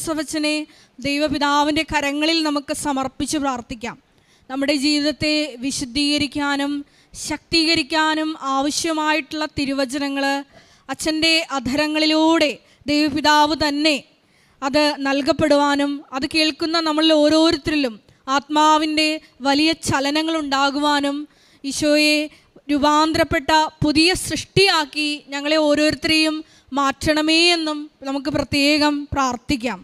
ജോസഫച്ചനെ ദൈവപിതാവിൻ്റെ കരങ്ങളിൽ നമുക്ക് സമർപ്പിച്ച് പ്രാർത്ഥിക്കാം. നമ്മുടെ ജീവിതത്തെ വിശുദ്ധീകരിക്കാനും ശക്തീകരിക്കാനും ആവശ്യമായിട്ടുള്ള തിരുവചനങ്ങൾ അച്ഛൻ്റെ അധരങ്ങളിലൂടെ ദൈവപിതാവ് തന്നെ അത് നൽകപ്പെടുവാനും അത് കേൾക്കുന്ന നമ്മളിൽ ഓരോരുത്തരിലും ആത്മാവിൻ്റെ വലിയ ചലനങ്ങളുണ്ടാകുവാനും ഈശോയെ രൂപാന്തരപ്പെട്ട പുതിയ സൃഷ്ടിയാക്കി ഞങ്ങളെ ഓരോരുത്തരെയും മാറ്റണമേ എന്നും നമുക്ക് പ്രത്യേകം പ്രാർത്ഥിക്കാം.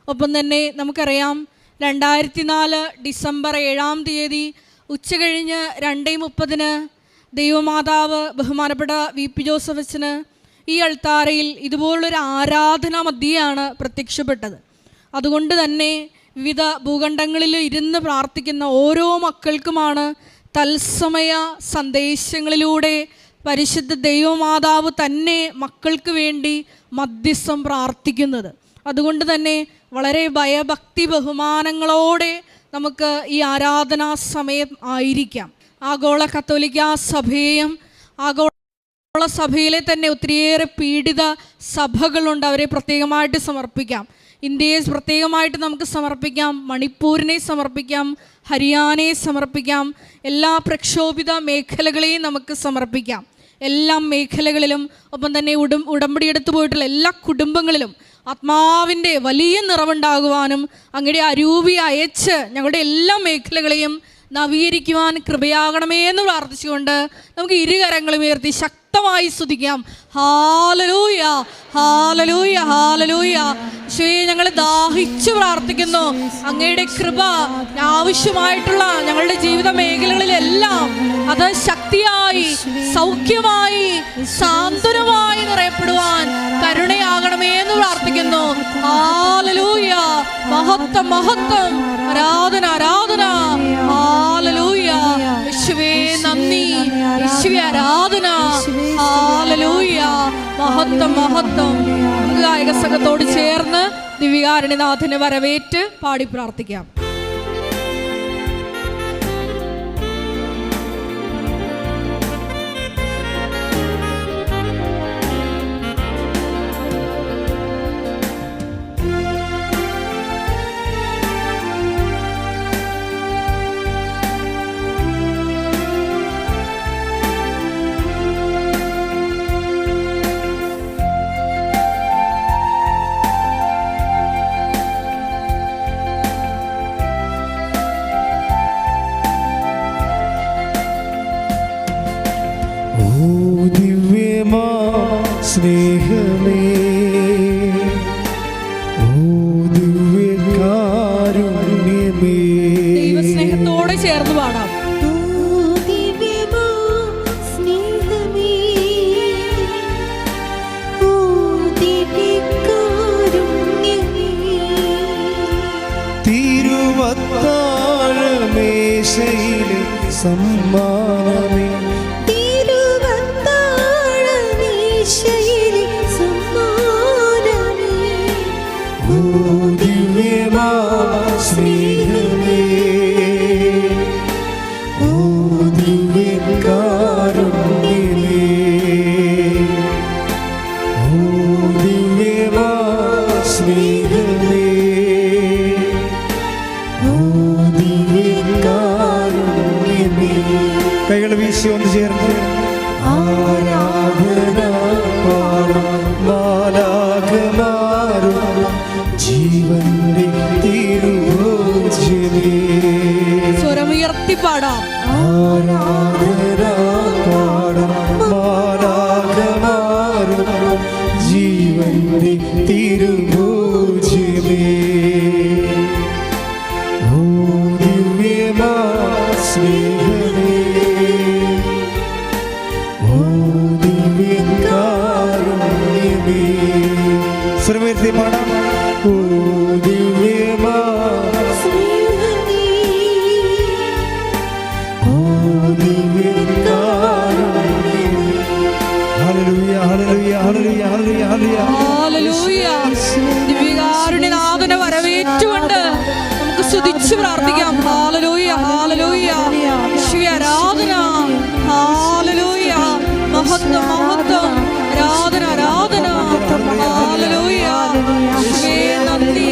ഒപ്പം തന്നെ നമുക്കറിയാം 2004 ഡിസംബർ 7-ാം തീയതി ഉച്ചകഴിഞ്ഞ് 2:30 ദൈവമാതാവ് ബഹുമാനപ്പെട്ട VP ജോസഫച്ചന് ഈ അൾത്താരയിൽ ഇതുപോലുള്ളൊരു ആരാധനാ മധ്യയാണ് പ്രത്യക്ഷപ്പെട്ടത്. അതുകൊണ്ട് തന്നെ വിവിധ ഭൂഖണ്ഡങ്ങളിൽ ഇരുന്ന് പ്രാർത്ഥിക്കുന്ന ഓരോ മക്കൾക്കുമാണ് തത്സമയ സന്ദേശങ്ങളിലൂടെ പരിശുദ്ധ ദൈവമാതാവ് തന്നെ മക്കൾക്ക് വേണ്ടി മധ്യസ്ഥം പ്രാർത്ഥിക്കുന്നത്. അതുകൊണ്ട് തന്നെ വളരെ ഭയഭക്തി ബഹുമാനങ്ങളോടെ നമുക്ക് ഈ ആരാധനാ സമയം ആയിരിക്കാം. ആഗോള കത്തോലിക്കാ സഭയെയും ആഗോള സഭയിലെ തന്നെ ഒത്തിരിയേറെ പീഡിത സഭകളുണ്ട്, അവരെ പ്രത്യേകമായിട്ട് സമർപ്പിക്കാം. ഇന്ത്യയെ പ്രത്യേകമായിട്ട് നമുക്ക് സമർപ്പിക്കാം, മണിപ്പൂരിനെ സമർപ്പിക്കാം, ഹരിയാനയെ സമർപ്പിക്കാം, എല്ലാ പ്രക്ഷോഭിത മേഖലകളെയും നമുക്ക് സമർപ്പിക്കാം. എല്ലാ മേഖലകളിലും ഒപ്പം തന്നെ ഉടമ്പടി എടുത്തു പോയിട്ടുള്ള എല്ലാ കുടുംബങ്ങളിലും ആത്മാവിൻ്റെ വലിയ നിറവുണ്ടാകുവാനും അങ്ങയുടെ അരൂപി അയച്ച് ഞങ്ങളുടെ എല്ലാ മേഖലകളെയും നവീകരിക്കുവാൻ കൃപയാകണമേ എന്ന് പ്രാർത്ഥിച്ചുകൊണ്ട് നമുക്ക് ഇരുകരങ്ങളും ഉയർത്തി ശക്തമായി സ്തുതിക്കാം. Hallelujah, hallelujah, hallelujah. ഈശോയെ, ഞങ്ങൾ ദാഹിച്ചു പ്രാർത്ഥിക്കുന്നു. അങ്ങയുടെ കൃപ ആവശ്യമായിട്ടുള്ള ഞങ്ങളുടെ ജീവിത മേഖലകളിലെല്ലാം അത് ശക്തിയായി, സൗഖ്യമായി, സാന്ത്വനമായി നിറയപ്പെടുവാൻ കരുണയാകണമേ എന്ന് പ്രാർത്ഥിക്കുന്നു. ഹല്ലേലൂയ, മഹത്വം, മഹത്വം, ആരാധന, ആരാധന. ഹല്ലേലൂയ, യേശുവേ നന്ദി, യേശുവേ ആരാധന. ഹല്ലേലൂയ, മഹത്വം, മഹത്വം. നമുക്ക് ഗായക സംഘത്തോട് ചേർന്ന് ദിവ്യകാരുണ്യനാഥനെ വരവേറ്റ് പാടി പ്രാർത്ഥിക്കാം. സ്നേഹമേ, ദൈവസ്നേഹത്തോടെ ചേർന്ന് പാടാം. തിരുവത്താഴമേശയിലെ സമ്മാനമേ, സ്നേഹമേ, ഓ ദിവ്യകാരുണ്യമേ, ഓ ദിവ്യമാ സ്നേഹമേ, ഓ ദിവ്യകാരുണ്യമേ. കൈകൾ വീശി ഒന്ന് ചേർന്ന് ആരാധന പാടാം. മാലാഖമാരും ജീവന്റെ തിരുഭോജ്യമേ, സ്വരമുയർത്തി പാടാം. ആരാധന പാടാം. മാലാഖമാരും ജീവന്റെ തിരുഭോജ്യമേ, ഓ ദിവ്യമാ സ്നേഹമേ, ഓ ദിവ്യകാരുണ്യമേ. സ്വരമുയർത്തി പാടാം. ഓ ദിവ്യമാ സ്നേഹമേ, ഓ ദിവ്യകാരുണ്യമേ. Hallelujah, hallelujah, hallelujah, hallelujah, hallelujah. ദിവ്യകാരുണ്യനാഥനെ വരവേറ്റുകൊണ്ട് നമുക്ക് സ്തുതിച്ച് പ്രാർത്ഥിക്കാം. ഹല്ലേലൂയ, ഹല്ലേലൂയ, യേശുവേ ആരാധന. ഹല്ലേലൂയ, മഹത്വം, മഹത്വം, ആരാധന, ആരാധന. ഹല്ലേലൂയ, യേശുവേ നന്ദി,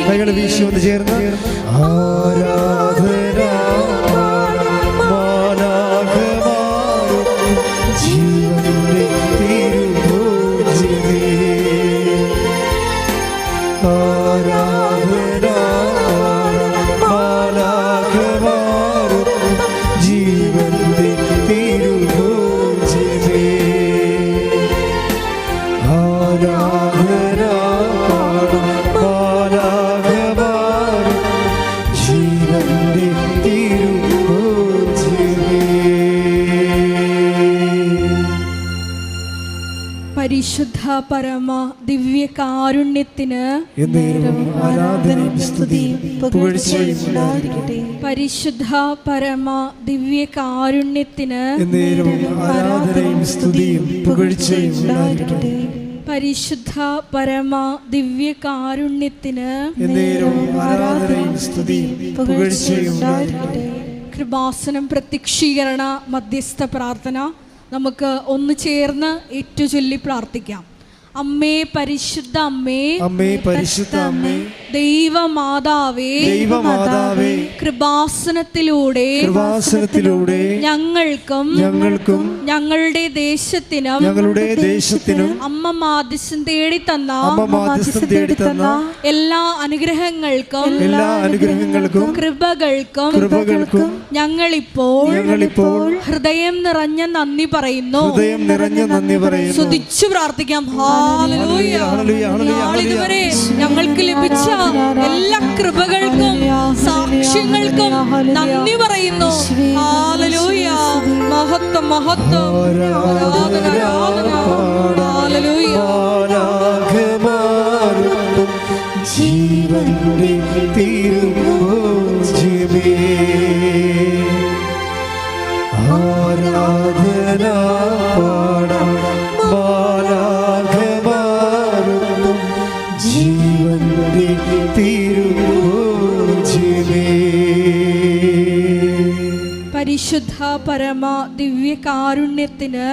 കൈകൾ വീശി ഒന്ന് ചേർന്ന് ആരാധന ജീവന്റെ തിരുഭോജ്യമേ ആരാധന ജീവന്റെ തിരുഭോജ്യമേ ആരാധന പരിശുദ്ധ പരമ ദിവ്യ കാരുണ്യത്തിന് ആരാധനയും സ്തുതിയും പുകഴ്ചയും ഉണ്ടായിരിക്കട്ടെ. പരിശുദ്ധ പരമ ദിവ്യ കാരുണ്യത്തിന് ആരാധനയും സ്തുതിയും പുകഴ്ചയും ഉണ്ടായിരിക്കട്ടെ. പരിശുദ്ധ പരമ ദിവ്യ കാരുണ്യത്തിന് ആരാധനയും സ്തുതിയും പുകഴ്ചയും ഉണ്ടായിരിക്കട്ടെ. കൃപാസനം പ്രത്യക്ഷീകരണ മധ്യസ്ഥ പ്രാർത്ഥന നമുക്ക് ഒന്ന് ചേർന്ന് ഏറ്റുചൊല്ലി പ്രാർത്ഥിക്കാം. അമ്മേ പരിശുദ്ധ അമ്മേ, അമ്മേ പരിശുദ്ധ അമ്മേ, ദൈവമാതാവേ, ദൈവമാതാവേ, കൃപാസനത്തിലൂടെ ഞങ്ങൾക്കും ഞങ്ങളുടെ ദേശത്തിനും അമ്മ മാധ്യസ്ഥം തേടി തന്ന എല്ലാ അനുഗ്രഹങ്ങൾക്കും കൃപകൾക്കും ഞങ്ങളിപ്പോൾ ഹൃദയം നിറഞ്ഞ നന്ദി പറയുന്നു. സ്തുതിച്ചു പ്രാർത്ഥിക്കാം. ഇതുവരെ ഞങ്ങൾക്ക് ലഭിച്ച എല്ലാ കൃപകൾക്കും സാക്ഷ്യങ്ങൾക്കും നന്ദി പറയുന്നു. ഹല്ലേലൂയ. മഹത്വം മഹത്വം. ആരാധന ആരാധന. ഹല്ലേലൂയ. ജീവന്റെ തിരുഭോജ്യമേ ആരാധന പാടാം ജീവന്റെ തിരുഭോജ്യമേ. പരിശുദ്ധ പരമ ദിവ്യ കാരുണ്യത്തിന്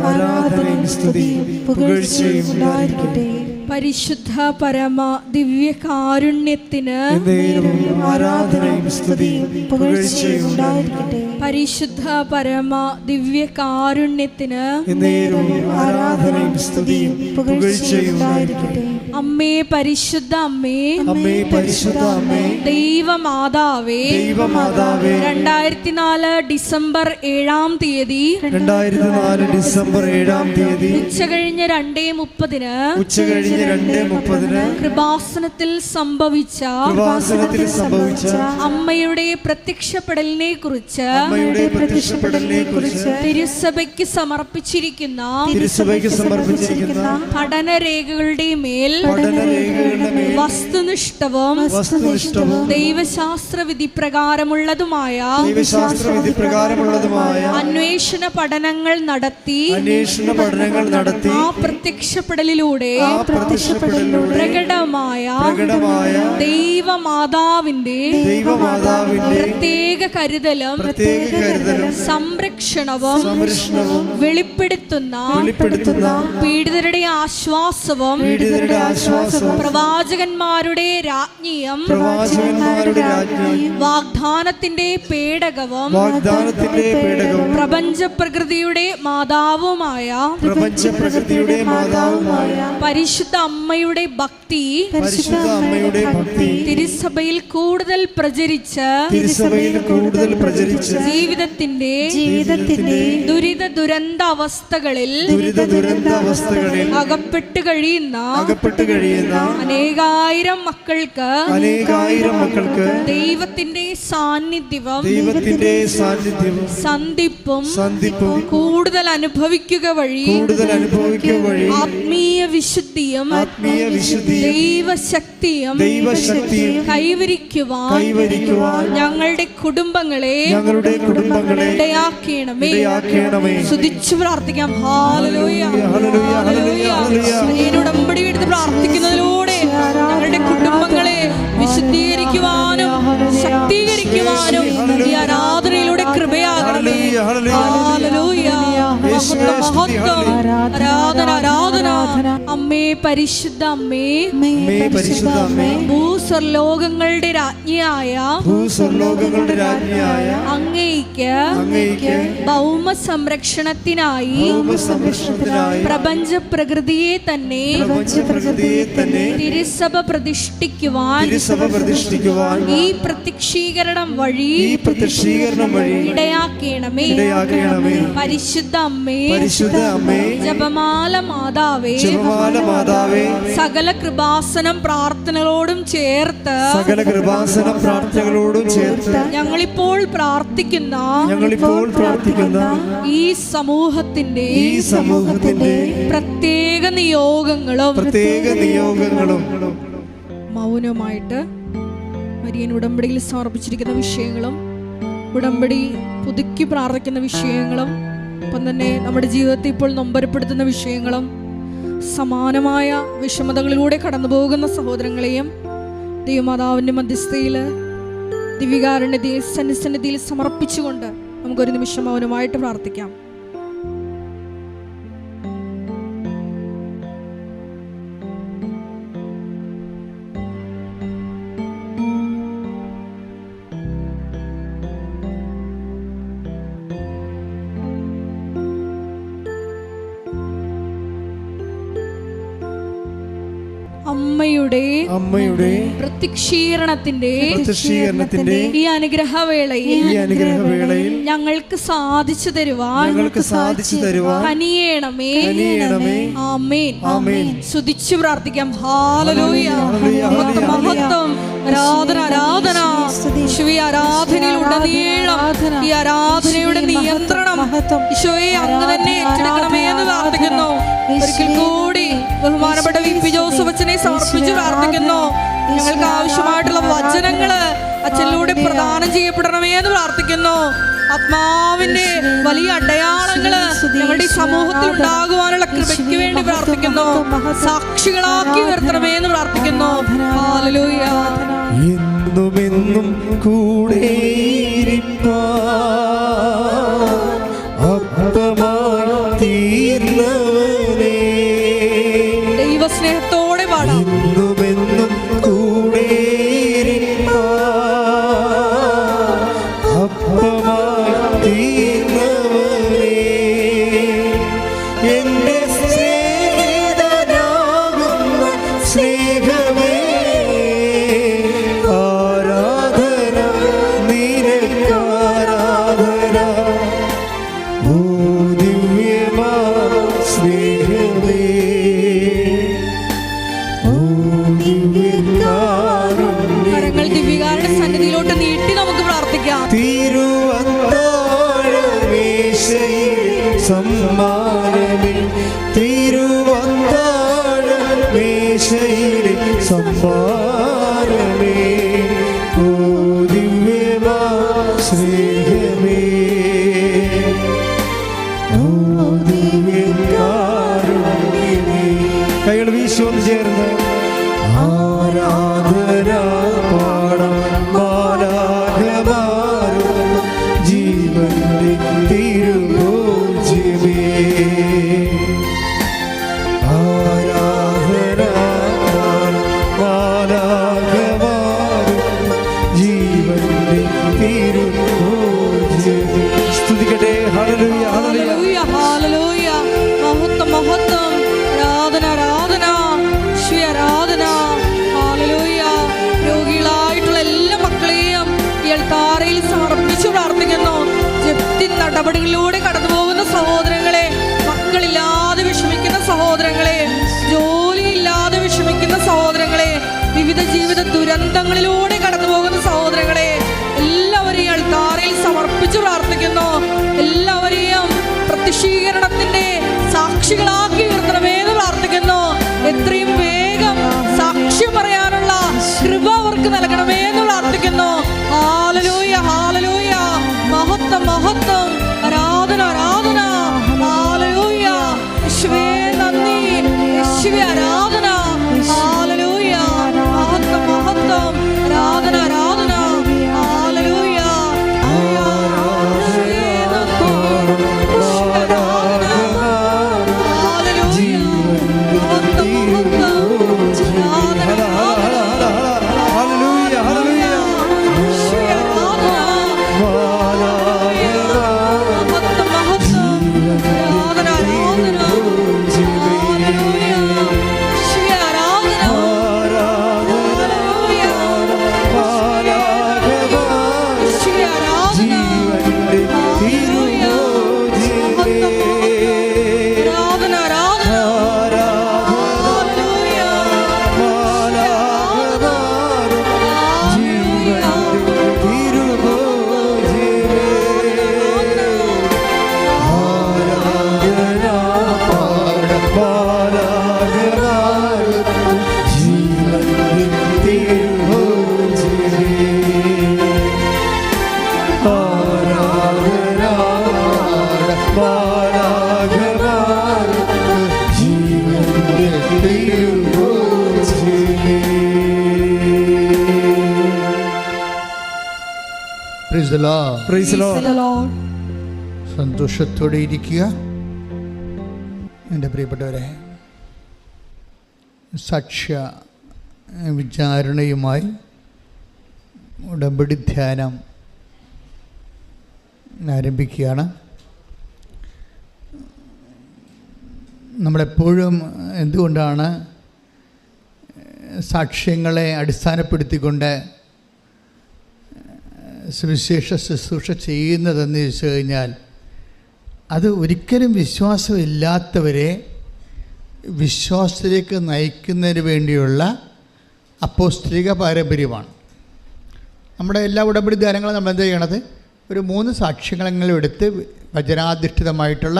ആരാധനയും സ്തുതിയും പുകഴ്ചയും ഉണ്ടായിരിക്കട്ടെ. പരിശുദ്ധ പരമ ദിവ്യ കാരുണ്യത്തിന് ആരാധനയും സ്തുതിയും പുകഴ്ചയും ഉണ്ടായിരിക്കട്ടെ. പരിശുദ്ധ പരമ ദിവ്യ കാരുണ്യത്തിന് ആരാധനയും സ്തുതിയും പുകഴ്ചയും ഉണ്ടായിരിക്കട്ടെ. അമ്മേ പരിശുദ്ധ അമ്മേ, അമ്മേ പരിശുദ്ധ അമ്മേ, ദൈവമാതാവേ, 2004 ഡിസംബർ 7-ാം തീയതി ഉച്ചകഴിഞ്ഞ് 2:30 കൃപാസനത്തിൽ സംഭവിച്ച അമ്മയുടെ പ്രത്യക്ഷപ്പെടലിനെ കുറിച്ച് തിരുസഭയ്ക്ക് സമർപ്പിച്ചിരിക്കുന്ന പഠനരേഖകളുടെ മേൽ വസ്തുനിഷ്ഠവും ദൈവശാസ്ത്ര വിധി പ്രകാരമുള്ളതുമായ അന്വേഷണ പഠനങ്ങൾ നടത്തി ആ പ്രത്യക്ഷപ്പെടലിലൂടെ പ്രകടമായ ദൈവമാതാവിന്റെ പ്രത്യേക കരുതലും സംരക്ഷണവും വെളിപ്പെടുത്തുന്ന പീഡിതരുടെ ആശ്വാസവും പ്രവാചകന്മാരുടെ രാജ്ഞിയും വാഗ്ദാനത്തിന്റെ പേടകവും പ്രപഞ്ച പ്രകൃതിയുടെ മാതാവുമായ പരിശുദ്ധ അമ്മയുടെ ഭക്തി തിരുസഭയിൽ കൂടുതൽ പ്രചരിച്ച് ജീവിതത്തിന്റെ ദുരിത ദുരന്ത അവസ്ഥകളിൽ അകപ്പെട്ടു കഴിയുന്ന അനേകായിരം മക്കൾക്ക് ദൈവത്തിന്റെ സാന്നിധ്യവും സന്ധിപ്പും കൂടുതൽ അനുഭവിക്കുക വഴി ആത്മീയ വിശുദ്ധിയും ദൈവശക്തിയും കൈവരിക്കുവാൻ ഞങ്ങളുടെ കുടുംബങ്ങളെ ഇടയാക്കണമേ. സ്തുതിച്ചു പ്രാർത്ഥിക്കാം. Hallelujah, hallelujah. ഈ ഉടമ്പടി എടുത്ത് പ്രാർത്ഥിക്കുന്നതിലൂടെ ഞങ്ങളുടെ കുടുംബങ്ങളെ വിശുദ്ധീകരിക്കുവാനും ശക്തീകരിക്കുവാനും ഈ ആരാധനയിലൂടെ കൃപയാകണമേ. ഹല്ലേലൂയ, മഹത്വം, ആരാധന, ആരാധന. അമ്മേ, പരിശുദ്ധ അമ്മേ, ഭൂസ്വർലോകങ്ങളുടെ രാജ്ഞിയായ അങ്ങേയ്ക്ക് ഭൗമ സംരക്ഷണത്തിനായി പ്രപഞ്ച പ്രകൃതിയെ തന്നെ തിരുസഭ പ്രതിഷ്ഠിക്കുവാൻ ഈ പ്രത്യക്ഷീകരണം വഴി ഇടയാക്കണമേ. പരിശുദ്ധ അമ്മേ, ജപമാല മാതാവേ, സകല കൃപാസനം പ്രാർത്ഥനകളോടും ചേർത്ത് ഞങ്ങളിപ്പോൾ പ്രാർത്ഥിക്കുന്ന ഈ സമൂഹത്തിന്റെ പ്രത്യേക നിയോഗങ്ങളും മൗനമായിട്ട് മരിയൻ ഉടമ്പടിയിൽ സമർപ്പിച്ചിരിക്കുന്ന വിഷയങ്ങളും ഉടമ്പടി പുതുക്കി പ്രാർത്ഥിക്കുന്ന വിഷയങ്ങളും ഒപ്പം തന്നെ നമ്മുടെ ജീവിതത്തെ ഇപ്പോൾ നൊമ്പരപ്പെടുത്തുന്ന വിഷയങ്ങളും സമാനമായ വിഷമതകളിലൂടെ കടന്നു പോകുന്ന സഹോദരങ്ങളെയും ദൈവമാതാവിൻ്റെ മധ്യസ്ഥയിൽ ദിവ്യകാരുണ്യത്തിൽ സന്നിധിയിൽ സമർപ്പിച്ചുകൊണ്ട് നമുക്കൊരു നിമിഷം മൗനമായിട്ട് പ്രാർത്ഥിക്കാം. അമ്മയുടെ പ്രത്യക്ഷീകരണത്തിന്റെ ഈ അനുഗ്രഹവേളയിൽ ഞങ്ങൾക്ക് സാധിച്ചു തരുവാൻ കനിയേണമേ. ആമേൻ. സ്തുതിച്ചു പ്രാർത്ഥിക്കാം. ഹല്ലേലൂയ, മഹത്വം, ആരാധന, ആരാധന. ഈശോയെ, ആരാധനയിൽ ഉടനീളം ഈ ആരാധനയുടെ നിയന്ത്രണം ഈശോയെ അങ്ങ് തന്നെ ഏറ്റെടുക്കണമേ എന്ന് പ്രാർത്ഥിക്കുന്നു. ഒരിക്കൽ കൂടി ബഹുമാനപ്പെട്ട വി.പി. ജോസഫ് അച്ഛനെ സമർപ്പിച്ച് പ്രാർത്ഥിക്കുന്നു. ഞങ്ങൾക്ക് ആവശ്യമായിട്ടുള്ള വചനങ്ങള് അച്ഛനിലൂടെ പ്രദാനം ചെയ്യപ്പെടണമേ എന്ന് പ്രാർത്ഥിക്കുന്നു. ആത്മാവിന്റെ വലിയ അടയാളങ്ങള് ഞങ്ങളുടെ ഈ സമൂഹത്തിൽ ഉണ്ടാകുവാനുള്ള കൃപയ്ക്ക് വേണ്ടി പ്രാർത്ഥിക്കുന്നു. സാക്ഷികളാക്കി ഉയർത്തണമേ എന്ന് പ്രാർത്ഥിക്കുന്നു. ഹല്ലേലൂയ. എന്നുമെന്നും കൂടെ ദൈവസ്നേഹത്തോടെ പാടാം. എന്നുമെന്നും കൂടെ എന്റെ സ്നേഹിതനാകുന്ന സ്നേഹമേ, ആരാധന നിനക്കാരാധന. ഓ ദിവ്യമാ സ്നേഹമേ, ഓ കരങ്ങൾ ദിവ്യകാരുടെ സന്നിധിയിലോട്ട് നീട്ടി നമുക്ക് പ്രാർത്ഥിക്കാം. സമ്മാനമേ, തിരുവന്താഴമേശയിലെ സമ്മാനമേ, ഓ ദിവ്യമാ സ്നേഹമേ, ഓ ദിവ്യകാരുണ്യമേ. കൈകൾ വീശി ഒന്ന് ചേർന്ന് ആരാധന പാടാം. മാലാഖമാരും ജീവന്റെ തിരുഭോജ്യമേ, ആരാധന പാടാം. ജീവിത ദുരന്തങ്ങളിലൂടെ കടന്നു പോകുന്ന സഹോദരങ്ങളെ എല്ലാവരെയും അൾത്താരയിൽ സമർപ്പിച്ചു പ്രാർത്ഥിക്കുന്നു. എല്ലാവരെയും പ്രത്യക്ഷീകരണത്തിന്റെ സാക്ഷികളാക്കി ഉയർത്തണമെന്ന് പ്രാർത്ഥിക്കുന്നു. എത്രയും വേഗം സാക്ഷ്യം പറയാനുള്ള കൃപ അവർക്ക് നൽകണമെന്ന് പ്രാർത്ഥിക്കുന്നു. ഹല്ലേലൂയ, ഹല്ലേലൂയ, മഹത്വം, മഹത്വം, ആരാധന, ആരാധന. ഹല്ലേലൂയ, യേശുവേ നന്ദി, യേശുവേ ആരാധന. ഹല്ലേലൂയ, മഹത്വം, മഹത്വം, ആരാധന, ആരാധന. ഹല്ലേലൂയ, യേശുവേ നന്ദി, യേശുവേ ആരാധന. ഹല്ലേലൂയ, മഹത്വം, മഹത്വം, ആരാധന, ഹല്ലേലൂയ, ഹല്ലേലൂയ. യേശുവേ ആരാധന. മഹത്വം, മഹത്വം, ആരാധന, ആരാധന. ഹല്ലേലൂയ, യേശുവേ ആരാധന. ഹല്ലേലൂയ, യേശുവേ ആരാധന. ഹല്ലേലൂയ, മഹത്വം, ആരാധന, ആരാധന. Hallelujah, Praise the Lord. Praise the Lord. Praise the Lord. സന്തോഷത്തോടെ ഇരിക്കുക. എൻ്റെ പ്രിയപ്പെട്ടവരെ, സാക്ഷ്യ വിചാരണയുമായി ഉടമ്പടി ധ്യാനം ആരംഭിക്കുകയാണ്. നമ്മളെപ്പോഴും എന്തുകൊണ്ടാണ് സാക്ഷ്യങ്ങളെ അടിസ്ഥാനപ്പെടുത്തിക്കൊണ്ട് സുവിശേഷ ശുശ്രൂഷ ചെയ്യുന്നതെന്ന് ചോദിച്ചു കഴിഞ്ഞാൽ, അത് ഒരിക്കലും വിശ്വാസമില്ലാത്തവരെ വിശ്വാസത്തിലേക്ക് നയിക്കുന്നതിന് വേണ്ടിയുള്ള അപ്പോസ്തലിക പാരമ്പര്യമാണ്. നമ്മുടെ എല്ലാ ഉടമ്പടി ധ്യാനങ്ങളും നമ്മൾ എന്ത് ചെയ്യണത്, ഒരു 3 സാക്ഷ്യങ്ങളെങ്കിലും എടുത്ത് വചനാധിഷ്ഠിതമായിട്ടുള്ള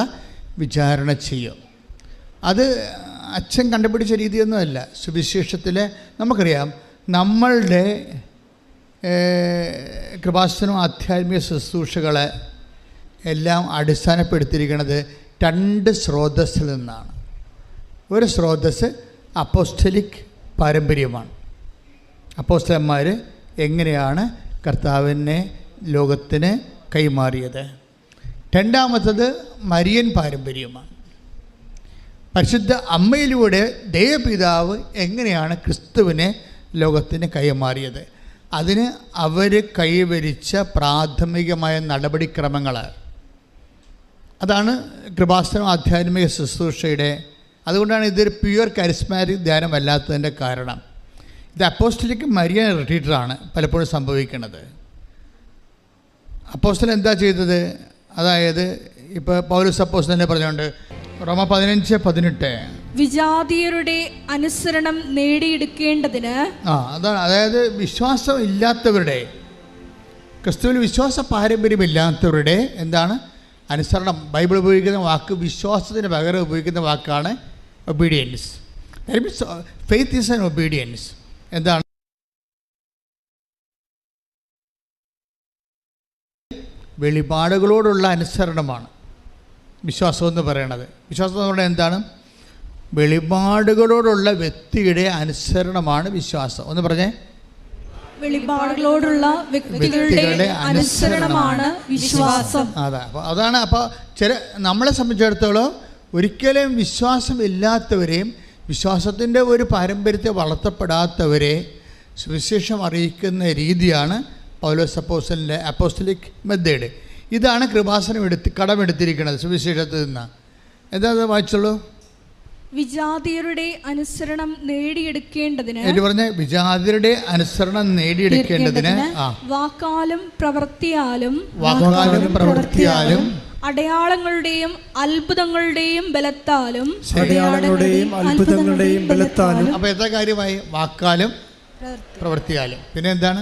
വിചാരണ ചെയ്യും. അത് അച്ഛൻ കണ്ടുപിടിച്ച രീതിയൊന്നുമല്ല. സുവിശേഷത്തിൽ നമുക്കറിയാം, നമ്മളുടെ കൃപാസനം ആധ്യാത്മിക ശുശ്രൂഷകളെ എല്ലാം അടിസ്ഥാനപ്പെടുത്തിയിരിക്കുന്നത് 2 സ്രോതസ്സിൽ നിന്നാണ്. ഒരു സ്രോതസ്സ് അപ്പോസ്തലിക് പാരമ്പര്യമാണ്. അപ്പോസ്തലന്മാർ എങ്ങനെയാണ് കർത്താവിനെ ലോകത്തിന് കൈമാറിയത്. രണ്ടാമത്തത് മരിയൻ പാരമ്പര്യമാണ്. പരിശുദ്ധ അമ്മയിലൂടെ ദൈവപിതാവ് എങ്ങനെയാണ് ക്രിസ്തുവിനെ ലോകത്തിന് കൈമാറിയത്. അതിന് അവർ കൈവരിച്ച പ്രാഥമികമായ നടപടിക്രമങ്ങൾ, അതാണ് കൃപാസനം ആധ്യാത്മിക ശുശ്രൂഷയുടെ. അതുകൊണ്ടാണ് ഇതൊരു പ്യുവർ കരിസ്മാറ്റിക് ധ്യാനമല്ലാത്തതിൻ്റെ കാരണം. ഇത് അപ്പോസ്റ്റലിക് മരിയൻ റിട്രീറ്ററാണ് പലപ്പോഴും സംഭവിക്കുന്നത്. അപ്പോസ്റ്റലൻ എന്താ ചെയ്തത്? അതായത് ഇപ്പോൾ പൗലോസ് അപ്പോസ്റ്റലനെ പറഞ്ഞുകൊണ്ട് റോമ 15:18 വിജാതീയരുടെ അനുസരണം നേടിയെടുക്കേണ്ടതിന്. അതാണ്. അതായത് വിശ്വാസം ഇല്ലാത്തവരുടെ, ക്രിസ്തുവിൽ വിശ്വാസ പാരമ്പര്യമില്ലാത്തവരുടെ എന്താണ് അനുസരണം. ബൈബിൾ ഉപയോഗിക്കുന്ന വാക്ക് വിശ്വാസത്തിന് പകരം ഉപയോഗിക്കുന്ന വാക്കാണ് obedience. That means faith is an obedience. എന്താണ്? വെളിപാടുകളോടുള്ള അനുസരണമാണ് വിശ്വാസം എന്ന് പറയണത്. വിശ്വാസം എന്ന് പറയുന്നത് എന്താണ്? വെളിപാടുകളോടുള്ള വ്യക്തിയുടെ അനുസരണമാണ് വിശ്വാസം. ഒന്ന് പറഞ്ഞേ. വെളിപാടുകളോടുള്ള വ്യക്തികളുടെ അനുസരണമാണ് വിശ്വാസം. അതാണ്. അപ്പോൾ നമ്മളെ സംബന്ധിച്ചിടത്തോളം ഒരിക്കലും വിശ്വാസം ഇല്ലാത്തവരെയും വിശ്വാസത്തിൻ്റെ ഒരു പാരമ്പര്യത്തെ വളർത്തപ്പെടാത്തവരെ സുവിശേഷം അറിയിക്കുന്ന രീതിയാണ് പൗലോസ് അപ്പോസ്തലൻ്റെ അപ്പോസ്തലിക് മെത്തേഡ്. ഇതാണ് കൃപാസനം കടമെടുത്തിരിക്കുന്നത് സുവിശേഷത്തിൽ നിന്ന്. എന്താ വായിച്ചുള്ളൂ? വിജാതിയരുടെ അനുസരണം നേടിയെടുക്കേണ്ടതിന്. പറഞ്ഞ വിജാതിയരുടെ അനുസരണം നേടിയെടുക്കേണ്ടതിന് വാക്കാലും പ്രവൃത്തിയാലും അടയാളങ്ങളുടെയും അത്ഭുതങ്ങളുടെയും ബലത്താലും. അപ്പൊ എത്ര കാര്യമായി? വാക്കാലും പ്രവൃത്തിയാലും. പിന്നെ എന്താണ്?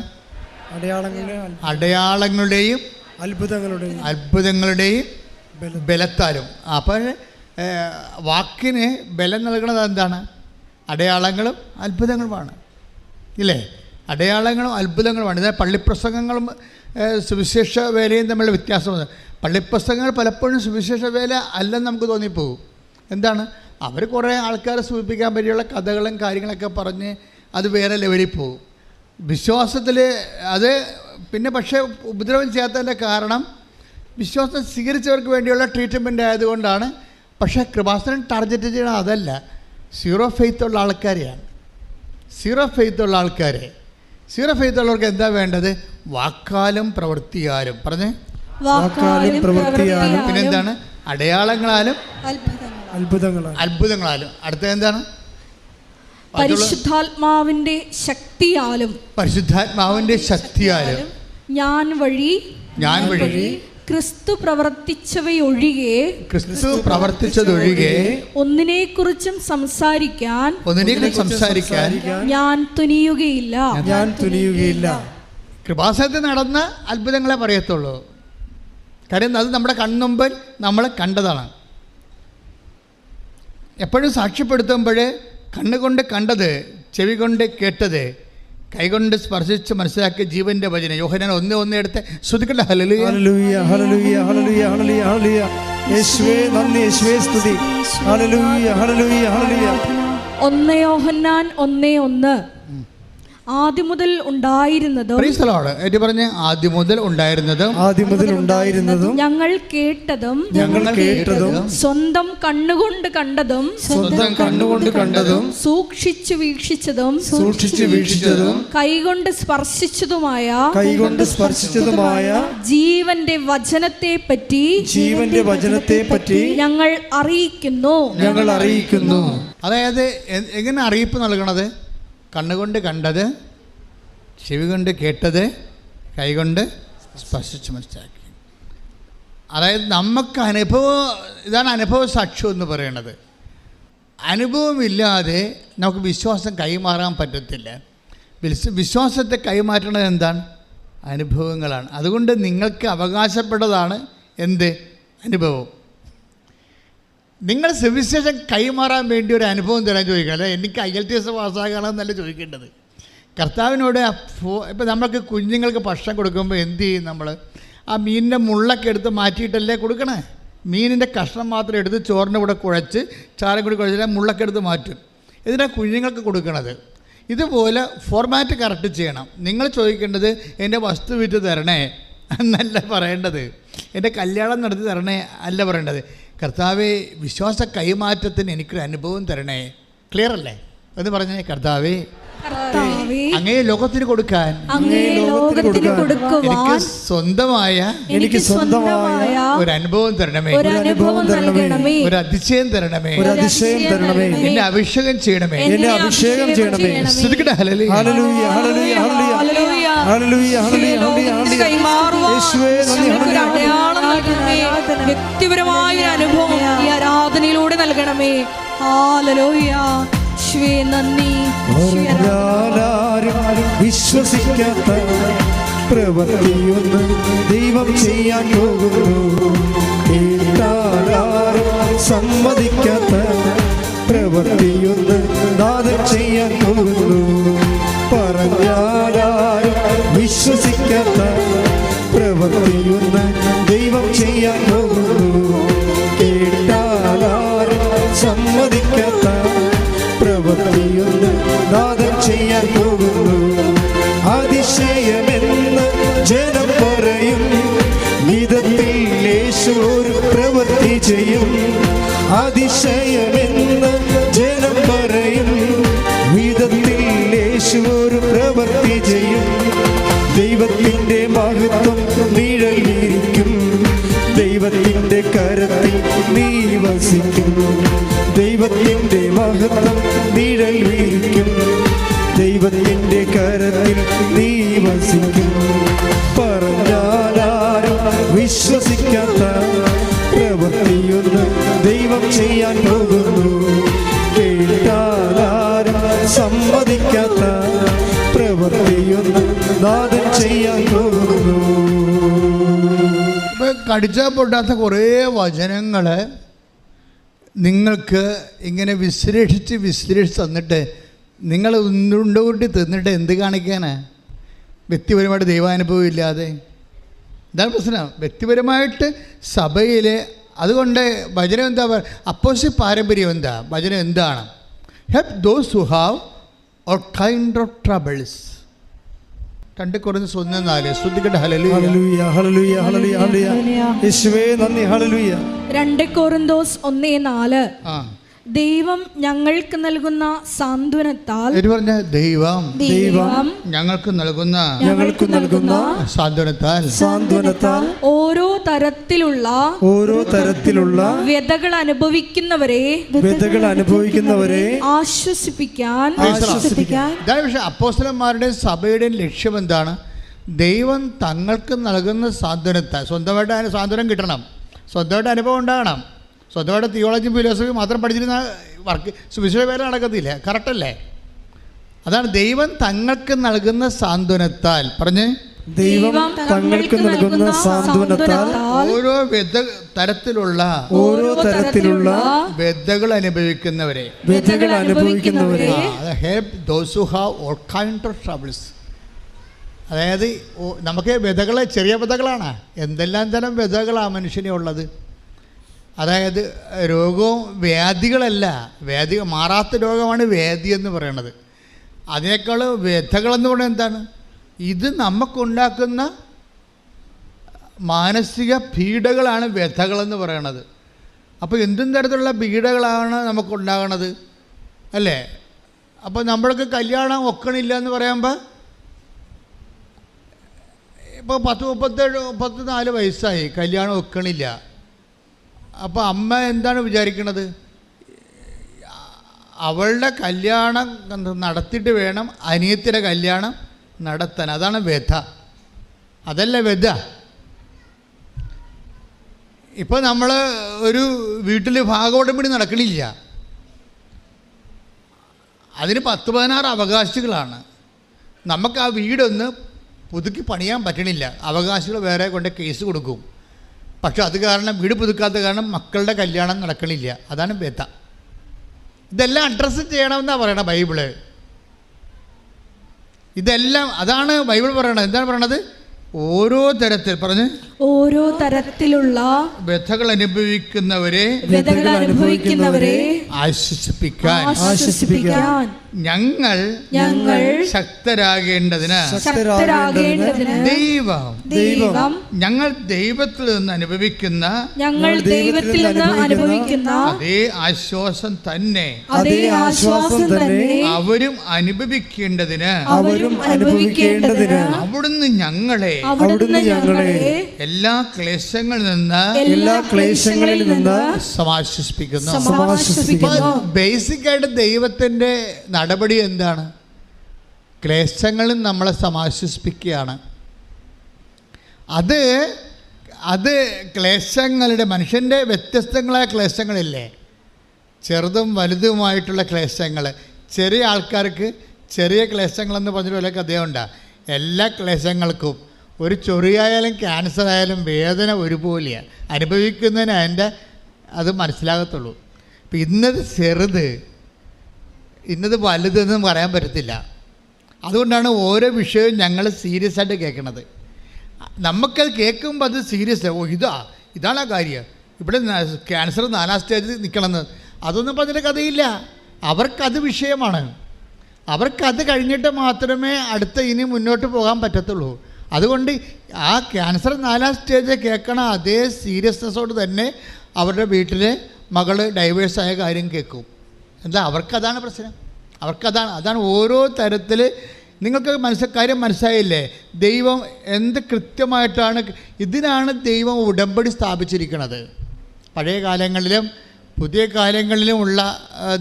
അടയാളങ്ങളുടെ അടയാളങ്ങളുടെയും അത്ഭുതങ്ങളുടെയും ബലത്താലും. അപ്പോൾ വാക്കിന് ബലം നൽകുന്നത് എന്താണ്? അടയാളങ്ങളും അത്ഭുതങ്ങളുമാണ്, ഇല്ലേ? അടയാളങ്ങളും അത്ഭുതങ്ങളുമാണ്. ഇത് പള്ളിപ്രസംഗങ്ങളും സുവിശേഷ വേലയും തമ്മിലുള്ള വ്യത്യാസമാണ്. പള്ളിപ്രസംഗങ്ങൾ പലപ്പോഴും സുവിശേഷ വേല അല്ലെന്ന് നമുക്ക് തോന്നിപ്പോകും. എന്താണ്? അവർ കുറേ ആൾക്കാരെ സൂചിപ്പിക്കാൻ പറ്റിയുള്ള കഥകളും കാര്യങ്ങളൊക്കെ പറഞ്ഞ് അത് വേറെ ലെവലിൽ പോകും. വിശ്വാസത്തിൽ അത് പിന്നെ പക്ഷേ ഉപദ്രവം ചെയ്യാത്തതിൻ്റെ കാരണം വിശ്വാസം സ്വീകരിച്ചവർക്ക് വേണ്ടിയുള്ള ട്രീറ്റ്മെൻറ്റ് ആയതുകൊണ്ടാണ്. പക്ഷേ കൃപാസനം ടാർഗറ്റ് ചെയ്യണം അതല്ല, സീറോ ഫെയ്ത്ത് ഉള്ള ആൾക്കാരെയാണ്. സീറോ ഫെയ്ത്ത് ഉള്ള ആൾക്കാരെ, സീറോ ഫെയ്ത്ത് ഉള്ളവർക്ക് എന്താ വേണ്ടത്? വാക്കാലും പ്രവൃത്തിയാലും. പറഞ്ഞേ, വാക്കാലും പ്രവൃത്തിയാലും. പിന്നെന്താണ്? അടയാളങ്ങളാലും അത്ഭുതങ്ങളാലും. അടുത്തത് എന്താണ്? പരിശുദ്ധാത്മാവിന്റെ ശക്തിയാലും. പരിശുദ്ധാത്മാവിന്റെ ശക്തിയാലും. ഞാൻ വഴി ക്രിസ്തു പ്രവർത്തിച്ചതൊഴികെ ഒന്നിനെക്കുറിച്ചും സംസാരിക്കാൻ ഞാൻ തുനിയുകയില്ല. കൃപാസനത്തിൽ നടന്ന അത്ഭുതങ്ങളെ പറയത്തുള്ളൂ. കാര്യം അത് നമ്മുടെ കൺമുമ്പിൽ നമ്മൾ കണ്ടതാണ്. എപ്പോഴും സാക്ഷ്യപ്പെടുത്തുമ്പോൾ കണ്ണുകൊണ്ട് കണ്ടത്, ചെവി കൊണ്ട് കേട്ടത്, കൈകൊണ്ട് സ്പർശിച്ച് മനസ്സിലാക്കിയ ജീവന്റെ വചനം. യോഹന്നാൻ 1:1 എടുത്ത് ശ്രുതിക്കട്ടെ. Hallelujah hallelujah hallelujah hallelujah hallelujah hallelujah. യേശുവേ നന്ദി, യേശുവേ സ്തുതി. Hallelujah hallelujah hallelujah. 1 യോഹന്നാൻ 1:1. ആദ്യം മുതൽ ഉണ്ടായിരുന്നതും. Price the Lord. ഏറ്റു പറഞ്ഞേ, ആദ്യം മുതൽ ഉണ്ടായിരുന്നതും ഞങ്ങൾ കേട്ടതും സ്വന്തം കണ്ണുകൊണ്ട് കണ്ടതും സൂക്ഷിച്ചു വീക്ഷിച്ചതും കൈകൊണ്ട് സ്പർശിച്ചതുമായ ജീവന്റെ വചനത്തെ പറ്റി ഞങ്ങൾ അറിയിക്കുന്നു. അതായത് എങ്ങനെ അറിയിപ്പ് നൽകണത്? കണ്ണുകൊണ്ട് കണ്ടത്, ചെവി കൊണ്ട് കേട്ടത്, കൈകൊണ്ട് സ്പർശിച്ച് മനസ്സിലാക്കി. അതായത് നമുക്ക് ഇതാണ് അനുഭവ സാക്ഷ്യം എന്ന് പറയുന്നത്. അനുഭവമില്ലാതെ നമുക്ക് വിശ്വാസം കൈമാറാൻ പറ്റത്തില്ല. വിശ്വാസത്തെ കൈമാറ്റണത് എന്താണ്? അനുഭവങ്ങളാണ്. അതുകൊണ്ട് നിങ്ങൾക്ക് അവകാശപ്പെട്ടതാണ് എന്ത്? അനുഭവം. നിങ്ങൾ സുവിശേഷം കൈമാറാൻ വേണ്ടി ഒരു അനുഭവം തരാൻ ചോദിക്കണം. അല്ലെ എനിക്ക് IELTS പാസ്സാകണമെന്നല്ല ചോദിക്കേണ്ടത്. കർത്താവിനോട് ഇപ്പം നമ്മൾക്ക് കുഞ്ഞുങ്ങൾക്ക് ഭക്ഷണം കൊടുക്കുമ്പോൾ എന്ത് ചെയ്യും? നമ്മൾ ആ മീനിൻ്റെ മുള്ളൊക്കെ എടുത്ത് മാറ്റിയിട്ടല്ലേ കൊടുക്കണേ? മീനിൻ്റെ കഷ്ണം മാത്രം എടുത്ത് ചോറിൻ്റെ കൂടെ കുഴച്ച് ചാരം കൂടി കുഴച്ചാൽ മുള്ളൊക്കെ എടുത്ത് മാറ്റും. ഇതിനാണ് കുഞ്ഞുങ്ങൾക്ക് കൊടുക്കണത്. ഇതുപോലെ ഫോർമാറ്റ് കറക്റ്റ് ചെയ്യണം. നിങ്ങൾ ചോദിക്കേണ്ടത് എൻ്റെ വസ്തു വിറ്റ് തരണേ എന്നല്ല പറയേണ്ടത്, എൻ്റെ കല്യാണം നടത്തി തരണേ അല്ല പറയേണ്ടത്. കർത്താവേ, വിശ്വാസ കൈമാറ്റത്തിന് എനിക്കൊരു അനുഭവം തരണേ. ക്ലിയർ അല്ലേ? എന്ന് പറഞ്ഞേ, കർത്താവേ അങ്ങേ ലോകത്തിന് കൊടുക്കാൻ എനിക്ക് സ്വന്തമായ ഒരു അനുഭവം തരണമേ, ഒരു അതിശയം തരണമേ, എന്നെ അഭിഷേകം ചെയ്യണമേ. വ്യക്തിപരമായ ഒരു അനുഭവം ഈ ആരാധനയിലൂടെ നൽകണമേ. ഹല്ലേലൂയ. നന്ദി. വിശ്വസിക്കാത്ത പ്രവൃത്തിയൊന്ന് ദൈവം ചെയ്യാൻ പോകുന്നു. സമ്മതിക്കാത്ത പ്രവൃത്തിയൊന്ന് നാഥൻ ചെയ്യാൻ പോകുന്നു. പറഞ്ഞാലും വിശ്വസിക്കാത്ത പ്രവൃത്തിയൊന്ന് ദൈവം ചെയ്യാൻ പോകുന്നു. കേട്ടാലും സമ്മതിക്കാത്ത പ്രവൃത്തിയൊന്ന് നാഥൻ ചെയ്യാൻ പോകുന്നു. അതിശയമെന്ന് ജനം പറയും വിധത്തിൽ യേശു ഒരു പ്രവൃത്തി ചെയ്യും. അതിശയമെന്ന് ജനം പറയും വിധത്തിൽ യേശു ഒരു പ്രവൃത്തി ചെയ്യും. ദൈവത്തിൻ്റെ മഹത്വം നിഴലിരിക്കും, ദൈവത്തിൻ്റെ കരത്തിൽ നീ വസിക്കും. ദൈവത്തിൻ്റെ മഹത്വം നിഴലിരിക്കും, ദൈവത്തിൻ്റെ കരത്തിൽ നീ വസിക്കും. പറഞ്ഞാലും വിശ്വസിക്കാത്ത പ്രവൃത്തിയൊന്ന് ദൈവം ചെയ്യാൻ പോകുന്നു. കേട്ടാലും സമ്മതിക്കാത്ത നാഥൻ ചെയ്യാൻ പോകുന്നു. ഇപ്പം കടിച്ചാൽ പൊട്ടാത്ത കുറേ വചനങ്ങൾ നിങ്ങൾക്ക് ഇങ്ങനെ വിശ്ലേഷിച്ച് തന്നിട്ട് നിങ്ങൾ ഉണ്ടുകൂട്ടി തിന്നിട്ട് എന്ത് കാണിക്കാനാ? വ്യക്തിപരമായിട്ട് ദൈവാനുഭവം ഇല്ലാതെ. ഇതാണ് പ്രശ്നം. വ്യക്തിപരമായിട്ട് സഭയിൽ അതുകൊണ്ട് വചനം എന്താ പറയുക? അപ്പോസ്തല പാരമ്പര്യം എന്താ? വചനം എന്താണ്? Help those who have all kind of troubles. 2 Corinthians 1:4. ശ്രദ്ധിക്കട്ടെ. Hallelujah hallelujah hallelujah hallelujah hallelujah. യേശുവേ നന്ദി. ഹല്ലേലൂയ. 2 Corinthians 1:4. ആ, ദൈവം ഞങ്ങൾക്ക് നൽകുന്ന സാന്ത്വനത്താൽ. പറഞ്ഞ ദൈവം ഞങ്ങൾക്ക് നൽകുന്ന സാന്ത്വനത്താൽ ഓരോ തരത്തിലുള്ള വ്യതകൾ അനുഭവിക്കുന്നവരെ ആശ്വസിപ്പിക്കാൻ. അപ്പോസ്തലന്മാരുടെയും സഭയുടെയും ലക്ഷ്യം എന്താണ്? ദൈവം തങ്ങൾക്ക് നൽകുന്ന സാന്ത്വനത്താൽ. സ്വന്തമായിട്ട് സാന്ത്വനം കിട്ടണം, സ്വന്തമായിട്ട് അനുഭവം ഉണ്ടാകണം. സ്വന്തമായിട്ട് തിയോളജിയും ഫിലോസഫിയും മാത്രം പഠിച്ചിരുന്ന വർക്ക് സുവിശേഷ വേല നടക്കത്തില്ല. കറക്റ്റല്ലേ? അതാണ് ദൈവം തങ്ങൾക്ക് നൽകുന്ന സാന്ത്വനത്താൽ. പറഞ്ഞ് ദൈവം തങ്ങൾക്ക് നൽകുന്ന സാന്ത്വനത്താൽ ഓരോ തരത്തിലുള്ള വ്യതകൾ അനുഭവിക്കുന്നവരെ help those who have all kind of troubles. അതായത് നമുക്ക് വ്യതകൾ ചെറിയ വ്യതകളാണ്. എന്തെല്ലാം തരം വ്യതകളാണ് മനുഷ്യനെ ഉള്ളത്. അതായത് രോഗവും വ്യാധികളല്ല, മാറാത്ത രോഗമാണ് വ്യാധി എന്ന് പറയണത്. അതിനേക്കാൾ വ്യഥകളെന്ന് പറയുന്നത് എന്താണ്? ഇത് നമുക്കുണ്ടാക്കുന്ന മാനസിക പീഡകളാണ് വ്യഥകളെന്ന് പറയണത്. അപ്പോൾ എന്തും തരത്തിലുള്ള പീഡകളാണ് നമുക്കുണ്ടാകണത് അല്ലേ? അപ്പോൾ നമ്മൾക്ക് കല്യാണം ഒക്കണില്ല എന്ന് പറയുമ്പോൾ ഇപ്പോൾ 34 വയസ്സായി, കല്യാണം ഒക്കണില്ല. അപ്പോൾ അമ്മ എന്താണ് വിചാരിക്കണത്? അവളുടെ കല്യാണം നടത്തിയിട്ട് വേണം അനിയത്തിയുടെ കല്യാണം നടത്താൻ. അതാണ് വ്യഥ, അതല്ല വ്യഥ. ഇപ്പോൾ നമ്മൾ ഒരു വീട്ടിൽ ഭാഗോടമ്പടി നടക്കണില്ല, അതിന് 10-16 അവകാശികളാണ്. നമുക്ക് ആ വീടൊന്ന് പുതുക്കി പണിയാൻ പറ്റണില്ല, അവകാശികൾ വേറെ കൊണ്ട് കേസ് കൊടുക്കും. പക്ഷെ അത് കാരണം വീട് പുതുക്കാത്ത കാരണം മക്കളുടെ കല്യാണം നടക്കണില്ല. അതാണ് വ്യഥ. ഇതെല്ലാം അഡ്രസ്സ് ചെയ്യണമെന്നാണ് പറയണത് ബൈബിള്. ഇതെല്ലാം അതാണ് ബൈബിൾ പറയണത്. എന്താണ് പറയണത്? ഓരോ തരത്തിലുള്ള വ്യഥകൾ അനുഭവിക്കുന്നവരെ ആശ്വസിപ്പിക്കാൻ ഞങ്ങൾ ശക്തരാകേണ്ടതിന് ദൈവം ഞങ്ങൾ ദൈവത്തിൽ നിന്ന് അനുഭവിക്കുന്ന അതേ ആശ്വാസം തന്നെ അവരും അനുഭവിക്കേണ്ടതിന് അവിടുന്ന് ഞങ്ങളെ എല്ലാ ക്ലേശങ്ങളിൽ നിന്ന് സമാശ്വസിപ്പിക്കുന്നു. ബേസിക്കായിട്ട് ദൈവത്തിൻ്റെ നടപടി എന്താണ്? ക്ലേശങ്ങളിൽ നമ്മളെ സമാശ്വസിപ്പിക്കുകയാണ്. അത് ക്ലേശങ്ങളുടെ മനുഷ്യൻ്റെ വ്യത്യസ്തങ്ങളായ ക്ലേശങ്ങളില്ലേ, ചെറുതും വലുതുമായിട്ടുള്ള ക്ലേശങ്ങൾ. ചെറിയ ആൾക്കാർക്ക് ചെറിയ ക്ലേശങ്ങളെന്ന് പറഞ്ഞൊരു വല്ല കഥയുണ്ടാ. എല്ലാ ക്ലേശങ്ങൾക്കും ഒരു ചൊറിയായാലും ക്യാൻസർ ആയാലും വേദന ഒരുപോലെയാണ്. അനുഭവിക്കുന്നതിന് അതിൻ്റെ അത് മനസ്സിലാകത്തുള്ളൂ. ഇപ്പം ഇന്നത് ചെറുത് ഇന്നത് വലുതെന്നും പറയാൻ പറ്റത്തില്ല. അതുകൊണ്ടാണ് ഓരോ വിഷയവും ഞങ്ങൾ സീരിയസ് ആയിട്ട് കേൾക്കുന്നത്. നമുക്കത് കേൾക്കുമ്പോൾ അത് സീരിയസ്. ഓ ഇതാണ് ആ കാര്യം, ഇവിടെ ക്യാൻസർ 4ാം സ്റ്റേജിൽ നിൽക്കണമെന്ന് അതൊന്നും പറഞ്ഞിട്ട് കഥയില്ല. അവർക്കത് വിഷയമാണ്. അവർക്കത് കഴിഞ്ഞിട്ട് മാത്രമേ അടുത്ത ഇനി മുന്നോട്ട് പോകാൻ പറ്റത്തുള്ളൂ. അതുകൊണ്ട് ആ ക്യാൻസർ 4ാം സ്റ്റേജ് കേൾക്കണ അതേ സീരിയസ്നെസ്സോട് തന്നെ അവരുടെ വീട്ടിലെ മകള് ഡൈവേഴ്സായ കാര്യം കേൾക്കും. എന്താ? അവർക്കതാണ് പ്രശ്നം. അതാണ് ഓരോ തരത്തിൽ. നിങ്ങൾക്ക് കാര്യം മനസ്സിലായില്ലേ? ദൈവം എന്ത് കൃത്യമായിട്ടാണ് ഇതിനാണ് ദൈവം ഉടമ്പടി സ്ഥാപിച്ചിരിക്കുന്നത്. പഴയ കാലങ്ങളിലും പുതിയ കാലങ്ങളിലുമുള്ള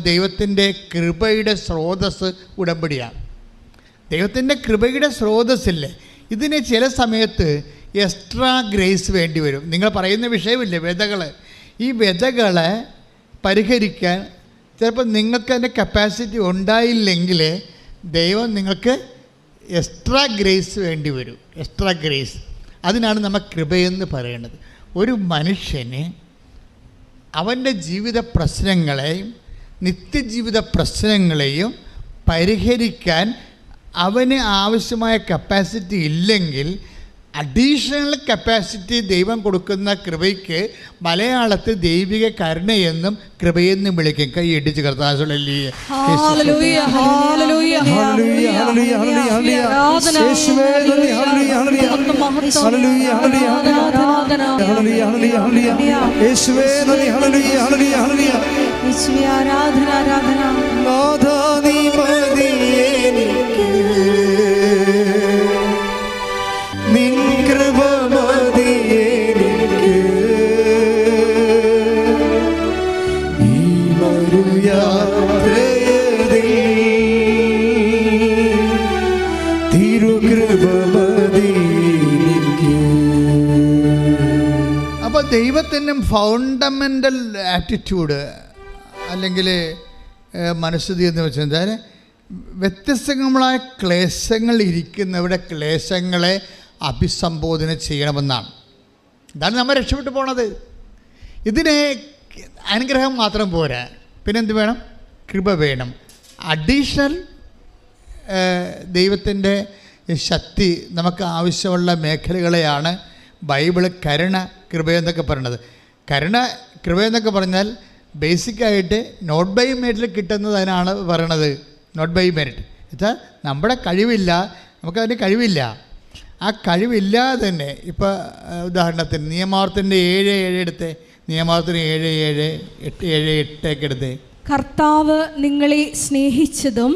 ദൈവത്തിൻ്റെ കൃപയുടെ സ്രോതസ്സ് ഉടമ്പടിയാണ്. ദൈവത്തിൻ്റെ കൃപയുടെ സ്രോതസ്സില്ലേ, ഇതിന് ചില സമയത്ത് എക്സ്ട്രാ ഗ്രേസ് വേണ്ടി വരും. നിങ്ങൾ പറയുന്ന വിഷയമില്ലേ വ്യതകൾ, ഈ വ്യതകളെ പരിഹരിക്കാൻ ചിലപ്പോൾ നിങ്ങൾക്ക് അതിൻ്റെ കപ്പാസിറ്റി ഉണ്ടായില്ലെങ്കിൽ ദൈവം നിങ്ങൾക്ക് എക്സ്ട്രാ ഗ്രേസ് വേണ്ടി വരും. എക്സ്ട്രാ ഗ്രേസ്, അതിനാണ് നമ്മൾ കൃപയെന്ന് പറയുന്നത്. ഒരു മനുഷ്യന് അവൻ്റെ ജീവിത പ്രശ്നങ്ങളെയും നിത്യജീവിത പ്രശ്നങ്ങളെയും പരിഹരിക്കാൻ അവന് ആവശ്യമായ കപ്പാസിറ്റി ഇല്ലെങ്കിൽ അഡീഷണൽ കപ്പാസിറ്റി ദൈവം കൊടുക്കുന്ന കൃപയ്ക്ക് മലയാളത്തിൽ ദൈവിക കരുണയെന്നും കൃപയെന്നും വിളിക്കും. കൈയടിച്ച് കർത്താവേ. അപ്പോൾ ദൈവത്തിൻ്റെ ഫൗണ്ടമെൻ്റൽ ആറ്റിറ്റ്യൂഡ് അല്ലെങ്കിൽ മനസ്ഥിതി എന്ന് വെച്ചാൽ വ്യത്യസ്തങ്ങളായ ക്ലേശങ്ങൾ ഇരിക്കുന്നവരുടെ ക്ലേശങ്ങളെ അഭിസംബോധന ചെയ്യണമെന്നാണ്. ഇതാണ് നമ്മൾ രക്ഷപ്പെട്ടു പോണത്. ഇതിനെ അനുഗ്രഹം മാത്രം പോരാ, പിന്നെന്ത് വേണം? കൃപ വേണം. അഡീഷണൽ ദൈവത്തിൻ്റെ ശക്തി നമുക്ക് ആവശ്യമുള്ള മേഖലകളെയാണ് ബൈബിള് കരുണ കൃപയെന്നൊക്കെ പറയണത്. കൃപയെന്നൊക്കെ പറഞ്ഞാൽ ബേസിക്കായിട്ട് നോട്ട് ബൈ മെറിറ്റിൽ കിട്ടുന്നതിനാണ് പറയണത്. നോട്ട് ബൈ മെറിറ്റ് വെച്ചാൽ നമ്മുടെ കഴിവില്ല, നമുക്കതിന് കഴിവില്ല. ആ കഴിവില്ലാതെ തന്നെ ഇപ്പോൾ ഉദാഹരണത്തിന് നിയമാവർത്തൻ്റെ 7:7 എടുത്തേ. നിയമാവർത്തന് 7:7, 8:7 എടുത്തേ. കർത്താവ് നിങ്ങളെ സ്നേഹിച്ചതും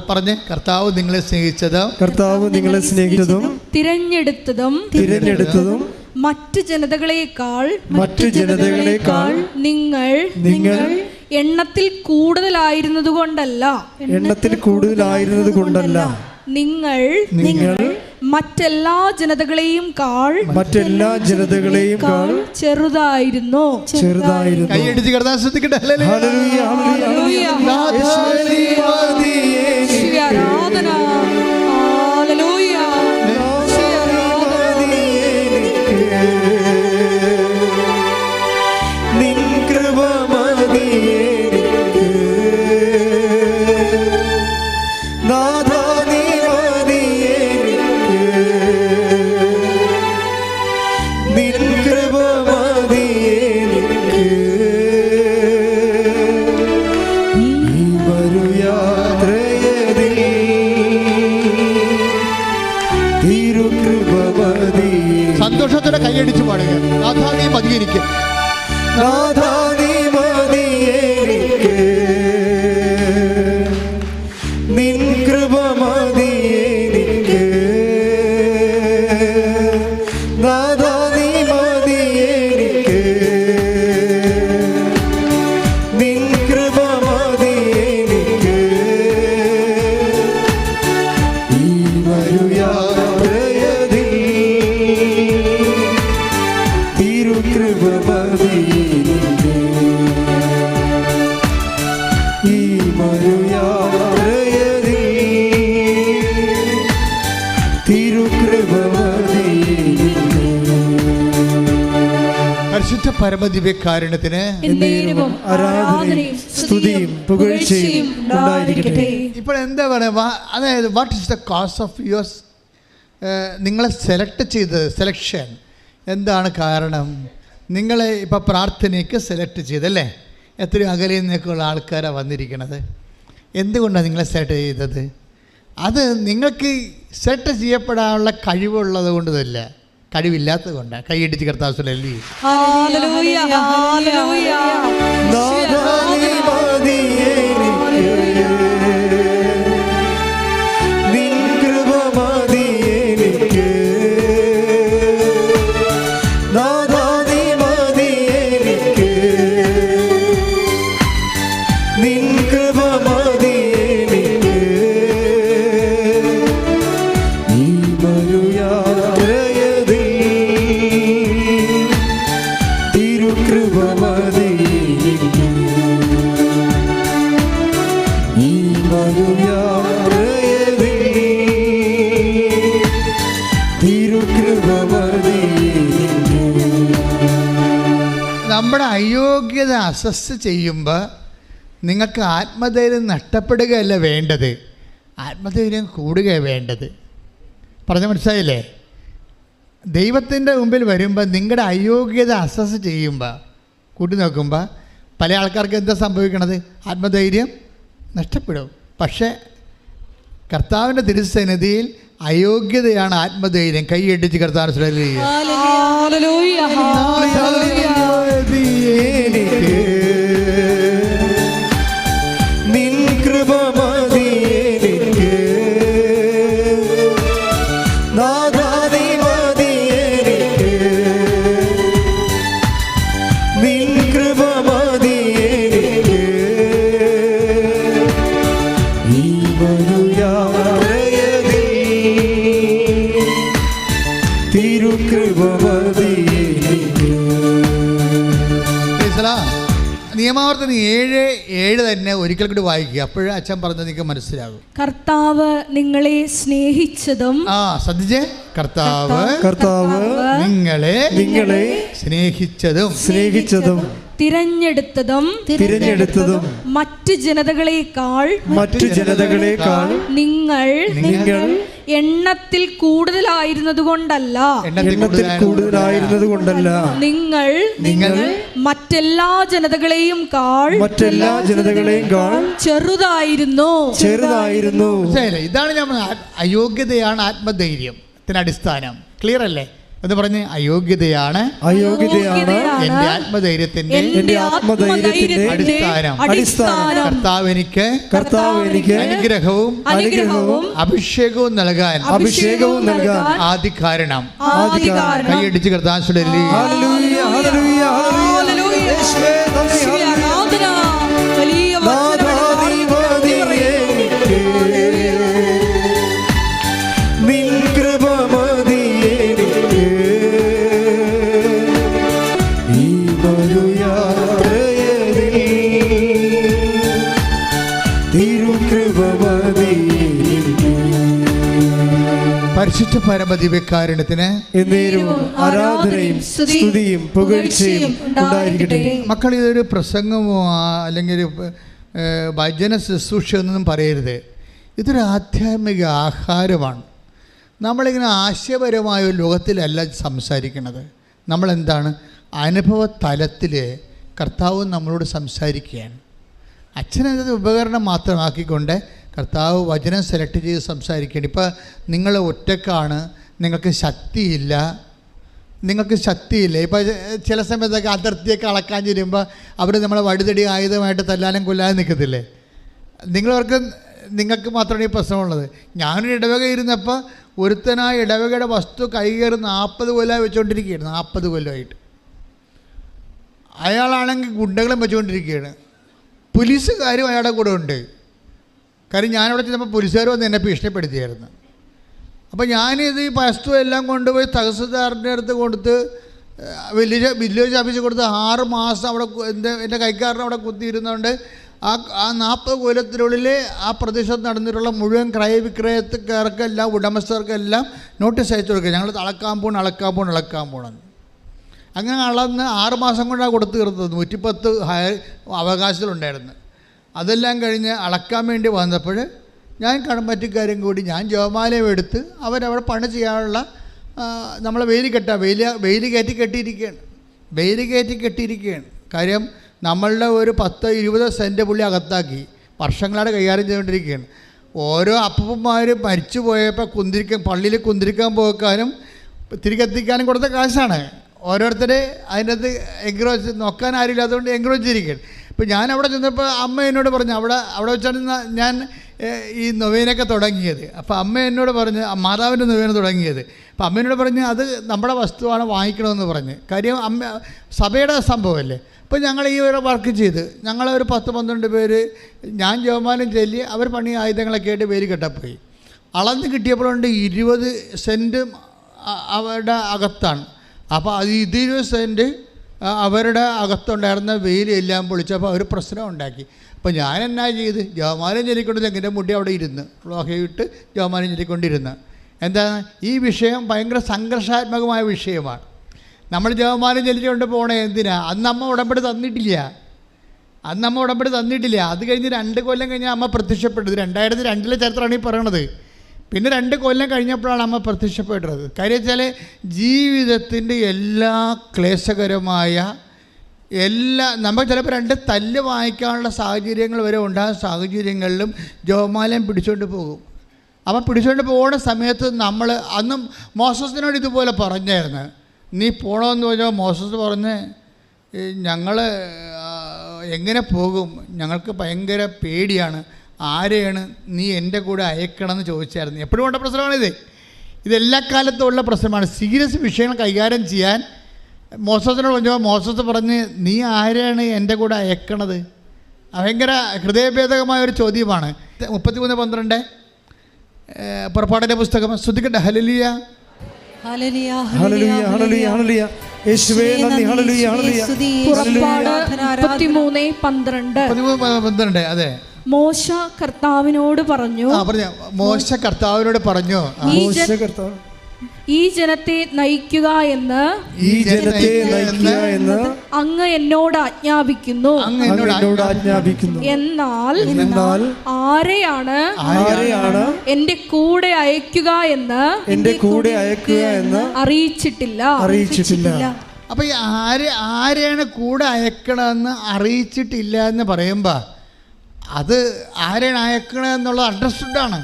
പറഞ്ഞ് കർത്താവ് നിങ്ങളെ സ്നേഹിച്ചതും കർത്താവ് നിങ്ങളെ സ്നേഹിച്ചതും തിരഞ്ഞെടുത്തതും മറ്റു ജനതകളെക്കാൾ നിങ്ങൾ എണ്ണത്തിൽ കൂടുതലായിരുന്നതുകൊണ്ടല്ല നിങ്ങൾ മറ്റെല്ലാ ജനതകളെയും കാൾ ചെറുതായിരുന്നു. കൈയടിച്ച് കർത്താവ് ശ്രദ്ധിക്കട്ടെ. ആരാധന. സന്തോഷത്തോടെ കൈയടിച്ച് പാടുക. നാഥാ നീ മതിയെനിക്ക്, നാഥാ നീ മതിയെനിക്ക്, നിൻ കൃപ മതിയെനിക്ക്, നാഥാ നീ മതിയെനിക്ക്, നിൻ കൃപ മതിയെനിക്ക്. ഈ വരുയാത്രയതിൽ തിരുകൃപ മതിയെനിക്ക്, ഈ വരുയാത്രയതിൽ തിരുകൃപ മതിയെനിക്ക്. പരിശുദ്ധ പരമദിവ്യകാരുണ്യത്തിന് ആരാധനയും സ്തുതിയും പുകഴ്ചയും ഉണ്ടായിരിക്കട്ടെ. ഇപ്പോൾ എന്താ പറയുക, അതായത് what is the cause of yours? നിങ്ങളെ സെലക്ഷൻ എന്താണ് കാരണം? നിങ്ങളെ ഇപ്പോൾ പ്രാർത്ഥനയ്ക്ക് സെലക്ട് ചെയ്തല്ലേ? എത്രയോ അകലെ നിന്നൊക്കെയുള്ള ആൾക്കാരാണ് വന്നിരിക്കുന്നത്. എന്തുകൊണ്ടാണ് നിങ്ങളെ സെലക്ട് ചെയ്തത്? അത് നിങ്ങൾക്ക് സെലക്ട് ചെയ്യപ്പെടാനുള്ള കഴിവുള്ളത് കൊണ്ടല്ല, കഴിവില്ലാത്തത് കൊണ്ടാണ്. കൈയടിച്ച് കർത്താവ് സ്വല്ലി. തിരുകൃപ മതിയെനിക്ക്, നമ്മുടെ അയോഗ്യത അസസ് ചെയ്യുമ്പോൾ നിങ്ങൾക്ക് ആത്മധൈര്യം നഷ്ടപ്പെടുകയല്ല വേണ്ടത്, ആത്മധൈര്യം കൂടുകയാണ് വേണ്ടത്. പറഞ്ഞ മനസ്സിലായില്ലേ? ദൈവത്തിൻ്റെ മുമ്പിൽ വരുമ്പോൾ നിങ്ങളുടെ അയോഗ്യത അസസ് ചെയ്യുമ്പോൾ, കൂട്ടി നോക്കുമ്പോൾ പല ആൾക്കാർക്ക് എന്താ സംഭവിക്കണത്? ആത്മധൈര്യം നഷ്ടപ്പെടും. പക്ഷേ കർത്താവിൻ്റെ തിരുസന്നിധിയിൽ അയോഗ്യതയാണ് ആത്മധൈര്യം. കൈയടിച്ച് കർത്താവിനെ സ്തുതിക്കുക. Hallelujah, hallelujah. നിൻ കൃപ മതി എനിക്ക്, നാഥാ നീ മതി എനിക്ക്, നിൻ കൃപ മതി എനിക്ക്, ഈ മനുയാത്രയതിൽ തിരുകൃപ മതി എനിക്ക്. നിയമാവർത്തനം 7:7 തന്നെ ഒരിക്കൽ കൂടി വായിക്കുക. അപ്പോഴേ അച്ഛൻ പറഞ്ഞത് നിങ്ങൾക്ക് മനസ്സിലാകും. കർത്താവ് നിങ്ങളെ സ്നേഹിച്ചതും, ശ്രദ്ധിച്ചേ, കർത്താവ് നിങ്ങളെ സ്നേഹിച്ചതും തിരഞ്ഞെടുത്തതും മറ്റു ജനതകളെക്കാൾ നിങ്ങൾ എണ്ണത്തിൽ കൂടുതലായിരുന്നതുകൊണ്ടല്ല, നിങ്ങൾ മറ്റെല്ലാ ജനതകളെയും ചെറുതായിരുന്നു. ഇതാണ് ഞാൻ അയോഗ്യതയാണ് ആത്മധൈര്യത്തിന് അടിസ്ഥാനം. ക്ലിയർ അല്ലേ? എന്ന് പറഞ്ഞ് അയോഗ്യതയാണ് എന്റെ ആത്മധൈര്യത്തിന്റെ അടിസ്ഥാനം. കർത്താവ് എനിക്ക് അനുഗ്രഹവും അഭിഷേകവും നൽകാൻ ആദി കാരണം. കൈയടിച്ച് കർത്താവിനെ പരിശുദ്ധ പരമദിവ്യകാരുണ്യത്തിന് ആരാധനയും സ്തുതിയും പുകഴ്ചയും ഉണ്ടായിരിക്കട്ടെ. മക്കൾ, ഇതൊരു പ്രസംഗമോ അല്ലെങ്കിൽ ഒരു ഭജന ശുശ്രൂഷ എന്നൊന്നും പറയരുത്. ഇതൊരു ആധ്യാത്മിക ആഹാരമാണ്. നമ്മളിങ്ങനെ ആശയപരമായ ഒരു ലോകത്തിലല്ല സംസാരിക്കുന്നത്. നമ്മളെന്താണ് അനുഭവ തലത്തിൽ കർത്താവ് നമ്മളോട് സംസാരിക്കുകയാണ്. അച്ഛനത് ഉപകരണം മാത്രമാക്കിക്കൊണ്ട് കർത്താവ് വചനം സെലക്ട് ചെയ്ത് സംസാരിക്കുകയാണ്. ഇപ്പോൾ നിങ്ങൾ ഒറ്റക്കാണ്, നിങ്ങൾക്ക് ശക്തിയില്ല. ഇപ്പോൾ ചില സമയത്തൊക്കെ അതിർത്തിയൊക്കെ അളക്കാൻ ചെല്ലുമ്പോൾ അവർ നമ്മളെ വടിതടി ആയുധമായിട്ട് തല്ലാനും കൊല്ലാനും നിൽക്കത്തില്ലേ? നിങ്ങൾക്ക് മാത്രമാണ് ഈ പ്രശ്നമുള്ളത്. ഞാനൊരു ഇടവക ഇരുന്നപ്പോൾ ഒരുത്തനായ ഇടവകയുടെ വസ്തു കൈകയറി 40 കൊല്ലമായി വെച്ചുകൊണ്ടിരിക്കുകയാണ്. 40 കൊല്ലമായിട്ട് അയാളാണെങ്കിൽ ഗുണ്ടകളും വെച്ചുകൊണ്ടിരിക്കുകയാണ്. പോലീസുകാരും അയാളുടെ കൂടെ ഉണ്ട്. കാര്യം ഞാനിവിടെ ചെന്നപ്പോൾ പോലീസുകാർ വന്ന് എന്നെ ഭീഷണിപ്പെടുത്തിയായിരുന്നു. അപ്പോൾ ഞാനിത് ഈ വസ്തു എല്ലാം കൊണ്ടുപോയി തഹസിൽദാറിൻ്റെ അടുത്ത് കൊടുത്ത് വില്ലേജ് ഓഫീസിൽ കൊടുത്ത് 6 മാസം അവിടെ എൻ്റെ കൈക്കാരനെ അവിടെ കുത്തിയിരുന്നുകൊണ്ട് ആ 40 കൊല്ലത്തിനുള്ളിൽ ആ പ്രദേശത്ത് നടന്നിട്ടുള്ള മുഴുവൻ ക്രയവിക്രയക്കാർക്കെല്ലാം ഉടമസ്ഥർക്കെല്ലാം നോട്ടീസ് അയച്ചു കൊടുക്കുക. ഞങ്ങൾ അളക്കാൻ പോകണം. അങ്ങനെ അളന്ന് 6 മാസം കൊണ്ടാണ് കൊടുത്തു തീർത്തത്. 110 അവകാശങ്ങളുണ്ടായിരുന്നു. അതെല്ലാം കഴിഞ്ഞ് അളക്കാൻ വേണ്ടി വന്നപ്പോൾ ഞാൻ കടമ്പറ്റിക്കാരും കൂടി ഞാൻ ജോമാലയം എടുത്ത് അവരവിടെ പണി ചെയ്യാനുള്ള നമ്മളെ വെയിൽ കയറ്റി കെട്ടിയിരിക്കുകയാണ്. കാര്യം നമ്മളുടെ ഒരു 10-20 സെൻറ്റ് പുള്ളി അകത്താക്കി വർഷങ്ങളായിട്ട് കൈകാര്യം ചെയ്തുകൊണ്ടിരിക്കുകയാണ്. ഓരോ അപ്പന്മാർ മരിച്ചു പോയപ്പോൾ പള്ളിയിൽ കുന്തിരിക്കാൻ പോക്കാനും തിരികെത്തിക്കാനും കൊടുത്ത കാശാണ്. ഓരോരുത്തരെ അതിനകത്ത് എൻക്രോച്ച് നോക്കാൻ ആരുമില്ല, അതുകൊണ്ട് എൻക്രോച്ച് ചെയ്തിരിക്കുകയാണ്. ഇപ്പോൾ ഞാൻ അവിടെ ചെന്നപ്പോൾ അമ്മ എന്നോട് പറഞ്ഞു, അവിടെ വെച്ചാണ് ഞാൻ ഈ നൊവേനൊക്കെ തുടങ്ങിയത്. അപ്പോൾ അമ്മ എന്നോട് പറഞ്ഞ് മാതാവിൻ്റെ നൊവേന തുടങ്ങിയത്. അപ്പോൾ അമ്മ എന്നോട് പറഞ്ഞ് അത് നമ്മുടെ വസ്തുവാണ്, വാങ്ങിക്കണമെന്ന് പറഞ്ഞ്. കാര്യം അമ്മ സഭയുടെ സംഭവമല്ലേ. അപ്പോൾ ഞങ്ങൾ ഈ ഒരു വർക്ക് ചെയ്ത് ഞങ്ങളൊരു 10-12 പേര് ഞാൻ ജവമാനം ചൊല്ലി അവർ പണി ആയുധങ്ങളൊക്കെ ആയിട്ട് വേലി കെട്ടപ്പോയി. അളന്ന് കിട്ടിയപ്പോഴുണ്ട് 20 സെൻറ്റ് അവരുടെ അകത്താണ്. അപ്പോൾ അത് 20 സെൻറ്റ് അവരുടെ അകത്തുണ്ടായിരുന്ന വെയിലെല്ലാം പൊളിച്ചപ്പോൾ അവർ പ്രശ്നം ഉണ്ടാക്കി. അപ്പോൾ ഞാൻ എന്നാ ചെയ്ത് ജവമാനം ചൊല്ലിക്കൊണ്ട് തെങ്ങിൻ്റെ മുടി അവിടെ ഇരുന്ന് ലോഹയിട്ട് ജവമാനം ചൊല്ലിക്കൊണ്ടിരുന്ന്. എന്താണ് ഈ വിഷയം ഭയങ്കര സംഘർഷാത്മകമായ വിഷയമാണ്. നമ്മൾ ജപമാല ചൊല്ലിച്ചുകൊണ്ട് പോകണേ എന്തിനാ? അന്ന് അമ്മ ഉടമ്പടി തന്നിട്ടില്ല. അത് കഴിഞ്ഞ് 2 കൊല്ലം കഴിഞ്ഞാൽ അമ്മ പ്രത്യക്ഷപ്പെട്ടത്. 2002 ചരിത്രമാണ് ഈ പറയണത്. പിന്നെ 2 കൊല്ലം കഴിഞ്ഞപ്പോഴാണ് അമ്മ പ്രത്യക്ഷപ്പെട്ടത്. കാര്യം വെച്ചാൽ ജീവിതത്തിൻ്റെ എല്ലാ ക്ലേശകരമായ നമ്മൾ ചിലപ്പോൾ 2 തല്ല് വാങ്ങിക്കാനുള്ള സാഹചര്യങ്ങൾ വരെ ഉണ്ടാകുന്ന സാഹചര്യങ്ങളിലും ജപമാലയും പിടിച്ചുകൊണ്ട് പോകും. അപ്പം പിടിച്ചുകൊണ്ട് പോകുന്ന സമയത്ത് നമ്മൾ അന്നും മോസസിനോട് ഇതുപോലെ പറഞ്ഞായിരുന്നു, നീ പോകണമെന്ന് പറഞ്ഞാൽ മോസസ് പറഞ്ഞ് ഞങ്ങൾ എങ്ങനെ പോകും, ഞങ്ങൾക്ക് ഭയങ്കര പേടിയാണ്, ആരെയാണ് നീ എൻ്റെ കൂടെ അയക്കണമെന്ന് ചോദിച്ചായിരുന്നു. എപ്പോഴും ഉള്ള പ്രശ്നമാണിത്. ഇതെല്ലാ കാലത്തും ഉള്ള പ്രശ്നമാണ്. സീരിയസ് വിഷയങ്ങൾ കൈകാര്യം ചെയ്യാൻ മോസസിനോട് പറഞ്ഞപ്പോൾ മോസസ് പറഞ്ഞ് നീ ആരെയാണ് എൻ്റെ കൂടെ അയക്കണത്? ഭയങ്കര ഹൃദയഭേദകമായ ഒരു ചോദ്യമാണ്. 33:12 പുറപ്പാടിൻ്റെ പുസ്തകം. ശ്രദ്ധിക്കട്ടെ. Hallelujah hallelujah hallelujah hallelujah hallelujah. യേശുവേ നന്ദി. Hallelujah hallelujah. പുറപ്പാട് 33:12. അതെ. മോശ കർത്താവിനോട് പറഞ്ഞു. മോശ കർത്താവിനോട് പറഞ്ഞു, ഈ ജനത്തെ നയിക്കുക എന്ന് അങ്ങ് എന്നോട് ആജ്ഞാപിക്കുന്നു. എന്നാൽ ആരെയാണ് എന്റെ കൂടെ അയക്കുക എന്ന് അറിയിച്ചിട്ടില്ല. അപ്പൊ ഈ ആരെയാണ് കൂടെ അയക്കണമെന്ന് അറിയിച്ചിട്ടില്ല എന്ന് പറയുമ്പോ അത് ആരെയാണ് അയക്കണമെന്നുള്ളത് അണ്ടർസ്റ്റുഡാണ്.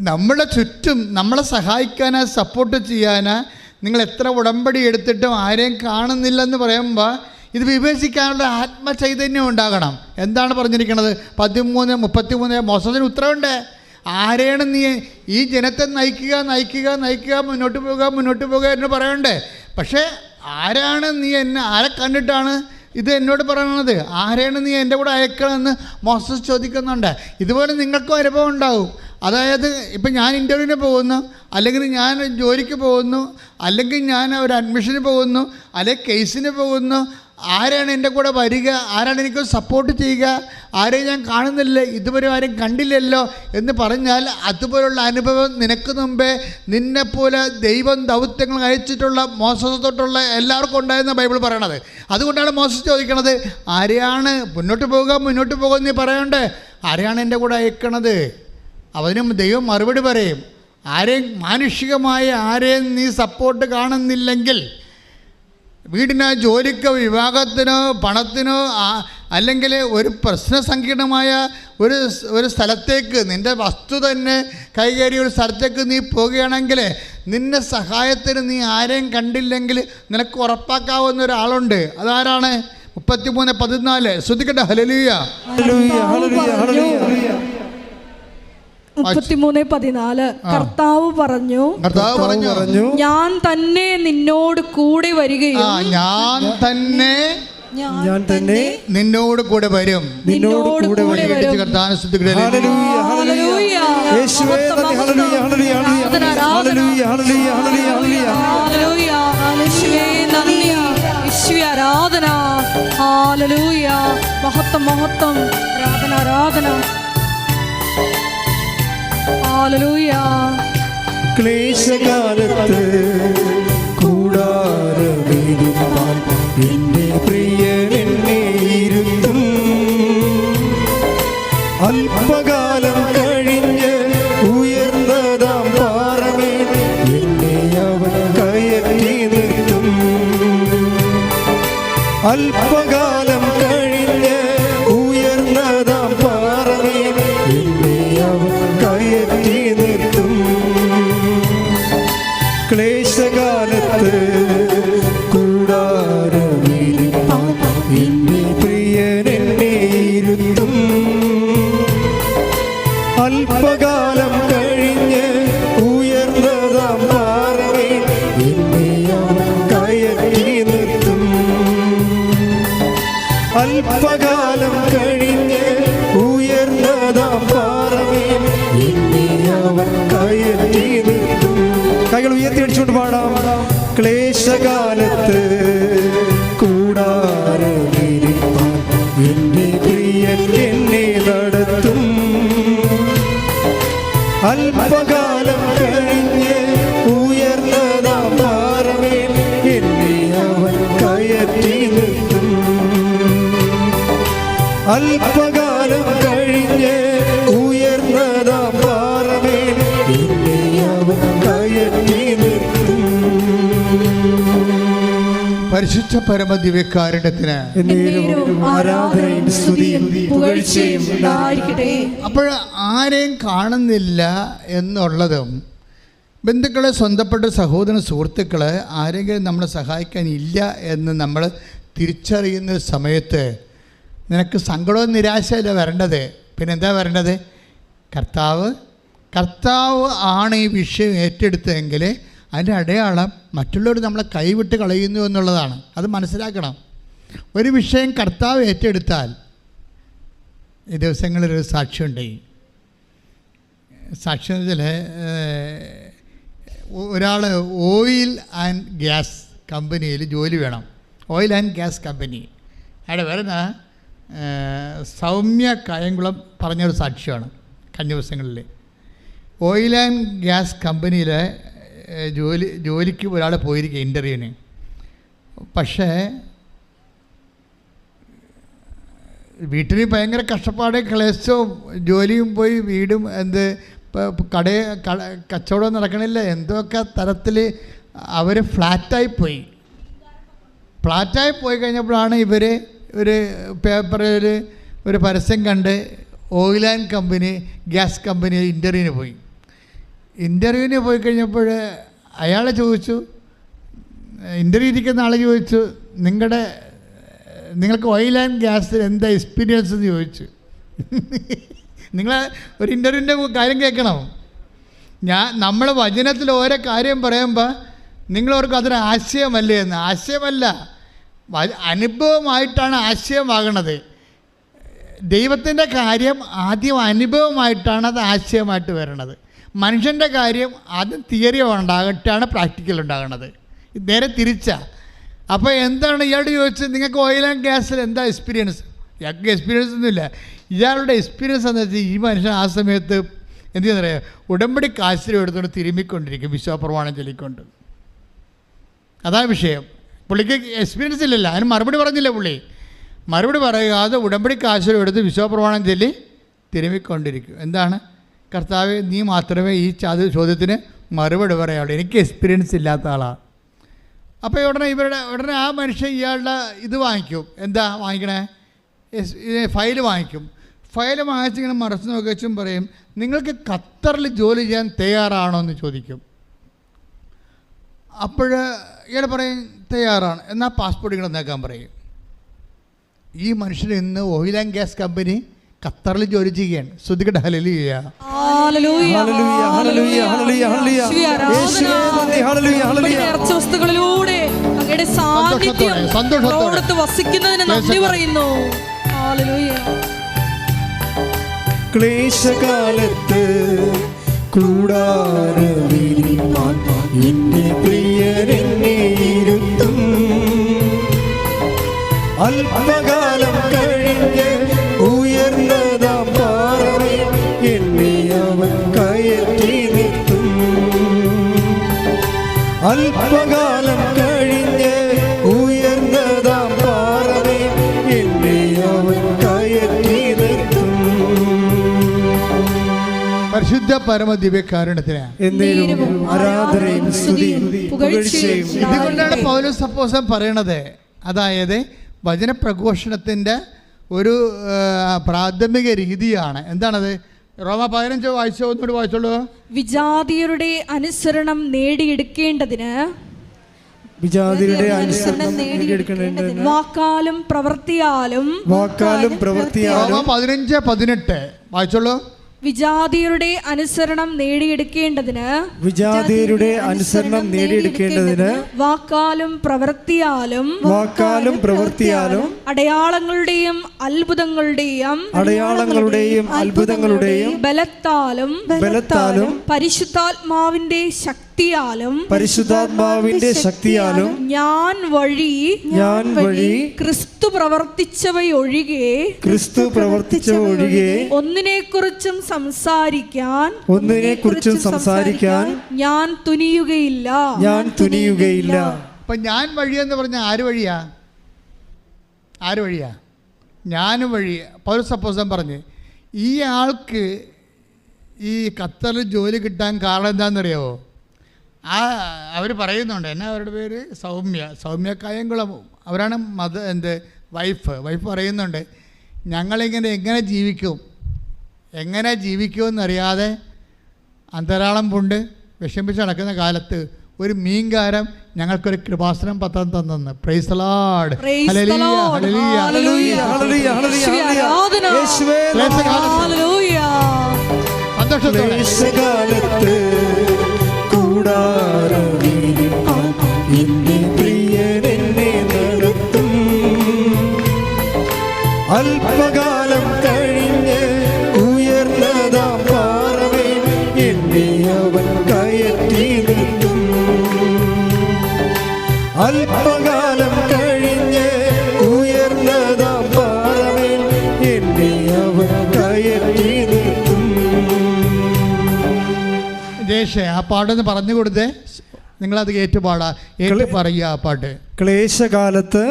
നമ്മുടെ ചുറ്റും നമ്മളെ സഹായിക്കാനാ സപ്പോർട്ട് ചെയ്യാനാ നിങ്ങൾ എത്ര ഉടമ്പടി എടുത്തിട്ടും ആരെയും കാണുന്നില്ലെന്ന് പറയുമ്പോൾ ഇത് വിവേചിക്കാനുള്ള ആത്മചൈതന്യം ഉണ്ടാകണം. എന്താണ് പറഞ്ഞിരിക്കുന്നത്? 13:33 മോസസിന് ഉത്തരവുണ്ട്. ആരെയാണ് നീ ഈ ജനത്തെ നയിക്കുക, മുന്നോട്ട് പോകുക എന്ന് പറയണ്ടേ? പക്ഷേ ആരാണ് നീ ആരെ കണ്ടിട്ടാണ് ഇത് എന്നോട് പറയണത്? ആരെയാണ് നീ എൻ്റെ കൂടെ അയക്കണമെന്ന് മോസസ് ചോദിക്കുന്നുണ്ട്. ഇതുപോലെ നിങ്ങൾക്കും അനുഭവം ഉണ്ടാവും. അതായത് ഇപ്പം ഞാൻ ഇൻ്റർവ്യൂവിന് പോകുന്നു, അല്ലെങ്കിൽ ഞാൻ ജോലിക്ക് പോകുന്നു, അല്ലെങ്കിൽ ഞാൻ ഒരു അഡ്മിഷന് പോകുന്നു, അല്ലെങ്കിൽ കേസിന് പോകുന്നു. ആരാണ് എൻ്റെ കൂടെ വരിക? ആരാണ് എനിക്ക് സപ്പോർട്ട് ചെയ്യുക? ആരെയും ഞാൻ കാണുന്നില്ല, ഇതുവരെ ആരും കണ്ടില്ലല്ലോ എന്ന് പറഞ്ഞാൽ അതുപോലുള്ള അനുഭവം നിനക്ക് മുമ്പേ നിന്നെപ്പോലെ ദൈവം ദൗത്യങ്ങൾ അയച്ചിട്ടുള്ള മോസസ് തൊട്ടുള്ള എല്ലാവർക്കും ഉണ്ടായെന്ന ബൈബിൾ പറയണത്. അതുകൊണ്ടാണ് മോസസ് ചോദിക്കണത്, ആരെയാണ് മുന്നോട്ട് പോകുക നീ പറയണ്ടേ? ആരെയാണ് എൻ്റെ കൂടെ അയക്കണത്? അതിനും ദൈവം മറുപടി പറയും. മാനുഷികമായ ആരെയും നീ സപ്പോർട്ട് കാണുന്നില്ലെങ്കിൽ, വീടിനോ ജോലിക്കോ വിവാഹത്തിനോ പണത്തിനോ അല്ലെങ്കിൽ ഒരു പ്രശ്നസങ്കീർണമായ ഒരു സ്ഥലത്തേക്ക്, നിൻ്റെ വസ്തു തന്നെ കൈകാര്യ ഒരു സ്ഥലത്തേക്ക് നീ പോവുകയാണെങ്കിൽ നിന്നെ സഹായത്തിന് നീ ആരെയും കണ്ടില്ലെങ്കിൽ നിനക്ക് ഉറപ്പാക്കാവുന്ന ഒരാളുണ്ട്. അതാരാണ്? 33:14 ശ്രദ്ധിക്കട്ടെ. ഹല്ലേലൂയ. 33:14 കർത്താവ് പറഞ്ഞു, ഞാൻ തന്നെ നിന്നോട് കൂടെ വരികയും ഞാൻ തന്നെ നിന്നോട് കൂടെ വരും. ആരാധന. ഹല്ലേലൂയ. മഹത്വം ആരാധന. ഹല്ലേലൂയ. ക്ലേശകാലത്ത് കൂടാരമേരിപ്പാൻ എന്റെ പ്രിയൻ എന്നെ ഇരുത്തും. അല്പകാലം കഴിഞ്ഞ് ഉയർന്നതാം പാറമേൽ എന്നെ അവൻ കയറ്റി നിർത്തും. അല്പകാലം കഴിഞ്ഞ് ഉയർന്നതാം പാറമേൽ എന്നെ അവൻ കയറ്റി നിർത്തും. ക്ലേശകാലത്ത് കൂടാരമേരിപ്പാൻ എന്റെ പ്രിയൻ എന്നെ ഇരുത്തും. അല്പകാലം കഴിഞ്ഞ് ഉയർന്നതാം പാറമേൽ എന്നെ അവൻ കയറ്റി നിർത്തും. അല്പകാലം കഴിഞ്ഞ് ഉയർന്നതാം പാറമേൽ എന്നെ അവൻ കയറ്റി നിർത്തും. കൈകൾ ഉയർത്തി അടിച്ചുകൊണ്ട് പാടാം. ക്ലേശകാലത്ത് കൂടാരമേരിപ്പാൻ എന്റെ പ്രിയൻ എന്നെ നടത്തും. അല്പകാലം കഴിഞ്ഞ് ഉയർന്നതാം പാറമേൽ പാറമേൽ എന്നെ അവൻ കയറ്റി നിർത്തും. അല്പകാലം കഴിഞ്ഞ് ഉയർന്നതാ പാറമേൽ എന്നെ അവൻ കയറ്റി നിർത്തും. പരിശുദ്ധ പരമദിവ്യകാരുണ്യത്തിന് ആരാധനയും സ്തുതിയും പുകഴ്ചയും ഉണ്ടായിരിക്കട്ടെ. അപ്പോൾ ആരെയും കാണുന്നില്ല എന്നുള്ളതും ബന്ധുക്കളെ, സ്വന്തപ്പെട്ട സഹോദര സുഹൃത്തുക്കളെ ആരെങ്കിലും നമ്മളെ സഹായിക്കാനില്ല എന്ന് നമ്മൾ തിരിച്ചറിയുന്ന സമയത്ത് നിനക്ക് സങ്കടവും നിരാശയല്ല വരേണ്ടത്. പിന്നെന്താ വരേണ്ടത്? കർത്താവ് ആണ് ഈ വിഷയം ഏറ്റെടുത്തതെങ്കിൽ അതിൻ്റെ അടയാളം മറ്റുള്ളവർ നമ്മളെ കൈവിട്ട് കളയുന്നു എന്നുള്ളതാണ്. അത് മനസ്സിലാക്കണം. ഒരു വിഷയം കർത്താവ് ഏറ്റെടുത്താൽ, ഈ ദിവസങ്ങളിലൊരു സാക്ഷ്യമുണ്ട്. സാക്ഷ്യം എന്ന് വെച്ചാൽ ഒരാൾ ഓയിൽ ആൻഡ് ഗ്യാസ് കമ്പനിയിൽ ജോലി വേണം. Oil and gas company. അവിടെ വരുന്ന സൗമ്യ കായംകുളം പറഞ്ഞൊരു സാക്ഷ്യമാണ് കഴിഞ്ഞ ദിവസങ്ങളിൽ. ഓയിൽ ആൻഡ് ഗ്യാസ് കമ്പനിയിലെ ജോലിക്ക് ഒരാൾ പോയിരിക്കുക ഇൻ്റർവ്യൂവിന്. പക്ഷേ വീട്ടിൽ ഭയങ്കര കഷ്ടപ്പാട്, ക്ലേശവും, ജോലിയും പോയി, വീടും കച്ചവടം നടക്കണില്ല, എന്തൊക്കെ തരത്തിൽ അവർ ഫ്ലാറ്റായി പോയി കഴിഞ്ഞപ്പോഴാണ് ഇവർ ഒരു പേപ്പറിൽ ഒരു പരസ്യം കണ്ട് oil and company, gas company ഇൻ്റർവ്യൂവിന് പോയി കഴിഞ്ഞപ്പോൾ അയാൾ ചോദിച്ചു, ഇൻ്റർവ്യൂ ഇരിക്കുന്ന ആൾ ചോദിച്ചു, നിങ്ങൾക്ക് ഓയിൽ ആൻഡ് ഗ്യാസിൽ എന്താ എക്സ്പീരിയൻസ് എന്ന് ചോദിച്ചു. നിങ്ങൾ ഒരു ഇൻ്റർവ്യൂവിൻ്റെ കാര്യം കേൾക്കണം. നമ്മൾ വചനത്തിൽ ഓരോ കാര്യം പറയുമ്പോൾ നിങ്ങളവർക്ക് അതൊരു ആശയമല്ലേ എന്ന്. ആശയമല്ല, അനുഭവമായിട്ടാണ് ആശയമാകണത്. ദൈവത്തിൻ്റെ കാര്യം ആദ്യം അനുഭവമായിട്ടാണ് അത് ആശയമായിട്ട് വരണത്. മനുഷ്യൻ്റെ കാര്യം ആദ്യം തിയറി ഉണ്ടാകട്ടാണ് പ്രാക്ടിക്കൽ ഉണ്ടാകുന്നത്. നേരെ തിരിച്ചാ. അപ്പോൾ എന്താണ് ഇയാളോട് ചോദിച്ചത്, നിങ്ങൾക്ക് ഓയിൽ ആൻഡ് ഗ്യാസിൽ എന്താ എക്സ്പീരിയൻസ്? ഇയാൾക്ക് എക്സ്പീരിയൻസ് ഒന്നുമില്ല. ഇയാളുടെ എക്സ്പീരിയൻസ് എന്താ വെച്ചാൽ, ഈ മനുഷ്യൻ ആ സമയത്ത് എന്ത് ചെയ്യുന്നറിയാം, ഉടമ്പടി കാശിലും എടുത്തുകൊണ്ട് തിരുമ്മിക്കൊണ്ടിരിക്കും, വിശ്വാസപ്രമാണം ചൊല്ലിക്കൊണ്ട്. അതാണ് വിഷയം. പുള്ളിക്ക് എക്സ്പീരിയൻസ് ഇല്ലല്ലോ, അതിന് മറുപടി പറഞ്ഞില്ല. മറുപടി പറയാതെ ഉടമ്പടി കാശിലും എടുത്ത് വിശ്വാസപ്രമാണം ചൊല്ലി തിരുമ്മിക്കൊണ്ടിരിക്കും. എന്താണ്? കർത്താവേ, നീ മാത്രമേ ഈ ചോദ്യത്തിന് മറുപടി പറയാവുള്ളൂ, എനിക്ക് എക്സ്പീരിയൻസ് ഇല്ലാത്ത ആളാണ്. അപ്പോൾ ഉടനെ ആ മനുഷ്യൻ ഇയാളുടെ ഇത് വാങ്ങിക്കും. എന്താ വാങ്ങിക്കണേ? ഫയൽ വാങ്ങിക്കും. ഫയൽ വാങ്ങിച്ചിങ്ങനെ മറച്ചു നോക്കിച്ചും പറയും, നിങ്ങൾക്ക് ഖത്തറിൽ ജോലി ചെയ്യാൻ തയ്യാറാണോ എന്ന് ചോദിക്കും. അപ്പോൾ ഇയാൾ പറയും തയ്യാറാണ്, എന്നാൽ പാസ്പോർട്ട് ഇങ്ങനെ നേക്കാൻ പറയും. ഈ മനുഷ്യൻ ഇന്ന് ഓയിൽ ആൻഡ് ഗ്യാസ് കമ്പനി ഖത്തറിൽ ജോലി ചെയ്യുകയാണ്. ശ്രദ്ധിക്കട്ടെ. ഹല്ലേലൂയ. സന്തോഷത്തോടെ വസിക്കുന്നതിന് നന്ദി പറയുന്നു. ക്ലേശകാലത്ത് കൂടാരവിരിപ്പാൻ എന്റെ പ്രിയരെന്നെ ഇരുത്തും. അല്പകാലം കഴിഞ്ഞ് ഉയർന്നതാം പാറമേൽ എന്നെ അവൻ കയറ്റി നിർത്തും. അല്പകാലം കഴിഞ്ഞ് ഉയർന്നതാം പാറമേൽ എന്നെ അവൻ കയറ്റി നിർത്തും. പരിശുദ്ധ പരമദിവ്യകാരുണ്യത്തിന് ആരാധനയും സ്തുതിയും പുകഴ്ചയും. ഇതുകൊണ്ടാണ് പൗലോസ് അപ്പോസ്തലൻ പറയണത്, അതായത് വചനപ്രഘോഷണത്തിൻ്റെ ഒരു പ്രാഥമിക രീതിയാണ്. എന്താണത്? റോമ 15 ഒന്നുകൂടി വായിച്ചോളൂ. വിജാതിയരുടെ അനുസരണം നേടിയെടുക്കേണ്ടതിന് വാക്കാലും പ്രവൃത്തിയാലും. റോമ 15:18 വായിച്ചോളൂ. വിജാതിയരുടെ അനുസരണം നേടിയെടുക്കേണ്ടതിന് വാക്കാലും പ്രവൃത്തിയാലും അടയാളങ്ങളുടെയും അത്ഭുതങ്ങളുടെയും ബലത്താലും പരിശുദ്ധാത്മാവിന്റെ പരിശുദ്ധാത്മാവിന്റെ ശക്തിയാലും ഞാൻ വഴി ക്രിസ്തു പ്രവർത്തിച്ചവയൊഴികെ ഒന്നിനെക്കുറിച്ചും സംസാരിക്കാൻ ഞാൻ തുനിയുകയില്ല. അപ്പൊ ഞാൻ വഴിയെന്ന് പറഞ്ഞാൽ ആര് വഴിയാ? ഞാനും വഴി. പൗലോസ് അപ്പോസ്തലൻ പറഞ്ഞ് ഈ ആൾക്ക് ഈ ഖത്തറിൽ ജോലി കിട്ടാൻ കാരണം എന്താണെന്നറിയാമോ? അവർ പറയുന്നുണ്ട്, എന്നാ അവരുടെ പേര് സൗമ്യ കായംകുളം, അവരാണ് വൈഫ് പറയുന്നുണ്ട്, ഞങ്ങളിങ്ങനെ എങ്ങനെ ജീവിക്കുമെന്നറിയാതെ അന്തരാളം കൊണ്ട് വിഷമിച്ച് നടക്കുന്ന കാലത്ത് ഒരു മീൻകാരം ഞങ്ങൾക്കൊരു കൃപാസനം പത്രം തന്നെന്ന്. Price the Lord. അല്പകാലം കഴിഞ്ഞ് ഉയർന്നതാം പാറമേൽ എന്നെ അവൻ കയറ്റി നിർത്തും. അല്പകാലം കഴിഞ്ഞ് ഉയർന്നതാം പാറമേൽ എന്നെ അവൻ കയറ്റി നിർത്തും. ജേഷേ ആ പാട്ടൊന്ന് പറഞ്ഞു കൊടുത്തേ. നിങ്ങളത് ഏറ്റു പറയുക ആ പാട്ട്. ക്ലേശകാലത്ത്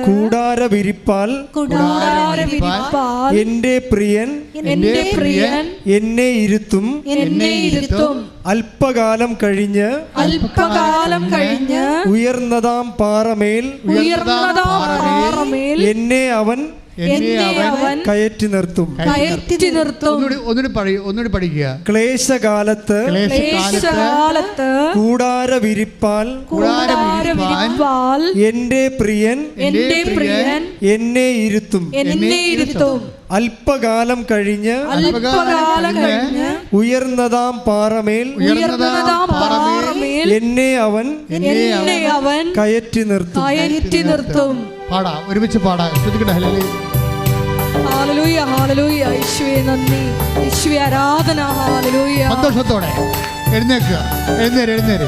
കൂടാര വിരിപ്പാൽ എന്റെ പ്രിയൻ എന്നെ ഇരുത്തും. അല്പകാലം കഴിഞ്ഞ് ഉയർന്നതാം പാറമേൽ എന്നെ അവൻ കയറ്റി നിർത്തും. ഒന്നുകൂടി പഠിക്കുക. ക്ലേശകാലത്ത് കൂടാര വിരിപ്പാൽ എന്റെ പ്രിയൻ എന്നെ ഇരുത്തും. അല്പകാലം കഴിഞ്ഞ് ഉയർന്നതാം പാറമേൽ എന്നെ അവൻ കയറ്റി നിർത്തും. പാടാ, ഒരുമിച്ച് പാടാ. Hallelujah, hallelujah. യേശുവേ നന്ദി, യേശുവേ ആരാധന. ഹല്ലേലൂയ. സന്തോഷത്തോടെ എഴുന്നേര്.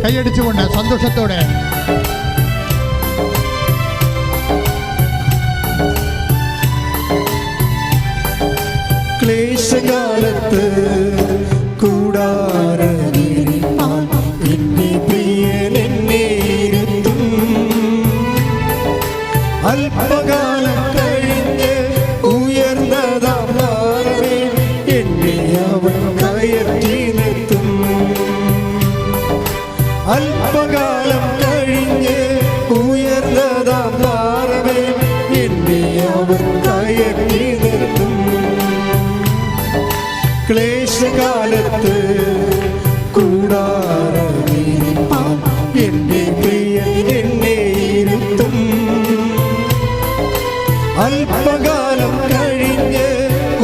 കൈയടിച്ചുകൊണ്ട് സന്തോഷത്തോടെ. ക്ലേശകാലത്ത് കൂടാര അല്പകാലം കഴിഞ്ഞ് ഉയർന്നതാം പാറമേൽ എന്നെ അവൻ കയറ്റി നിർത്തും. അല്പകാലം കഴിഞ്ഞ് ഉയർന്നതാം പാറമേൽ എന്നെ അവൻ കയറ്റി നിർത്തും. ക്ലേശകാലത്ത് കൂടാര വിരിപ്പാൻ എന്റെ പ്രിയൻ എന്നെ ഇരുത്തും. അല്പകാലം കഴിഞ്ഞ്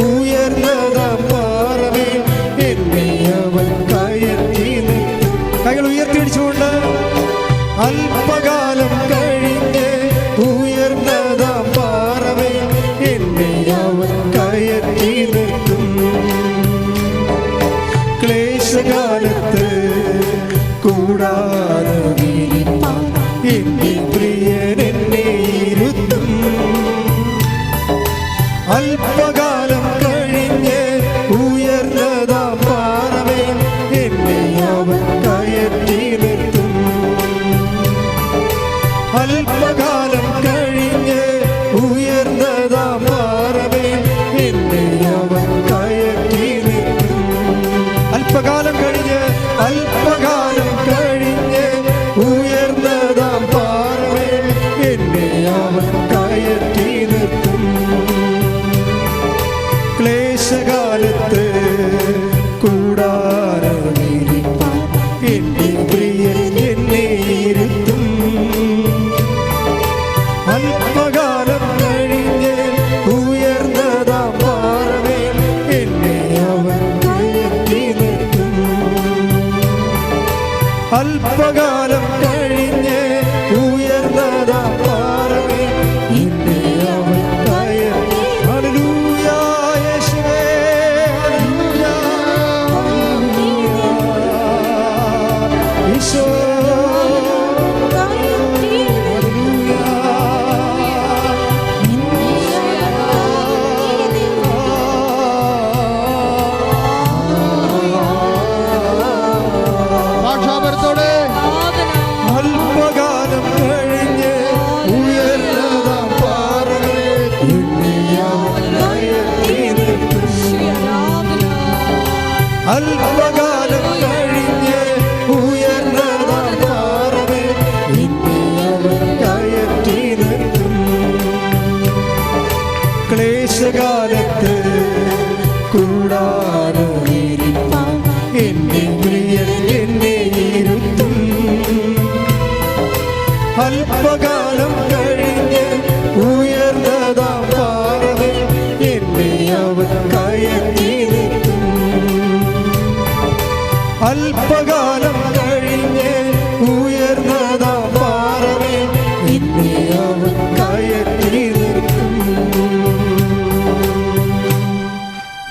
ഉയർന്നതാം പാറമേൽ എന്നെ അവൻ കയറ്റി നിർത്തും. കൈകൾ ഉയർത്തിയടിച്ചുകൊണ്ട് അല്പകാലം കഴിഞ്ഞ് ഉയർന്നതാം പാറമേൽ എന്നെ അവൻ കയറ്റി നിർത്തും. ക്ലേശകാലത്ത് കൂടാര വിരിപ്പാൻ എന്റെ പ്രിയൻ എന്നെ ഇരുത്തും. അല്പകാലം കഴിഞ്ഞ് ഉയർന്നതാം പാറമേൽ എന്നെ അവൻ കയറ്റി നിർത്തും. അല്പകാലം കഴിഞ്ഞ് ഉയർന്നതാം പാറമേൽ എന്നെ അവൻ കയറ്റി നിർത്തും. അല്പകാലം കഴിഞ്ഞ് ഉയർന്നതാം പാറമേൽ എന്നെ അവൻ കയറ്റി നിർത്തും. ക്ലേശകാലത്ത് കൂടാര വിരിപ്പാൻ എന്റെ പ്രിയൻ എന്നെ ഇരുത്തും. അല്പകാലം കഴിഞ്ഞ് ഉയർന്നതാം പാറമേൽ എന്നെ അവൻ കയറ്റി നിർത്തും. അല്പകാലം കഴിഞ്ഞ് ഉയർന്നതാം പാറമേൽ എന്നെ അവൻ കയറ്റി. ഹല്ലേലൂയ. ക്ലേശകാലത്ത് കൂടാരമിരിപ്പാൻ എന്റെ പ്രിയൻ എന്നെ ഇരുത്തും. അല്പകാലം കഴിഞ്ഞ് ഉയർന്നതാം പാറമേൽ എന്നെ അവൻ കയറ്റി നിർത്തും. അല്പകാലം കഴിഞ്ഞ് ഉയർന്നതാം പാറമേൽ എന്നെ അവൻ കയറ്റി നിർത്തും.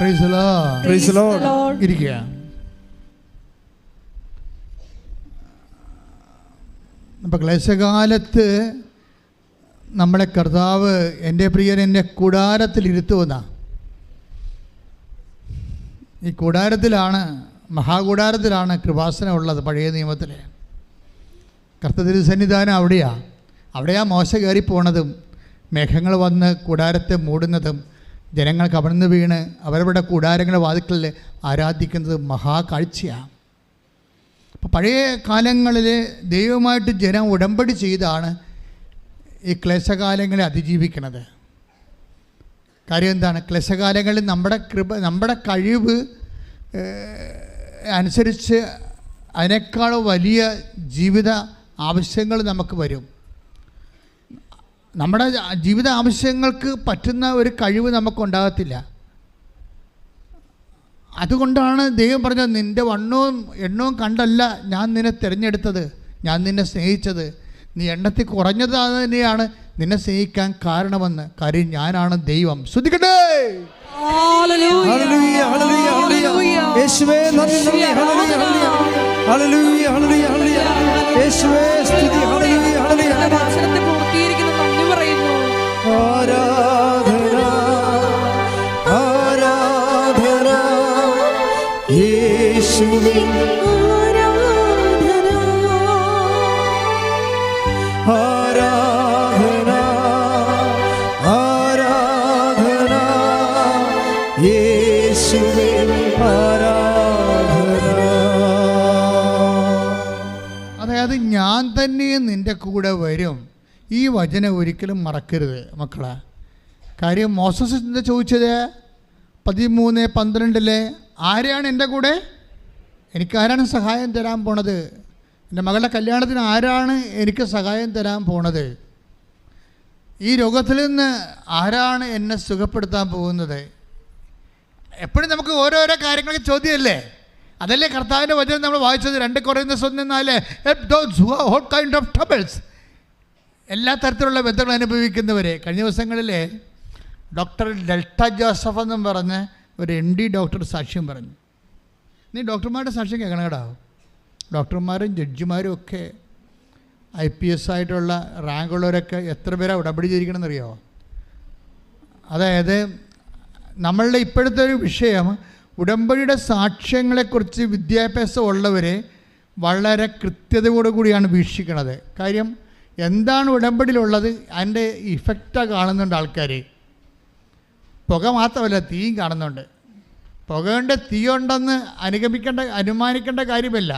Praise the Lord. Praise the Lord. ഇരിക്കുക. അപ്പം ക്ലേശകാലത്ത് നമ്മളെ കർത്താവ് എൻ്റെ പ്രിയൻ എന്നെ കൂടാരത്തിലിരുത്തുമെന്ന. ഈ കൂടാരത്തിലാണ്, മഹാകൂടാരത്തിലാണ് കൃപാസനം ഉള്ളത്. പഴയ നിയമത്തിൽ കർത്തൃ സന്നിധാനം അവിടെയാ മോശ കയറി പോണതും മേഘങ്ങൾ വന്ന് കൂടാരത്തെ മൂടുന്നതും ജനങ്ങൾ കവർന്നു വീണ് അവരവരുടെ കൂടാരങ്ങളുടെ വാതിൽക്കൽ ആരാധിക്കുന്നതും മഹാകാഴ്ചയാണ്. അപ്പോൾ പഴയ കാലങ്ങളിൽ ദൈവമായിട്ട് ജനം ഉടമ്പടി ചെയ്താണ് ഈ ക്ലേശകാലങ്ങളെ അതിജീവിക്കുന്നത്. കാര്യം എന്താണ്? ക്ലേശകാലങ്ങളിൽ നമ്മുടെ കഴിവ് അനുസരിച്ച് അതിനേക്കാൾ വലിയ ജീവിത ആവശ്യങ്ങൾ നമുക്ക് വരും. നമ്മുടെ ജീവിത ആവശ്യങ്ങൾക്ക് പറ്റുന്ന ഒരു കഴിവ് നമുക്കുണ്ടാകത്തില്ല. അതുകൊണ്ടാണ് ദൈവം പറഞ്ഞത്, നിൻ്റെ വണ്ണവും എണ്ണവും കണ്ടല്ല ഞാൻ നിന്നെ തിരഞ്ഞെടുത്തത്, ഞാൻ നിന്നെ സ്നേഹിച്ചത്, നീ എണ്ണത്തിൽ കുറഞ്ഞത് തന്നെയാണ് നിന്നെ സ്നേഹിക്കാൻ കാരണമെന്ന്. കാര്യം ഞാനാണ് ദൈവം. ശ്രദ്ധിക്കട്ടെ. Hallelujah hallelujah hallelujah. യേശുവേ നന്ദി നന്ദി. Hallelujah hallelujah hallelujah hallelujah. യേശുവേ സ്തുതി. Hallelujah hallelujah. വചനത്തെ പൂർത്തീകരിക്കുന്ന നന്ദി പറയുന്നു. ആരാധന ആരാധന യേശുവേ. ആരാധന ആരാധന യേശുവേ. ആരാധന. അതായത് ഞാൻ തന്നെ നിൻ്റെ കൂടെ വരും. ഈ വചനം ഒരിക്കലും മറക്കരുത് മക്കളെ. കാര്യം മോസസ് എന്താ ചോദിച്ചത്? 13:12 ആരെയാണ് എൻ്റെ കൂടെ? എനിക്കാരാണ് സഹായം തരാൻ പോണത്? എൻ്റെ മകളുടെ കല്യാണത്തിന് ആരാണ് എനിക്ക് സഹായം തരാൻ പോണത്? ഈ രോഗത്തിൽ നിന്ന് ആരാണ് എന്നെ സുഖപ്പെടുത്താൻ പോകുന്നത്? എപ്പോഴും നമുക്ക് ഓരോരോ കാര്യങ്ങൾക്ക് ചോദ്യമല്ലേ? അതല്ലേ കർത്താവിൻ്റെ വചനം നമ്മൾ വായിച്ചത്. 2 Corinthians 1:4 എല്ലാ തരത്തിലുള്ള ബന്ധങ്ങൾ അനുഭവിക്കുന്നവരെ. കഴിഞ്ഞ ദിവസങ്ങളിലെ ഡോക്ടർ ഡെൽറ്റ ജോസഫ് എന്നും പറഞ്ഞ് ഒരു MD ഡോക്ടർ സാക്ഷ്യം പറഞ്ഞു. നീ ഡോക്ടർമാരുടെ സാക്ഷ്യം കേൾക്കണം കേട്ടോ. ഡോക്ടർമാരും ജഡ്ജിമാരും ഒക്കെ IPS ആയിട്ടുള്ള റാങ്കുള്ളവരൊക്കെ എത്ര പേരാണ് ഉടമ്പടി ചെയ്തിരിക്കണമെന്നറിയോ? അതായത് നമ്മളുടെ ഇപ്പോഴത്തെ ഒരു വിഷയം ഉടമ്പടിയുടെ സാക്ഷ്യങ്ങളെക്കുറിച്ച് വിദ്യാഭ്യാസം ഉള്ളവരെ വളരെ കൃത്യതയോടുകൂടിയാണ് വീക്ഷിക്കുന്നത്. കാര്യം എന്താണ് ഉടമ്പടിയിലുള്ളത് അതിൻ്റെ ഇഫക്റ്റാണ് കാണുന്നുണ്ട് ആൾക്കാർ. പുക മാത്രമല്ല, തീയും കാണുന്നുണ്ട്. പുകയുടെ തീ ഉണ്ടെന്ന് അനുമാനിക്കേണ്ട കാര്യമല്ല.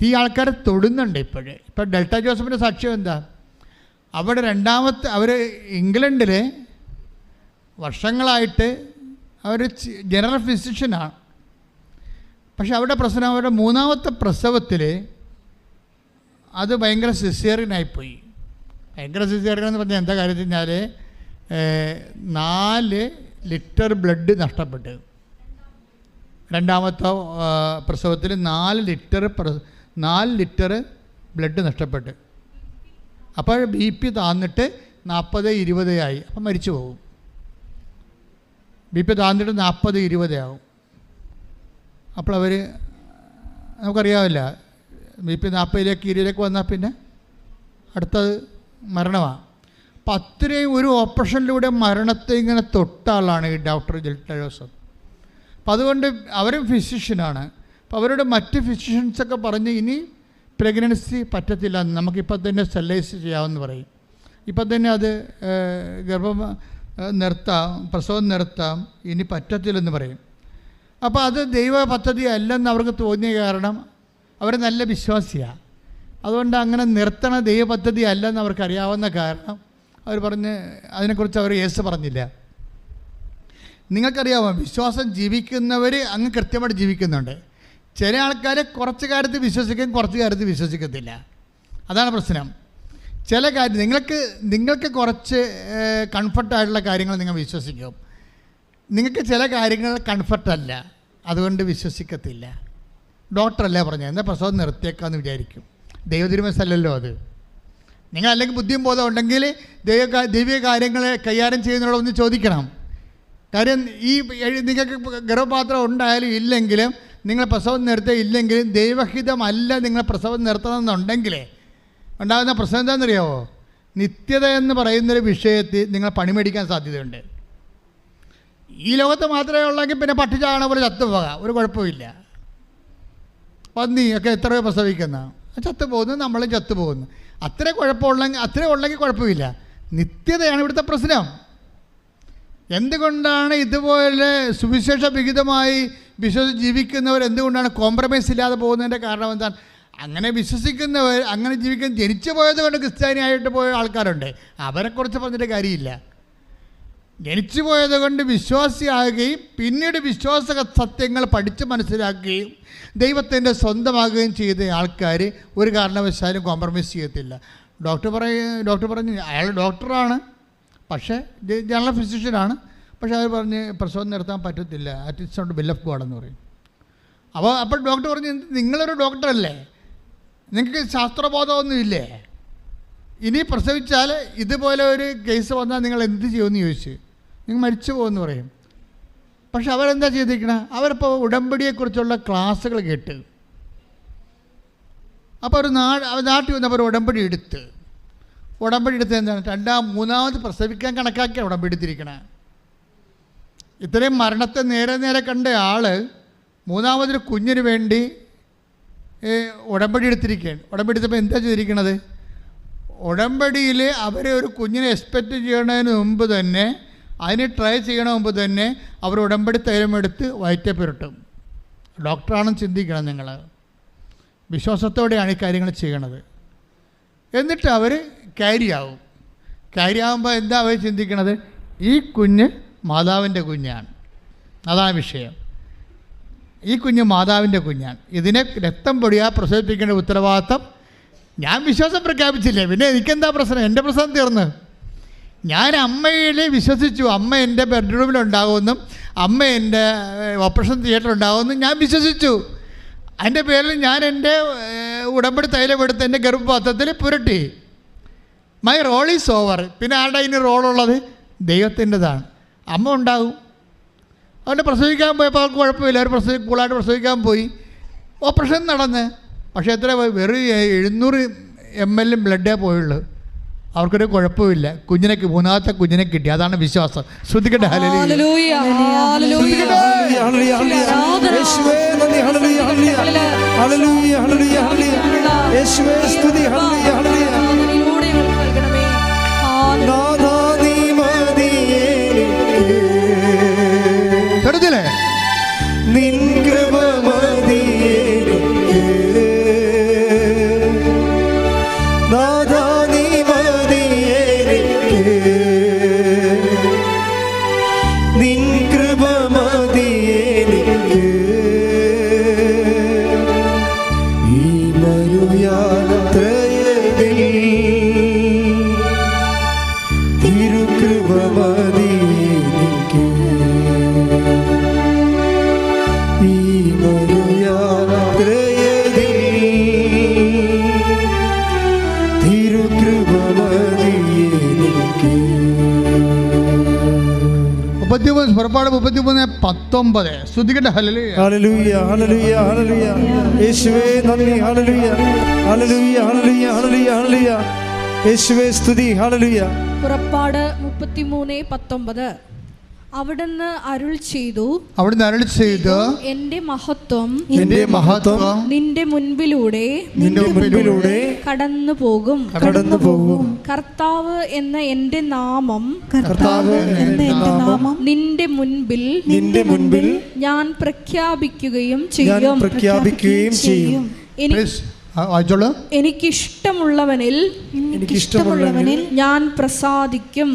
തീ ആൾക്കാരെ തൊടുന്നുണ്ട് ഇപ്പോഴേ. ഇപ്പോൾ ഡെൽറ്റ ജോസഫിൻ്റെ സാക്ഷ്യം എന്താ? അവർ ഇംഗ്ലണ്ടിൽ വർഷങ്ങളായിട്ട് അവർ ജനറൽ ഫിസിഷ്യനാണ്. പക്ഷെ അവരുടെ പ്രശ്നം, അവരുടെ 3ാമത്തെ പ്രസവത്തിൽ അത് ഭയങ്കര സിസേറിയനായിപ്പോയി. ഭയങ്കര സിസേറിയൻ എന്ന് പറഞ്ഞാൽ എന്താ കാര്യം വെച്ച് കഴിഞ്ഞാൽ 4 ലിറ്റർ ബ്ലഡ് നഷ്ടപ്പെട്ടു. 2ാമത്തെ പ്രസവത്തിൽ 4 ലിറ്റർ ബ്ലഡ് നഷ്ടപ്പെട്ടു. അപ്പോൾ BP താന്നിട്ട് 40-20 ആയി. അപ്പം മരിച്ചു പോകും. BP താന്നിട്ട് 40-20 ആവും. അപ്പോൾ അവർ നമുക്കറിയാവില്ല, BP 40-20 വന്നാൽ പിന്നെ അടുത്തത് മരണമാണ്. അപ്പം അത്രയും ഒരു ഓപ്പറേഷനിലൂടെ മരണത്തെ ഇങ്ങനെ തൊട്ട ആളാണ് ഈ ഡോക്ടർ ഡെൽറ്റ ജോസഫ്. അപ്പം അതുകൊണ്ട് അവരും ഫിസിഷ്യനാണ്. അപ്പോൾ അവരുടെ മറ്റ് ഫിസിഷ്യൻസൊക്കെ പറഞ്ഞ് ഇനി പ്രഗ്നൻസി പറ്റത്തില്ല, നമുക്കിപ്പോൾ തന്നെ സ്റ്റെറിലൈസ് ചെയ്യാമെന്ന് പറയും. ഇപ്പം തന്നെ അത് പ്രസവം നിർത്താം, ഇനി പറ്റത്തില്ലെന്ന് പറയും. അപ്പോൾ അത് ദൈവ പദ്ധതി അല്ലെന്ന് അവർക്ക് തോന്നിയ കാരണം അവർ നല്ല വിശ്വാസിയാണ്. അതുകൊണ്ട് അങ്ങനെ നിർത്തണ ദൈവ പദ്ധതി അല്ലെന്ന് അവർക്കറിയാവുന്ന കാരണം അവർ പറഞ്ഞ് അതിനെക്കുറിച്ച് അവർ യേശു പറഞ്ഞില്ല. നിങ്ങൾക്കറിയാമോ, വിശ്വാസം ജീവിക്കുന്നവർ അങ്ങ് കൃത്യമായിട്ട് ജീവിക്കുന്നുണ്ട്. ചില ആൾക്കാർ കുറച്ച് കാര്യത്തിൽ വിശ്വസിക്കും, കുറച്ച് കാര്യത്തിൽ വിശ്വസിക്കത്തില്ല. അതാണ് പ്രശ്നം. ചില കാര്യം നിങ്ങൾക്ക് കുറച്ച് കംഫർട്ടായിട്ടുള്ള കാര്യങ്ങൾ നിങ്ങൾ വിശ്വസിക്കും, നിങ്ങൾക്ക് ചില കാര്യങ്ങൾ കംഫർട്ടല്ല, അതുകൊണ്ട് വിശ്വസിക്കത്തില്ല. ഡോക്ടറല്ലേ പറഞ്ഞത്, എന്നാൽ പ്രസവം നിർത്തിയേക്കാമെന്ന് വിചാരിക്കും. ദൈവതിരുമനസ്സല്ലല്ലോ അത്. നിങ്ങൾ അല്ലെങ്കിൽ ബുദ്ധിയും ബോധം ഉണ്ടെങ്കിൽ ദൈവിക കാര്യങ്ങൾ കൈകാര്യം ചെയ്യുന്നതോടൊന്ന് ചോദിക്കണം. കാര്യം ഈ നിങ്ങൾക്ക് ഗർഭപാത്രം ഉണ്ടായാലും ഇല്ലെങ്കിലും നിങ്ങൾ പ്രസവം നിർത്തിയില്ലെങ്കിലും ദൈവഹിതമല്ല നിങ്ങൾ പ്രസവം നിർത്തണമെന്നുണ്ടെങ്കിൽ ഉണ്ടാകുന്ന പ്രശ്നം എന്താണെന്നറിയാമോ? നിത്യത എന്ന് പറയുന്നൊരു വിഷയത്തിൽ നിങ്ങൾ പണിമേടിക്കാൻ സാധ്യതയുണ്ട്. ഈ ലോകത്ത് മാത്രമേ ഉള്ളെങ്കിൽ പിന്നെ പട്ടിച്ചാണ പോലെ ചത്തുപോകാം, ഒരു കുഴപ്പമില്ല. പന്നി ഒക്കെ എത്രയോ പ്രസവിക്കുന്ന ചത്തുപോകുന്നു, നമ്മളും ചത്തുപോകുന്നു. അത്രേ ഉള്ളെങ്കിൽ കുഴപ്പമില്ല. നിത്യതയാണ് ഇവിടുത്തെ പ്രശ്നം. എന്തുകൊണ്ടാണ് ഇതുപോലെ സുവിശേഷ വിഹിതമായി വിശ്വസിച്ച് ജീവിക്കുന്നവർ എന്തുകൊണ്ടാണ് കോംപ്രമൈസ് ഇല്ലാതെ പോകുന്നതിൻ്റെ കാരണം എന്താണ്? അങ്ങനെ വിശ്വസിക്കുന്നവർ, അങ്ങനെ ജീവിക്കാൻ ജനിച്ചു പോയത് കൊണ്ട് ക്രിസ്ത്യാനിയായിട്ട് പോയ ആൾക്കാരുണ്ട്, അവരെക്കുറിച്ച് പറഞ്ഞിട്ട് കാര്യമില്ല. ജനിച്ചു പോയത് കൊണ്ട് വിശ്വാസിയാകുകയും പിന്നീട് വിശ്വാസ സത്യങ്ങൾ പഠിച്ച് മനസ്സിലാക്കുകയും ദൈവത്തിൻ്റെ സ്വന്തമാകുകയും ചെയ്ത ആൾക്കാർ ഒരു കാരണവശാലും കോംപ്രമൈസ് ചെയ്യത്തില്ല. ഡോക്ടർ പറഞ്ഞു അയാൾ ഡോക്ടറാണ്, പക്ഷേ ജനറൽ ഫിസിഷ്യനാണ്, പക്ഷേ അവർ പറഞ്ഞ് പ്രസവം നിർത്താൻ പറ്റത്തില്ല, it's not will of God എന്ന് പറയും. അപ്പോൾ ഡോക്ടർ പറഞ്ഞു, നിങ്ങളൊരു ഡോക്ടറല്ലേ, നിങ്ങൾക്ക് ശാസ്ത്രബോധമൊന്നുമില്ലേ, ഇനി പ്രസവിച്ചാൽ ഇതുപോലെ ഒരു കേസ് വന്നാൽ നിങ്ങൾ എന്ത് ചെയ്യുമെന്ന് ചോദിച്ചു. നിങ്ങൾ മരിച്ചു പോകുമെന്ന് പറയും. പക്ഷെ അവരെന്താ ചെയ്തിരിക്കണം? അവരിപ്പോൾ ഉടമ്പടിയെക്കുറിച്ചുള്ള ക്ലാസ്സുകൾ കേട്ട്, അപ്പോൾ ഒരു നാട്ടിൽ വന്നപ്പോൾ ഒരു ഉടമ്പടി എടുത്ത് എന്താണ് മൂന്നാമത് പ്രസവിക്കാൻ കണക്കാക്കിയാണ് ഉടമ്പടി എടുത്തിരിക്കണേ. ഇത്രയും മരണത്തെ നേരെ കണ്ട ആൾ മൂന്നാമതൊരു കുഞ്ഞിന് വേണ്ടി ഉടമ്പടി എടുത്തിരിക്കുകയാണ്. ഉടമ്പടി എടുത്തപ്പോൾ എന്താ ചെയ്തിരിക്കണത്? ഉടമ്പടിയിൽ അവരെ ഒരു കുഞ്ഞിനെ എക്സ്പെക്റ്റ് ചെയ്യണതിന് മുമ്പ് തന്നെ, അതിന് ട്രൈ ചെയ്യണ മുമ്പ് തന്നെ അവർ ഉടമ്പടി തൈലമെടുത്ത് വയറ്റെ പുരട്ടും. ഡോക്ടറാണെന്ന് ചിന്തിക്കണം നിങ്ങൾ. വിശ്വാസത്തോടെയാണ് ഈ കാര്യങ്ങൾ ചെയ്യണത്. എന്നിട്ട് അവർ ക്യാരി ആകുമ്പോൾ എന്താ അവർ ചിന്തിക്കണത്? ഈ കുഞ്ഞ് മാതാവിൻ്റെ കുഞ്ഞാണ്. അതാണ് വിഷയം. ഈ കുഞ്ഞ് മാതാവിൻ്റെ കുഞ്ഞാണ്. ഇതിനെ രക്തം പൊടിയാ പ്രസവിപ്പിക്കേണ്ട ഉത്തരവാദിത്തം. ഞാൻ വിശ്വാസം പ്രഖ്യാപിച്ചില്ലേ, പിന്നെ എനിക്കെന്താ പ്രശ്നം? എൻ്റെ പ്രശ്നം തീർന്ന്. ഞാൻ അമ്മയിൽ വിശ്വസിച്ചു, അമ്മ എൻ്റെ ബെഡ്റൂമിലുണ്ടാകുമെന്നും അമ്മ എൻ്റെ ഓപ്പറേഷൻ തിയേറ്ററിലുണ്ടാകുമെന്നും ഞാൻ വിശ്വസിച്ചു. അതിൻ്റെ പേരിൽ ഞാൻ എൻ്റെ ഉടമ്പടി തൈലമെടുത്ത് എൻ്റെ ഗർഭപാത്രത്തിൽ പുരട്ടി. My role is over. പിന്നെ ആരുടെ അതിന് റോളുള്ളത്? ദൈവത്തിൻ്റെതാണ്. അമ്മ ഉണ്ടാകും. അതുകൊണ്ട് പ്രസവിക്കാൻ പോയപ്പോൾ അവർക്ക് കുഴപ്പമില്ല, അവർ കൂളായിട്ട് പ്രസവിക്കാൻ പോയി, ഓപ്പറേഷൻ നടന്ന്. പക്ഷേ എത്ര വെറും 700 ml ബ്ലഡേ പോയുള്ളൂ. അവർക്കൊരു കുഴപ്പമില്ല. മൂന്നാമത്തെ കുഞ്ഞിനെ കിട്ടി. അതാണ് വിശ്വാസം. ശ്രദ്ധിക്കട്ടെ. ഹല്ലേലൂയ. ചെറുതില്ലേ നിൻ കൃപ മതിയേ നാഥാ, നീ മതിയേ, നിൻ കൃപ മതിയേ. ഈ മരുയാത്രയിൽ തിരുകൃപ മതിയേ. ഈ മരുയാത്രയിൽ തിരുകൃപ മതിയേ. പുറപ്പാട് 33:19. ശ്രദ്ധിക്കട്ടെ. Hallelujah, hallelujah, hallelujah, hallelujah. യേശുവേ നന്ദി. Hallelujah, hallelujah, hallelujah, hallelujah, hallelujah. യേശുവേ സ്തുതി. ഹല്ലേലൂയ. പുറപ്പാട് 33:19. അവിടുന്ന് അരുൾ ചെയ്തു, എന്റെ മഹത്വം നിന്റെ മുൻപിലൂടെ കടന്നു പോകും. കർത്താവ് എന്ന എന്റെ നാമം നിന്റെ മുൻപിൽ ഞാൻ പ്രഖ്യാപിക്കുകയും ചെയ്യും. വായിച്ചോളൂ. എനിക്കിഷ്ടമുള്ളവനിൽ ഞാൻ പ്രസാദിക്കും.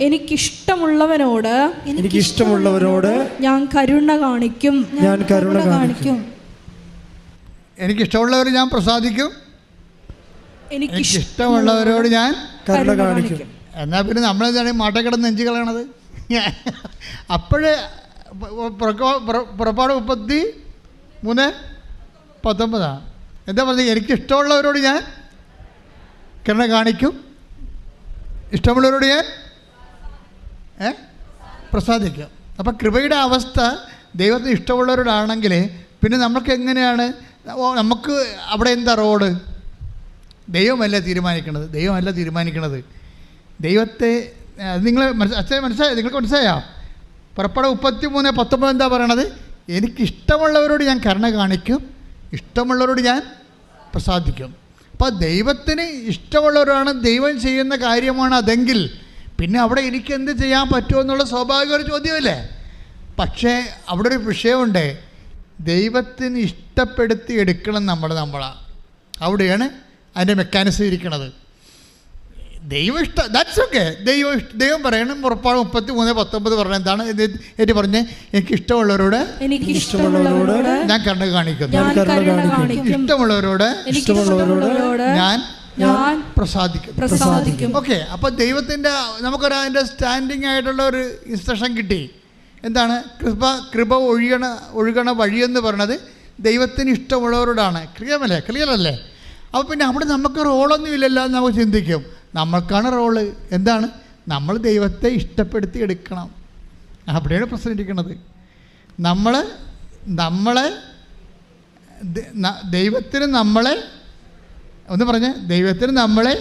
എനിക്കിഷ്ടമുള്ളവനോട് ഞാൻ കരുണ കാണിക്കും. എനിക്കിഷ്ടമുള്ളവർ ഞാൻ പ്രസാദിക്കും. എനിക്കിഷ്ടമുള്ളവരോട് ഞാൻ കരുണ കാണിക്കും. എന്നാൽ പിന്നെ നമ്മളെന്താണ് മാട്ടക്കിടന്ന് നെഞ്ചു കളയണത്? അപ്പോഴേ പുറപ്പാട് 33:19 എന്താ പറഞ്ഞത്? എനിക്കിഷ്ടമുള്ളവരോട് ഞാൻ കരുണ കാണിക്കും, ഇഷ്ടമുള്ളവരോട് ഞാൻ പ്രസാദിക്കും. അപ്പം കൃപയുടെ അവസ്ഥ ദൈവത്തിന് ഇഷ്ടമുള്ളവരോടാണെങ്കിൽ പിന്നെ നമുക്ക് എങ്ങനെയാണ്? നമുക്ക് അവിടെ എന്താ റോഡ്? ദൈവമല്ല തീരുമാനിക്കണത്. ദൈവത്തെ നിങ്ങൾ മനസ്സിലായോ? നിങ്ങൾക്ക് മനസ്സിലായോ? പുറപ്പാട് 33:19 എന്താ പറയണത്? എനിക്കിഷ്ടമുള്ളവരോട് ഞാൻ കരുണ കാണിക്കും, ഇഷ്ടമുള്ളവരോട് ഞാൻ പ്രസാദിക്കും. അപ്പോൾ ദൈവത്തിന് ഇഷ്ടമുള്ളവരാണ് ദൈവം ചെയ്യുന്ന കാര്യമാണ് അതെങ്കിൽ പിന്നെ അവിടെ എനിക്ക് എന്ത് ചെയ്യാൻ പറ്റുമോ എന്നുള്ള സ്വാഭാവിക ഒരു ചോദ്യമല്ലേ? പക്ഷേ അവിടെ ഒരു വിഷയമുണ്ട്. ദൈവത്തിന് ഇഷ്ടപ്പെടുത്തി എടുക്കണം നമ്മളാണ്. അവിടെയാണ് അതിൻ്റെ മെക്കാനിസം ഇരിക്കുന്നത്. That's okay. ദൈവം പറയണം. പുറപ്പാട് 33:19 പറഞ്ഞ എന്താണ്? എനിക്ക് പറഞ്ഞ് എനിക്കിഷ്ടമുള്ളവരോട് ഞാൻ കരുണ കാണിക്കുന്നു, ഇഷ്ടമുള്ളവരോട് ഞാൻ പ്രസാദിക്കും. ഓക്കെ. അപ്പോൾ ദൈവത്തിൻ്റെ നമുക്കൊരു സ്റ്റാൻഡിങ് ആയിട്ടുള്ള ഒരു ഇൻസ്ട്രക്ഷൻ കിട്ടി. എന്താണ്? കൃപ ഒഴുകണ വഴിയെന്ന് പറയണത് ദൈവത്തിന് ഇഷ്ടമുള്ളവരോടാണ്. ക്ലിയർ അല്ലേ? അപ്പോൾ പിന്നെ അവിടെ നമുക്ക് റോളൊന്നും ഇല്ലല്ലോ എന്ന് നമുക്ക് ചിന്തിക്കും. നമ്മൾക്കാണ് റോള്. എന്താണ്? നമ്മൾ ദൈവത്തെ ഇഷ്ടപ്പെടുത്തി എടുക്കണം. അവിടെയാണ് പ്രശ്നം ഇരിക്കുന്നത്. ദൈവത്തിന് നമ്മളെ ഒന്ന് പറഞ്ഞേ, ദൈവത്തിന് നമ്മളെ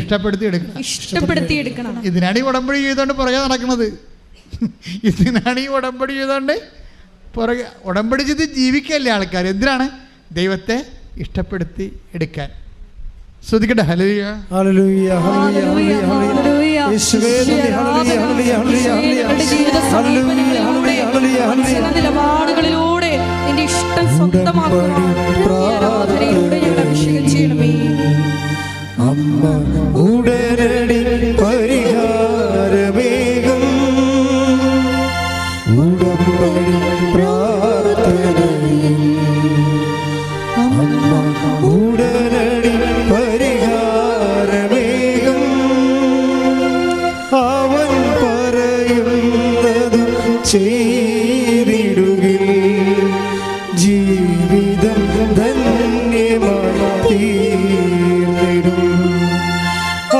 ഇഷ്ടപ്പെടുത്തി എടുക്കണം. ഇതിനാണ് ഈ ഉടമ്പടി ചെയ്തുകൊണ്ട് പുറകെ നടക്കുന്നത്. പുറകെ ഉടമ്പടി ചെയ്ത് ജീവിക്കല്ലേ ആൾക്കാർ. എന്തിനാണ്? ദൈവത്തെ ഇഷ്ടപ്പെടുത്തി എടുക്കാൻ. ശ്രദ്ധിക്കട്ടെ. Hallelujah, hallelujah, hallelujah, hallelujah. യേശുവേ നന്ദി. Hallelujah, hallelujah, hallelujah, hallelujah, hallelujah. നിലപാടുകളിലൂടെ നിന്റെ ഇഷ്ടം സ്വന്തമാക്കുവാൻ ആരാധനയിലൂടെ ഞങ്ങളെ അഭിഷേകം ചെയ്യണമേ. അമ്മ ഉടനടി പരിഹാരമേകും ഉടമ്പടി പ്രാർത്ഥനയിൽ. അമ്മ ഉടനടി പരിഹാരമേകും അവൻ പറയുന്നത് ചെയ്തിടുകിൽ ജീവിതം ധന്യമായി തീർന്നിടും.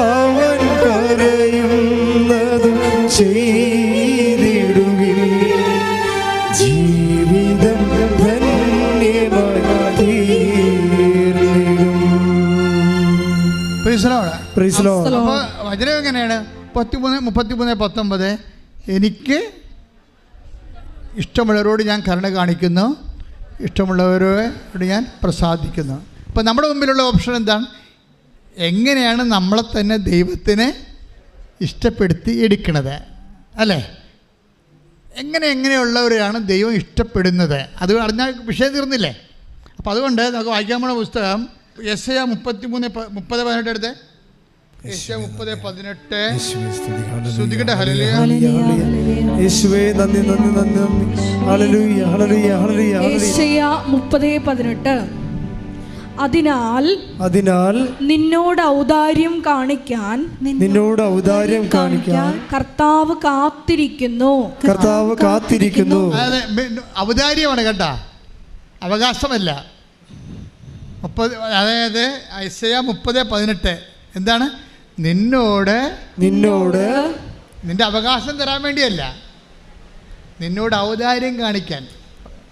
അവൻ പറയുന്നത് ചെയ്തിടുകിൽ ജീവിതം ധന്യമായി തീർന്നിടും. Praise Lord. അപ്പോൾ വചനം എങ്ങനെയാണ്? 33:19 എനിക്ക് ഇഷ്ടമുള്ളവരോട് ഞാൻ കരുണ കാണിക്കുന്നു, ഇഷ്ടമുള്ളവരോട് ഞാൻ പ്രസാദിക്കുന്നു. അപ്പോൾ നമ്മുടെ മുമ്പിലുള്ള ഓപ്ഷൻ എന്താണ്? എങ്ങനെയാണ് നമ്മളെ തന്നെ ദൈവത്തിന് ഇഷ്ടപ്പെടുത്തി എടുക്കണത് അല്ലേ? എങ്ങനെയുള്ളവരെയാണ് ദൈവം ഇഷ്ടപ്പെടുന്നത്? അത് അറിഞ്ഞാൽ വിഷയം തീർന്നില്ലേ? അപ്പോൾ അതുകൊണ്ട് നമുക്ക് വായിക്കാൻ പോകുന്ന പുസ്തകം യെശയ്യാ 33:30-18 എടുത്ത്. യെശയ്യാ 30:18. ശ്രദ്ധിക്കട്ടെ. ഹല്ലേലൂയ, യേശുവേ നന്ദി, നന്ദി, നന്ദി, ഹല്ലേലൂയ, ഹല്ലേലൂയ, ഹല്ലേലൂയ. യെശയ്യാ 30:18. അതിനാൽ നിന്നോട് ഔദാര്യം കാണിക്കാൻ കർത്താവ് കാത്തിരിക്കുന്നു. ഔദാര്യമാണ് കേട്ടാ, അവകാശമല്ല. അതായത് യെശയ്യാ 30:18 എന്താണ്? നിന്നോട് നിന്റെ അവകാശം തരാൻ വേണ്ടിയല്ല, നിന്നോട് ഔദാര്യം കാണിക്കാൻ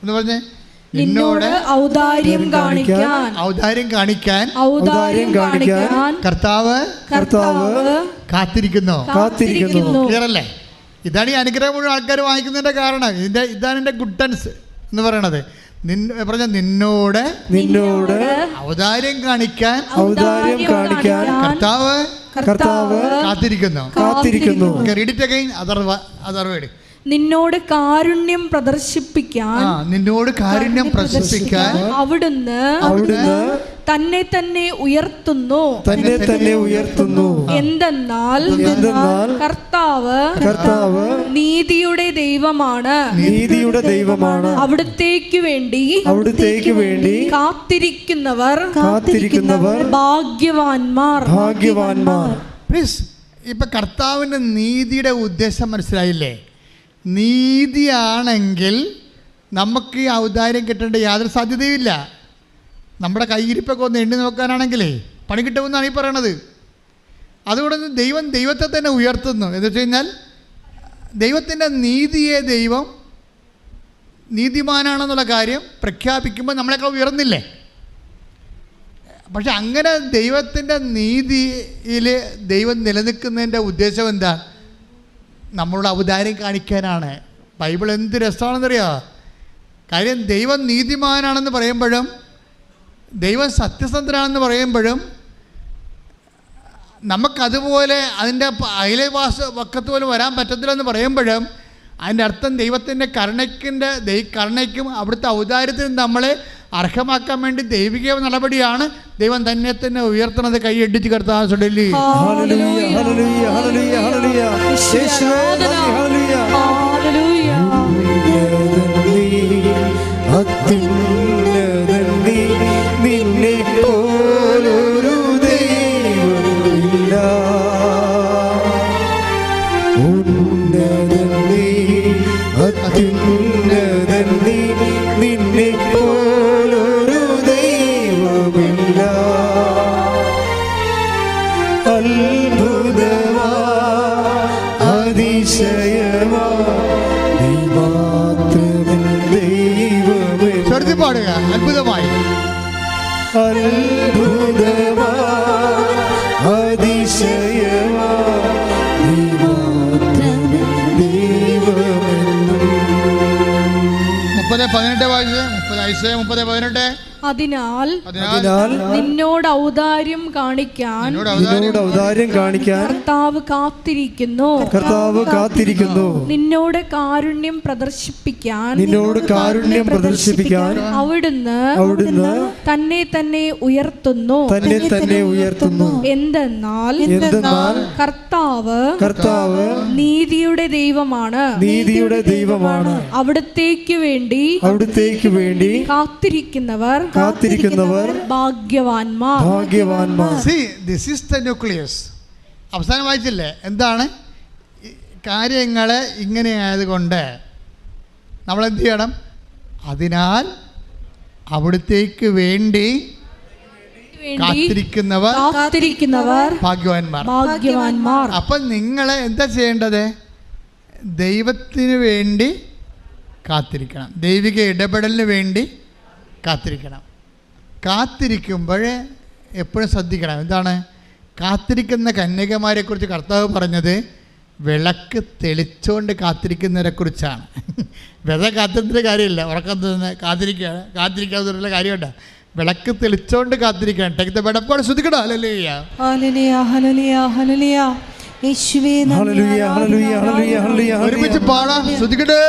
എന്ന് പറഞ്ഞേ. നിന്നോട് ഔദാര്യം കാണിക്കാൻ കർത്താവ് കാത്തിരിക്കുന്നു. ക്ലിയർ അല്ലേ? ഇതാണ് ഈ അനുഗ്രഹം മുഴുവൻ ആൾക്കാർ വാങ്ങിക്കുന്നതിന്റെ കാരണം. ഇതാണ് എൻ്റെ ഗുഡ്നസ് എന്ന് പറയണത്. നിന്നോട് ഔദാര്യം കാണിക്കാൻ കർത്താവ് കാത്തിരിക്കുന്നു. Read it again, other word. നിന്നോട് കാരുണ്യം പ്രദർശിപ്പിക്കാൻ നിന്നോട് കാരുണ്യം പ്രദർശിപ്പിക്കാൻ അവിടുന്ന് തന്നെ തന്നെ ഉയർത്തുന്നു എന്തെന്നാൽ കർത്താവ് നീതിയുടെ ദൈവമാണ് അവിടുത്തേക്ക് വേണ്ടി കാത്തിരിക്കുന്നവർ ഭാഗ്യവാന്മാർ. പ്ലീസ്, ഇപ്പൊ കർത്താവിന്റെ നീതിയുടെ ഉദ്ദേശം മനസ്സിലായില്ലേ? നീതിയാണെങ്കിൽ നമുക്ക് ഈ ഔദാര്യം കിട്ടേണ്ട യാതൊരു സാധ്യതയുമില്ല. നമ്മുടെ കൈയിരിപ്പൊക്കെ ഒന്ന് എണ്ണി നോക്കാനാണെങ്കിലേ പണി കിട്ടുമെന്നാണ് ഈ പറയണത്. അതുകൊണ്ട് ദൈവത്തെ തന്നെ ഉയർത്തുന്നു. എന്ന് വെച്ച് കഴിഞ്ഞാൽ ദൈവത്തിൻ്റെ നീതിയെ ദൈവം നീതിമാനാണെന്നുള്ള കാര്യം പ്രഖ്യാപിക്കുമ്പോൾ നമ്മളെക്കാൾ ഉയർന്നില്ലേ? പക്ഷെ അങ്ങനെ ദൈവത്തിൻ്റെ നീതിയിൽ ദൈവം നിലനിൽക്കുന്നതിൻ്റെ ഉദ്ദേശം എന്താ? നമ്മളോട് ഔദാര്യം കാണിക്കാനാണ്. ബൈബിൾ എന്ത് രസമാണെന്നറിയാമോ? കാര്യം ദൈവം നീതിമാനാണെന്ന് പറയുമ്പോഴും ദൈവം സത്യസന്ധനാണെന്ന് പറയുമ്പോഴും നമുക്കതുപോലെ അതിൻ്റെ വക്കത്ത് പോലും വരാൻ പറ്റത്തില്ലെന്ന് പറയുമ്പോഴും അതിൻ്റെ അർത്ഥം ദൈവത്തിൻ്റെ കരുണയ്ക്കും അവിടുത്തെ ഔദാര്യത്തിനും നമ്മളെ അർഹമാക്കാൻ വേണ്ടി ദൈവിക നടപടിയാണ്. ദൈവം തന്നെ തന്നെ ഉയർത്തുന്നത്. കൈയടിച്ച് കർത്താവ് ചൊല്ലി നിന്നെ പോലൊരു ദൈവമില്ല, ഉന്നതൻ നീ, അത്യുന്നതൻ നീ, നിന്നെ പോലൊരു ദൈവമില്ല. അത്ഭുതമാ അതിശയമാ നീ മാത്രമേ ദൈവമേ. പാടുക. അത്ഭുതമായി അത്ഭുതമാ അതിശയമാ നീ മാത്രമേ ദൈവമെന്നും. 30:18 അതിനാൽ നിന്നോട് ഔദാര്യം കാണിക്കാൻ കർത്താവ് കാത്തിരിക്കുന്നു. നിന്നോട് കാരുണ്യം പ്രദർശിപ്പിക്കാൻ അവിടുന്ന് തന്നെ തന്നെ ഉയർത്തുന്നു. എന്തെന്നാൽ കർത്താവ് നീതിയുടെ ദൈവമാണ്. അവിടുത്തേക്ക് വേണ്ടി കാത്തിരിക്കുന്നവർ ഭാഗ്യവാന്മാർ. See, this is the nucleus. അവസാനം വായിച്ചില്ലേ? എന്താണ് കാര്യങ്ങൾ ഇങ്ങനെ ആയതുകൊണ്ട് നമ്മൾ എന്ത് ചെയ്യണം? അതിനാൽ അവിടുത്തേക്ക് വേണ്ടി കാത്തിരിക്കുന്നവർ ഭാഗ്യവാന്മാർ. അപ്പം നിങ്ങൾ എന്താ ചെയ്യേണ്ടത്? ദൈവത്തിന് വേണ്ടി കാത്തിരിക്കണം. ദൈവിക ഇടപെടലിന് വേണ്ടി കാത്തിരിക്കണം. കാത്തിരിക്കുമ്പോൾ എപ്പോഴും ശ്രദ്ധിക്കണം. എന്താണ്? കാത്തിരിക്കുന്ന കന്യകമാരെക്കുറിച്ച് കർത്താവ് പറഞ്ഞത് വിളക്ക് തെളിച്ചുകൊണ്ട് കാത്തിരിക്കുന്നവരെക്കുറിച്ചാണ്. വെറുതെ കാത്തിരിക്കുന്ന കാര്യമില്ല. ഉറക്കം തന്നെ കാത്തിരിക്കാവുന്ന കാര്യമുണ്ട്. വിളക്ക് തെളിച്ചുകൊണ്ട് കാത്തിരിക്കണം. ടേക്ക് ദ ബെഡ് ശ്രദ്ധിക്കണോ? ഹല്ലേലൂയ ഒരുമിച്ച് പാടാം. ശ്രദ്ധിക്കട്ടെ.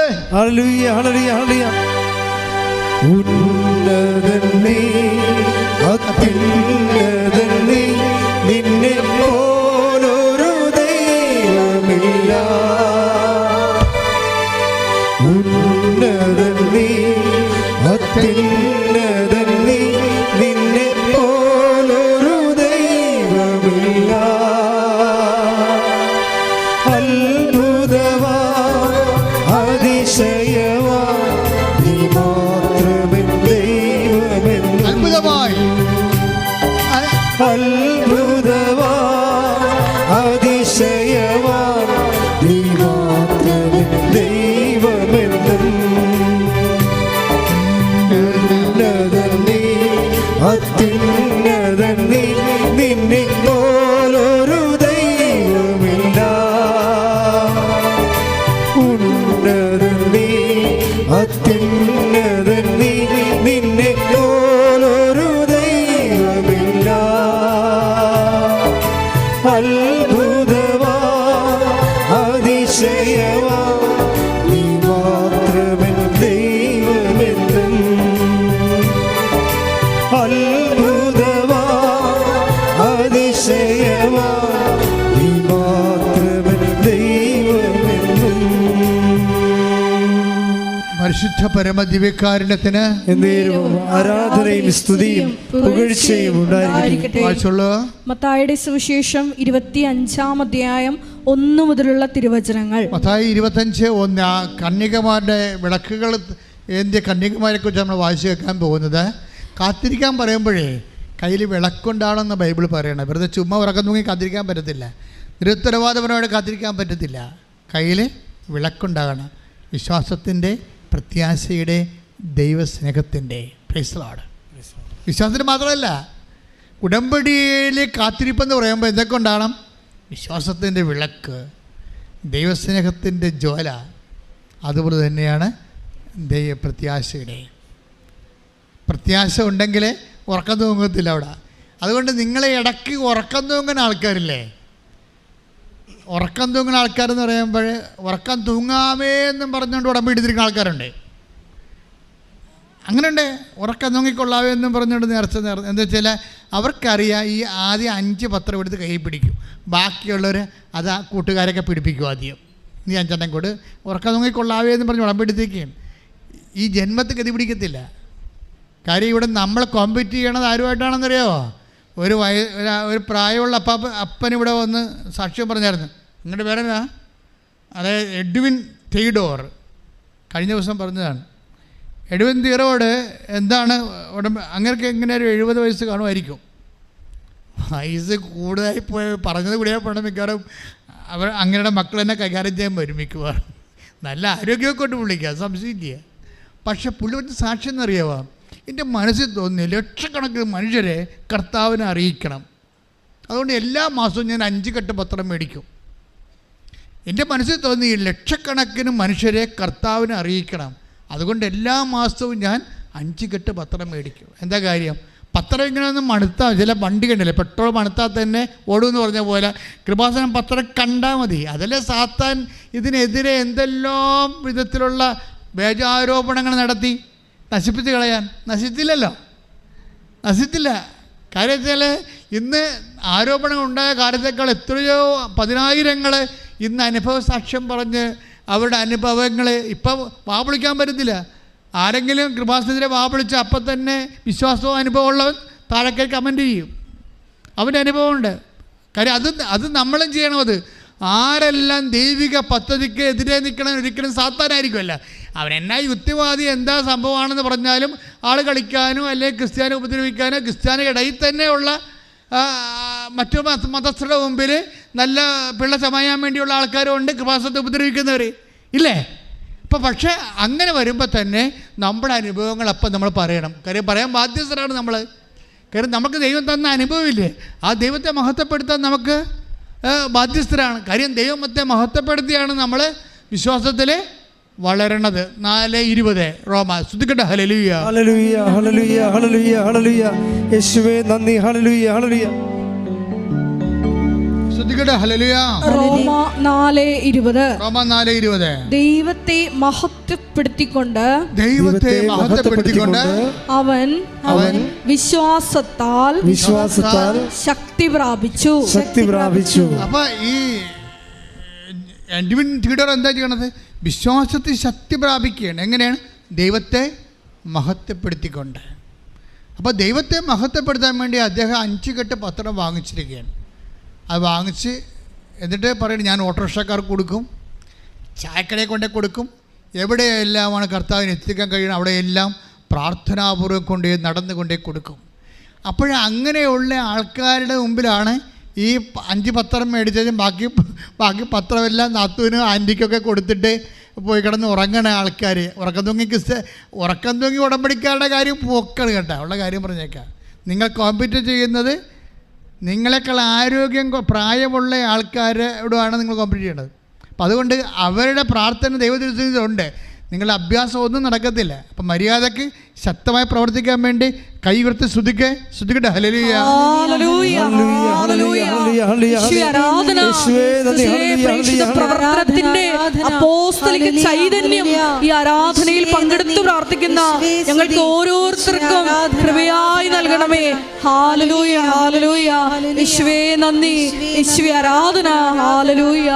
ഉന്നതൻ നീ, അത്യുന്നതൻ നീ, നിന്നെ പോലൊരു ദൈവമില്ല. ഉന്നതൻ നീ, അത്യുന്നതൻ നീ, നിന്നെ പോലൊരു ദൈവമില്ല. അത്ഭുതമാ അതിശയമാ നീ മാത്രമേ ദൈവമെന്ന്. അത്ഭുതമാ അതിശയമാ നീ മാത്രമേ ദൈവമെന്നും. ഉന്നതൻ നീ, അത്യുന്നതൻ നീ, നിന്നെ പോലൊരു ദൈവമില്ല. ഉന്നതൻ നീ, അത്യുന്നതൻ നീ, നിന്നെ പോലൊരു ദൈവമില്ല. അത്ഭുതമാ അതിശയമാ പരിശുദ്ധ പരമദിവ്യകാരുണ്യത്തിന് എന്നേരവും ആരാധനയും സ്തുതിയും പുകഴ്ചയും ഉണ്ടായിരിക്കട്ടെ. മത്തായിയുടെ സുവിശേഷം 25-ാം അധ്യായം 1 മുതലുള്ള തിരുവചനങ്ങൾ. മത്തായി 25:1 കന്യകമാരുടെ വിളക്കുകൾ ഏന്തിയ കന്യകമാരെ കുറിച്ച് നമ്മൾ വായിച്ചു കേൾക്കാൻ പോകുന്നത്. കാത്തിരിക്കാൻ പറയുമ്പോഴേ കയ്യിൽ വിളക്കുണ്ടാണെന്ന് ബൈബിൾ പറയണം. വെറുതെ ചുമ്മാ ഉറക്കം തൂങ്ങി കാത്തിരിക്കാൻ പറ്റത്തില്ല. നിരുത്തരവാദപരമായിട്ട് കാത്തിരിക്കാൻ പറ്റത്തില്ല. കയ്യിൽ വിളക്കുണ്ടാകണം. വിശ്വാസത്തിൻ്റെ, പ്രത്യാശയുടെ, ദൈവസ്നേഹത്തിൻ്റെ. Praise the Lord. വിശ്വാസത്തിന് മാത്രമല്ല, ഉടമ്പടിയിൽ കാത്തിരിപ്പെന്ന് പറയുമ്പോൾ എന്തൊക്കെ ഉണ്ടാകണം? വിശ്വാസത്തിൻ്റെ വിളക്ക്, ദൈവസ്നേഹത്തിൻ്റെ ജ്വാല, അതുപോലെ തന്നെയാണ് പ്രത്യാശയുടെ. പ്രത്യാശ ഉണ്ടെങ്കിൽ ഉറക്കം തൂങ്ങത്തില്ല അവിടെ. അതുകൊണ്ട് നിങ്ങളെ ഇടയ്ക്ക് ഉറക്കം തൂങ്ങുന്ന ആൾക്കാരില്ലേ, ഉറക്കം തൂങ്ങുന്ന ആൾക്കാരെന്ന് പറയുമ്പോൾ ഉറക്കം തൂങ്ങാമേ എന്നും പറഞ്ഞുകൊണ്ട് ഉടമ്പടി എടുത്തിരിക്കുന്ന ആൾക്കാരുണ്ട്. അങ്ങനെയുണ്ട്. ഉറക്കം തൂങ്ങിക്കൊള്ളാവേ എന്നും പറഞ്ഞുകൊണ്ട് നേർച്ച എന്താ വെച്ചാൽ അവർക്കറിയാം ഈ ആദ്യം 5 പത്രം എടുത്ത് കൈ പിടിക്കും, ബാക്കിയുള്ളവർ അത് ആ കൂട്ടുകാരൊക്കെ പിടിപ്പിക്കും. ആദ്യം നീ 5 കൂട് ഉറക്കം തൂങ്ങിക്കൊള്ളാവേ എന്ന് പറഞ്ഞ് ഉടമ്പടി എടുത്തേക്കാണ്. ഈ ജന്മത്തിൽ ഗതി പിടിക്കത്തില്ല. കാര്യം ഇവിടെ നമ്മൾ കോമ്പീറ്റ് ചെയ്യണത് ആരുമായിട്ടാണെന്നറിയാമോ? ഒരു പ്രായമുള്ള അപ്പനിവിടെ വന്ന് സാക്ഷ്യം പറഞ്ഞായിരുന്നു. നിങ്ങളുടെ പേരെന്നാ? അതായത് എഡ്വിൻ തെയ്ഡോർ. കഴിഞ്ഞ ദിവസം പറഞ്ഞതാണ്. എഡ്വിൻ തീറോട് എന്താണ് അങ്ങനെ എങ്ങനെ ഒരു 70 വയസ്സ് കാണുമായിരിക്കും. വയസ്സ് കൂടുതലായി പോയി പറഞ്ഞത് കൂടിയാൽ പോകണം. മിക്കവാറും അങ്ങനെയുടെ മക്കൾ തന്നെ കൈകാര്യം ചെയ്യാൻ വരും മിക്കവാറും. നല്ല ആരോഗ്യമൊക്കെ കൊണ്ട് പുള്ളിക്കുക, സംശയമില്ല. പക്ഷെ പുള്ളി പറ്റി സാക്ഷ്യം എന്നറിയാമോ? എൻ്റെ മനസ്സിൽ തോന്നി ലക്ഷക്കണക്കിന് മനുഷ്യരെ കർത്താവിനെ അറിയിക്കണം. അതുകൊണ്ട് എല്ലാ മാസവും ഞാൻ 5 കെട്ട് പത്രം മേടിക്കും. എൻ്റെ മനസ്സിൽ തോന്നി ലക്ഷക്കണക്കിന് മനുഷ്യരെ കർത്താവിനെ അറിയിക്കണം. അതുകൊണ്ട് എല്ലാ മാസവും ഞാൻ 5 കെട്ട് പത്രം മേടിക്കും. എന്താ കാര്യം? പത്രം ഇങ്ങനെ ഒന്ന് മണുത്താൽ, ചില വണ്ടി കണ്ടില്ലേ പെട്രോൾ മണുത്താൽ തന്നെ ഓടുമെന്ന് പറഞ്ഞ പോലെ കൃപാസനം പത്രം കണ്ടാൽ മതി. അതല്ലേ സാത്താൻ ഇതിനെതിരെ എന്തെല്ലാം വിധത്തിലുള്ള ബേജാരോപണങ്ങൾ നടത്തി നശിപ്പിച്ച് കളയാൻ. നശിച്ചില്ലല്ലോ, നശിച്ചില്ല. കാര്യം വെച്ചാൽ ഇന്ന് ആരോപണങ്ങൾ ഉണ്ടായ കാര്യത്തേക്കാൾ എത്രയോ 10,000 ഇന്ന് അനുഭവ സാക്ഷ്യം പറഞ്ഞ് അവരുടെ അനുഭവങ്ങൾ ഇപ്പം വാവിളിക്കാൻ പറ്റത്തില്ല. ആരെങ്കിലും കൃപാസനത്തിലെ വാവിളിച്ച് അപ്പം തന്നെ വിശ്വാസവും അനുഭവമുള്ളവൻ താഴെ കമൻറ്റ് ചെയ്യും. അവൻ്റെ അനുഭവമുണ്ട്. കാര്യം അത് നമ്മളും ചെയ്യണം. അത് ആരെല്ലാം ദൈവിക പദ്ധതിക്ക് എതിരെ നിൽക്കണം ഒരിക്കലും സാത്താനായിരിക്കുമല്ല. അവൻ എന്നാ യുക്തിവാദി എന്താ സംഭവമാണെന്ന് പറഞ്ഞാലും ആൾ കളിക്കാനോ അല്ലെങ്കിൽ ക്രിസ്ത്യാനി ഉപദ്രവിക്കാനോ ക്രിസ്ത്യാനിയുടെ ഇടയിൽ തന്നെയുള്ള മറ്റു മതസ്ഥരുടെ മുമ്പിൽ നല്ല പിള്ള ചമയാൻ വേണ്ടിയുള്ള ആൾക്കാരും ഉണ്ട്, കൃപാസനത്തെ ഉപദ്രവിക്കുന്നവർ ഇല്ലേ. അപ്പോൾ പക്ഷേ അങ്ങനെ വരുമ്പോൾ തന്നെ നമ്മുടെ അനുഭവങ്ങൾ അപ്പം നമ്മൾ പറയണം. കാര്യം പറയാൻ ബാധ്യസ്ഥരാണ് നമ്മൾ. കാര്യം നമുക്ക് ദൈവം തന്ന അനുഭവമില്ലേ, ആ ദൈവത്തെ മഹത്വപ്പെടുത്താൻ നമുക്ക് ബാധ്യസ്ഥരാണ്. കാര്യം ദൈവത്തെ മഹത്വപ്പെടുത്തിയാണ് നമ്മൾ വിശ്വാസത്തിൽ വളരണത്. 4:20 റോമ. ശ്രദ്ധിക്കട്ടെ. Hallelujah hallelujah hallelujah hallelujah hallelujah. യേശുവേ നന്ദി. Hallelujah hallelujah. ശ്രദ്ധിക്കട്ടെ. ഹല്ലേലൂയ. റോമ 4:20. റോമ 4:20. ദൈവത്തെ മഹത്വപ്പെടുത്തിക്കൊണ്ട് അവൻ വിശ്വാസത്താൽ ശക്തി പ്രാപിച്ചു. അപ്പൊ ഈ എഡ്വിൻ തീഡർ എന്താ ചെയ്യണത്? വിശ്വാസത്തിൽ ശക്തി പ്രാപിക്കുകയാണ്. എങ്ങനെയാണ്? ദൈവത്തെ മഹത്വപ്പെടുത്തിക്കൊണ്ട്. അപ്പോൾ ദൈവത്തെ മഹത്വപ്പെടുത്താൻ വേണ്ടി അദ്ദേഹം 5 കെട്ട് പത്രം വാങ്ങിച്ചിരിക്കുകയാണ്. അത് വാങ്ങിച്ച് എന്നിട്ട് പറയുന്നത് ഞാൻ ഓട്ടോറിക്ഷക്കാർക്ക് കൊടുക്കും, ചായക്കടയെ കൊണ്ടേ കൊടുക്കും, എവിടെയെല്ലാമാണ് കർത്താവിന് എത്തിക്കാൻ കഴിയണം അവിടെയെല്ലാം പ്രാർത്ഥനാപൂർവ്വം നടന്നുകൊണ്ടേ കൊടുക്കും. അങ്ങനെയുള്ള ആൾക്കാരുടെ മുമ്പിലാണ് ഈ 5 പത്രം മേടിച്ചതും ബാക്കി പത്രമെല്ലാം നാത്തൂനും ആൻറ്റിക്കൊക്കെ കൊടുത്തിട്ട് പോയി കിടന്ന് ഉറങ്ങണ ആൾക്കാർ. ഉറക്കം തൂങ്ങി ഉടമ്പടിക്കാരുടെ കാര്യം പോക്കാണ് കേട്ടോ. ഉള്ള കാര്യം പറഞ്ഞേക്കാം. നിങ്ങൾ കോമ്പീറ്റ് ചെയ്യുന്നത് നിങ്ങളെക്കാൾ ആരോഗ്യം പ്രായമുള്ള ആൾക്കാരോടാണ് നിങ്ങൾ കോമ്പീറ്റ് ചെയ്യേണ്ടത്. അപ്പം അതുകൊണ്ട് അവരുടെ പ്രാർത്ഥന ദൈവത്തിനുണ്ട്. നിങ്ങളുടെ അഭ്യാസം ഒന്നും നടക്കത്തില്ല. അപ്പം മര്യാദക്ക് ശക്തമായി പ്രവർത്തിക്കാൻ വേണ്ടി കൈ ഉയർത്തി ശ്രദ്ധിക്കട്ടെ. ഹല്ലേലൂയ പ്രവർത്തനത്തിന്റെ അപ്പോസ്തലിക ചൈതന്യം ഈ ആരാധനയിൽ പങ്കെടുത്ത് പ്രാർത്ഥിക്കുന്ന ഞങ്ങൾക്ക് ഓരോരുത്തർക്കും കൃപയായി നൽകണമേ. Hallelujah hallelujah. യേശുവേ നന്ദി, യേശുവേ ആരാധന. ഹല്ലേലൂയ.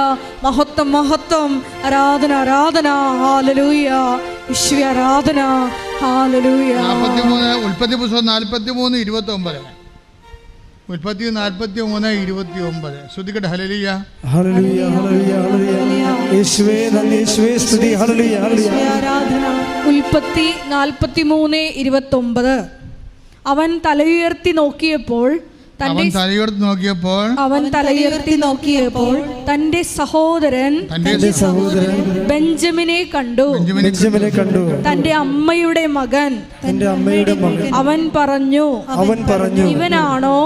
മഹത്വം മഹത്വം. ആരാധന ആരാധന. ഹല്ലേലൂയ. യേശുവേ ആരാധന. ഹല്ലേലൂയ. ഉൽപ്പത്തി പുസ്തകം 43:29. ഉൽപ്പത്തി 43:29. ശ്രദ്ധിക്കട്ടെ. ഹല്ലേലൂയ. Hallelujah hallelujah hallelujah. യേശുവേ നന്ദി, യേശുവേ സ്തുതി. ഹല്ലേലൂയ ഹല്ലേലൂയ ആരാധന. ഉൽപ്പത്തി 43:29. അവൻ തലയുയർത്തി നോക്കിയപ്പോൾ തന്റെ സഹോദരൻ ബെഞ്ചമിനെ കണ്ടു. തന്റെ അമ്മയുടെ മകൻ അവൻ പറഞ്ഞു, ഇവനാണോ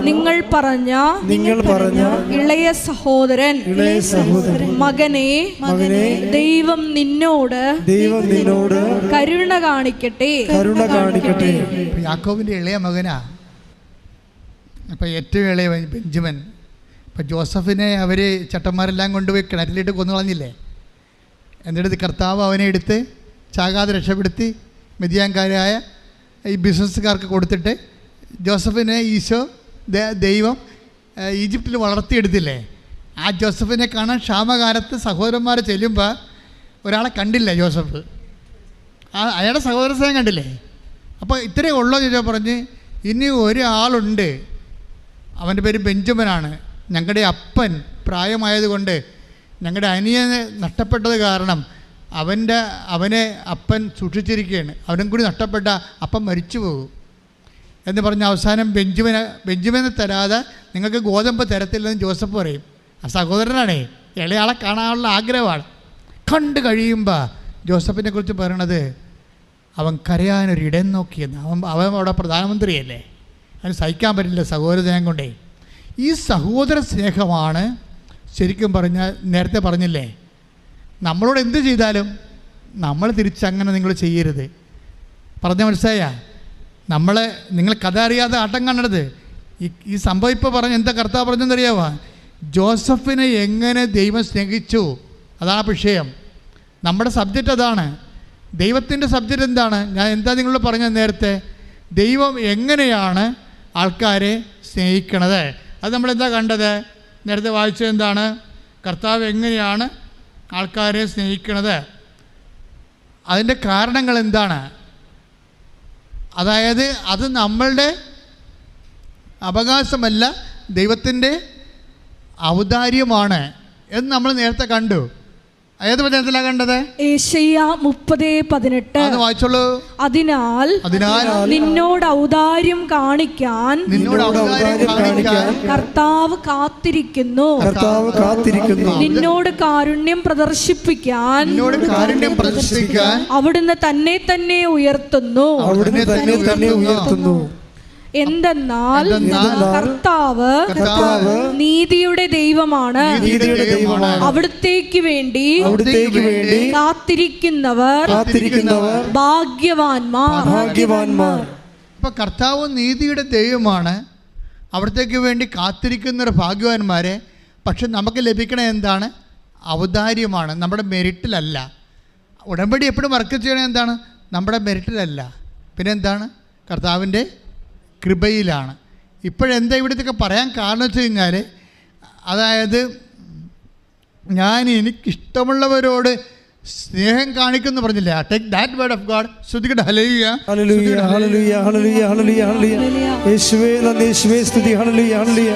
നിങ്ങൾ പറഞ്ഞ ഇളയ സഹോദരൻ? മകനെ, ദൈവം നിന്നോട് കരുണ കാണിക്കട്ടെ. യാക്കോബിന്റെ ഇളയ മകനാ. അപ്പം ഏറ്റവും ഇളയ ബെഞ്ചമിൻ. ഇപ്പം ജോസഫിനെ അവർ ചട്ടന്മാരെല്ലാം കൊണ്ടുപോയി കിണറ്റിലിട്ട് കൊന്നു കളഞ്ഞില്ലേ? എന്നിട്ട് കർത്താവ് അവനെ എടുത്ത് ചാകാതെ രക്ഷപ്പെടുത്തി മിദ്യാൻകാരായ ഈ ബിസിനസ്സുകാർക്ക് കൊടുത്തിട്ട് ജോസഫിനെ ദൈവം ഈജിപ്തിൽ വളർത്തിയെടുത്തില്ലേ? ആ ജോസഫിനെ കാണാൻ ക്ഷാമകാലത്ത് സഹോദരന്മാർ ചെല്ലുമ്പോൾ ഒരാളെ കണ്ടില്ല ജോസഫ്. അയാളുടെ സഹോദര സ്നേഹം കണ്ടില്ലേ? അപ്പോൾ ഇത്രയേ ഉള്ളൂ ചോദിച്ചാൽ പറഞ്ഞ്, ഇനി ഒരാളുണ്ട്, അവൻ്റെ പേര് ബെഞ്ചമിനാണ്. ഞങ്ങളുടെ അപ്പൻ പ്രായമായതുകൊണ്ട് ഞങ്ങളുടെ അനിയനെ നഷ്ടപ്പെട്ടത് കാരണം അവനെ അപ്പൻ സൂക്ഷിച്ചിരിക്കുകയാണ്. അവനും കൂടി നഷ്ടപ്പെട്ട അപ്പൻ മരിച്ചു പോകും എന്ന് പറഞ്ഞ് അവസാനം ബെഞ്ചമിനെ തരാതെ നിങ്ങൾക്ക് ഗോതമ്പ് തരത്തില്ലെന്ന് ജോസഫ് പറയും. ആ സഹോദരനാണേ, ഇളയാളെ കാണാനുള്ള ആഗ്രഹമാണ്. കണ്ടു കഴിയുമ്പോൾ ജോസഫിനെ കുറിച്ച് പറയണത് അവൻ കരയാനൊരിടം നോക്കിയെന്ന്. അവൻ അവിടെ പ്രധാനമന്ത്രിയല്ലേ, അവന് സഹിക്കാൻ പറ്റില്ല സഹോദര സ്നേഹം കൊണ്ടേ. ഈ സഹോദര സ്നേഹമാണ് ശരിക്കും പറഞ്ഞാൽ നേരത്തെ പറഞ്ഞില്ലേ, നമ്മളോട് എന്ത് ചെയ്താലും നമ്മൾ തിരിച്ചങ്ങനെ നിങ്ങൾ ചെയ്യരുത്. പറഞ്ഞ മനസ്സിലായ? നിങ്ങൾ കഥ അറിയാതെ ആട്ടം കാണരുത്. ഈ സംഭവം ഇപ്പോൾ പറഞ്ഞ എന്താ കർത്താവ് പറഞ്ഞെന്നറിയാവാ? ജോസഫിനെ എങ്ങനെ ദൈവം സ്നേഹിച്ചു, അതാണ് വിഷയം. നമ്മുടെ സബ്ജക്റ്റ് അതാണ്. ദൈവത്തിൻ്റെ സബ്ജക്റ്റ് എന്താണ്? ഞാൻ എന്താ നിങ്ങളോട് പറഞ്ഞത് നേരത്തെ? ദൈവം എങ്ങനെയാണ് ആൾക്കാരെ സ്നേഹിക്കണത്. അത് നമ്മളെന്താ കണ്ടത്? നേരത്തെ വായിച്ചത് എന്താണ്? കർത്താവ് എങ്ങനെയാണ് ആൾക്കാരെ സ്നേഹിക്കണത്, അതിൻ്റെ കാരണങ്ങൾ എന്താണ്. അതായത് അത് നമ്മളുടെ അവകാശമല്ല, ദൈവത്തിൻ്റെ ഔദാര്യമാണ് എന്ന് നമ്മൾ നേരത്തെ കണ്ടു. ഏത് വചനത്തിലാണ് കണ്ടത്? യേശയ്യ 30:18. വായിച്ചോളൂ. അതിനാൽ നിന്നോട് ഔദാര്യം കാണിക്കാൻ കർത്താവ് കാത്തിരിക്കുന്നു. നിന്നോട് കാരുണ്യം പ്രദർശിപ്പിക്കാൻ അവിടുന്ന് തന്നെ ഉയർത്തുന്നു. എന്തെന്നാൽ കർത്താവ് നീതിയുടെ ദൈവമാണ്. അവിടുത്തേക്ക് വേണ്ടി കാത്തിരിക്കുന്നവർ ഭാഗ്യവാന്മാർ. അപ്പൊ കർത്താവ് നീതിയുടെ ദൈവമാണ്, അവിടത്തേക്ക് വേണ്ടി കാത്തിരിക്കുന്നവർ ഭാഗ്യവാന്മാരെ. പക്ഷെ നമുക്ക് ലഭിക്കണ എന്താണ്? ഔദാര്യമാണ്, നമ്മുടെ മെറിറ്റിലല്ല. ഉടമ്പടി എപ്പോഴും വർക്ക് ചെയ്യണത് എന്താണ്? നമ്മുടെ മെറിറ്റിലല്ല, പിന്നെ എന്താണ്? കർത്താവിൻ്റെ കൃപയിലാണ്. ഇപ്പോഴെന്താ ഇവിടത്തൊക്കെ പറയാൻ കാരണം വെച്ച് കഴിഞ്ഞാൽ, അതായത് ഞാൻ എനിക്കിഷ്ടമുള്ളവരോട് സ്നേഹം കാണിക്കുമെന്ന് പറഞ്ഞില്ലേ? Take that word of God. ശ്രദ്ധിക്കട്ടെ. Hallelujah hallelujah hallelujah hallelujah hallelujah hallelujah. യേശുവേ നന്ദി, യേശുവേ സ്തുതി. Hallelujah hallelujah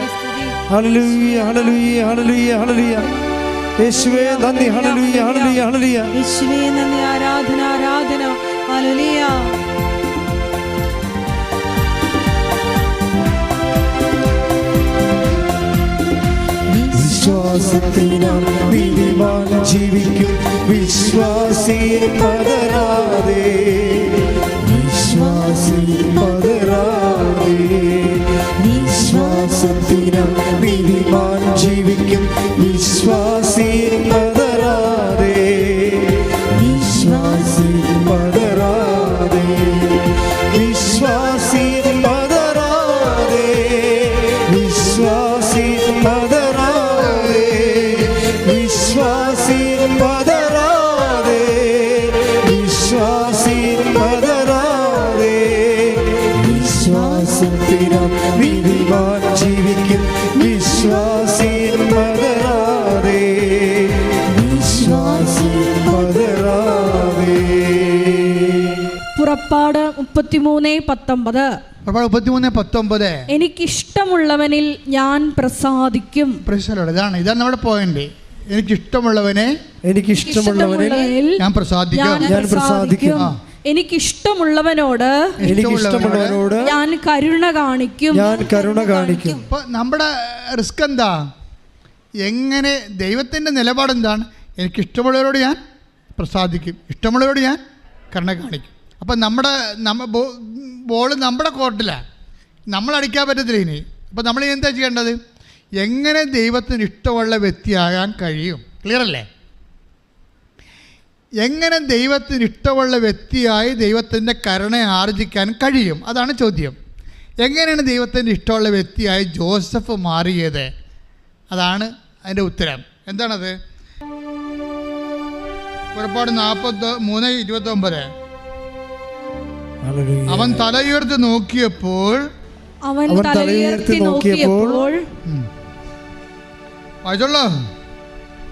hallelujah hallelujah hallelujah hallelujah. യേശുവേ നന്ദി. Hallelujah hallelujah hallelujah. യേശുവേ നന്ദി. ആരാധന ആരാധന. ഹല്ലേലൂയ. വിശ്വാസത്തിനാൽ നീതിമാൻ ജീവിക്കും, വിശ്വാസിയെ പതരാതെ, വിശ്വാസിയെ പതരാതെ. വിശ്വാസത്തിനാൽ നീതിമാൻ ജീവിക്കും, വിശ്വാസിയെ പതരാതെ, വിശ്വാസിയെ പതരാതെ, വിശ്വാസിയെ പതരാതെ, വിശ്വാസിയെ പതരാതെ, വിശ്വാസി പതരാതെ, വിശ്വാസി പതരാതെ. വിശ്വാസത്തിനാൽ നീതിമാൻ ജീവിക്കും, വിശ്വാസി പുറപ്പാട് 33:19. പുറപ്പാട് 33:19. എനിക്കിഷ്ടമുള്ളവനിൽ ഞാൻ പ്രസാദിക്കും. ഇതാണ് നമ്മുടെ പോയിന്റ്. എനിക്കിഷ്ടമുള്ളവനിൽ ഞാൻ പ്രസാദിക്കും. എനിക്കിഷ്ടമുള്ളവനോട് ഞാൻ കരുണ കാണിക്കും. അപ്പൊ നമ്മുടെ റിസ്ക് എന്താ? എങ്ങനെ ദൈവത്തിൻ്റെ നിലപാടെന്താണ്? എനിക്കിഷ്ടമുള്ളവരോട് ഞാൻ പ്രസാദിക്കും, ഇഷ്ടമുള്ളവരോട് ഞാൻ കരുണ കാണിക്കും. അപ്പം ബോൾ നമ്മുടെ കോർട്ടിലാണ്, നമ്മളടിക്കാൻ പറ്റത്തില്ല ഇനി. അപ്പം നമ്മൾ എന്താ ചെയ്യേണ്ടത്? എങ്ങനെ ദൈവത്തിന് ഇഷ്ടമുള്ള വ്യക്തിയാകാൻ കഴിയും? ക്ലിയർ അല്ലേ? എങ്ങനെ ദൈവത്തിന് ഇഷ്ടമുള്ള വ്യക്തിയായി ദൈവത്തിൻ്റെ കരുണ ആർജിക്കാൻ കഴിയും? അതാണ് ചോദ്യം. എങ്ങനെയാണ് ദൈവത്തിൻ്റെ ഇഷ്ടമുള്ള വ്യക്തിയായി ജോസഫ് മാറിയത്? അതാണ് അതിൻ്റെ ഉത്തരം. എന്താണത്? പുറപ്പാട് 43:29. അവൻ തലയുയർത്തി നോക്കിയപ്പോൾ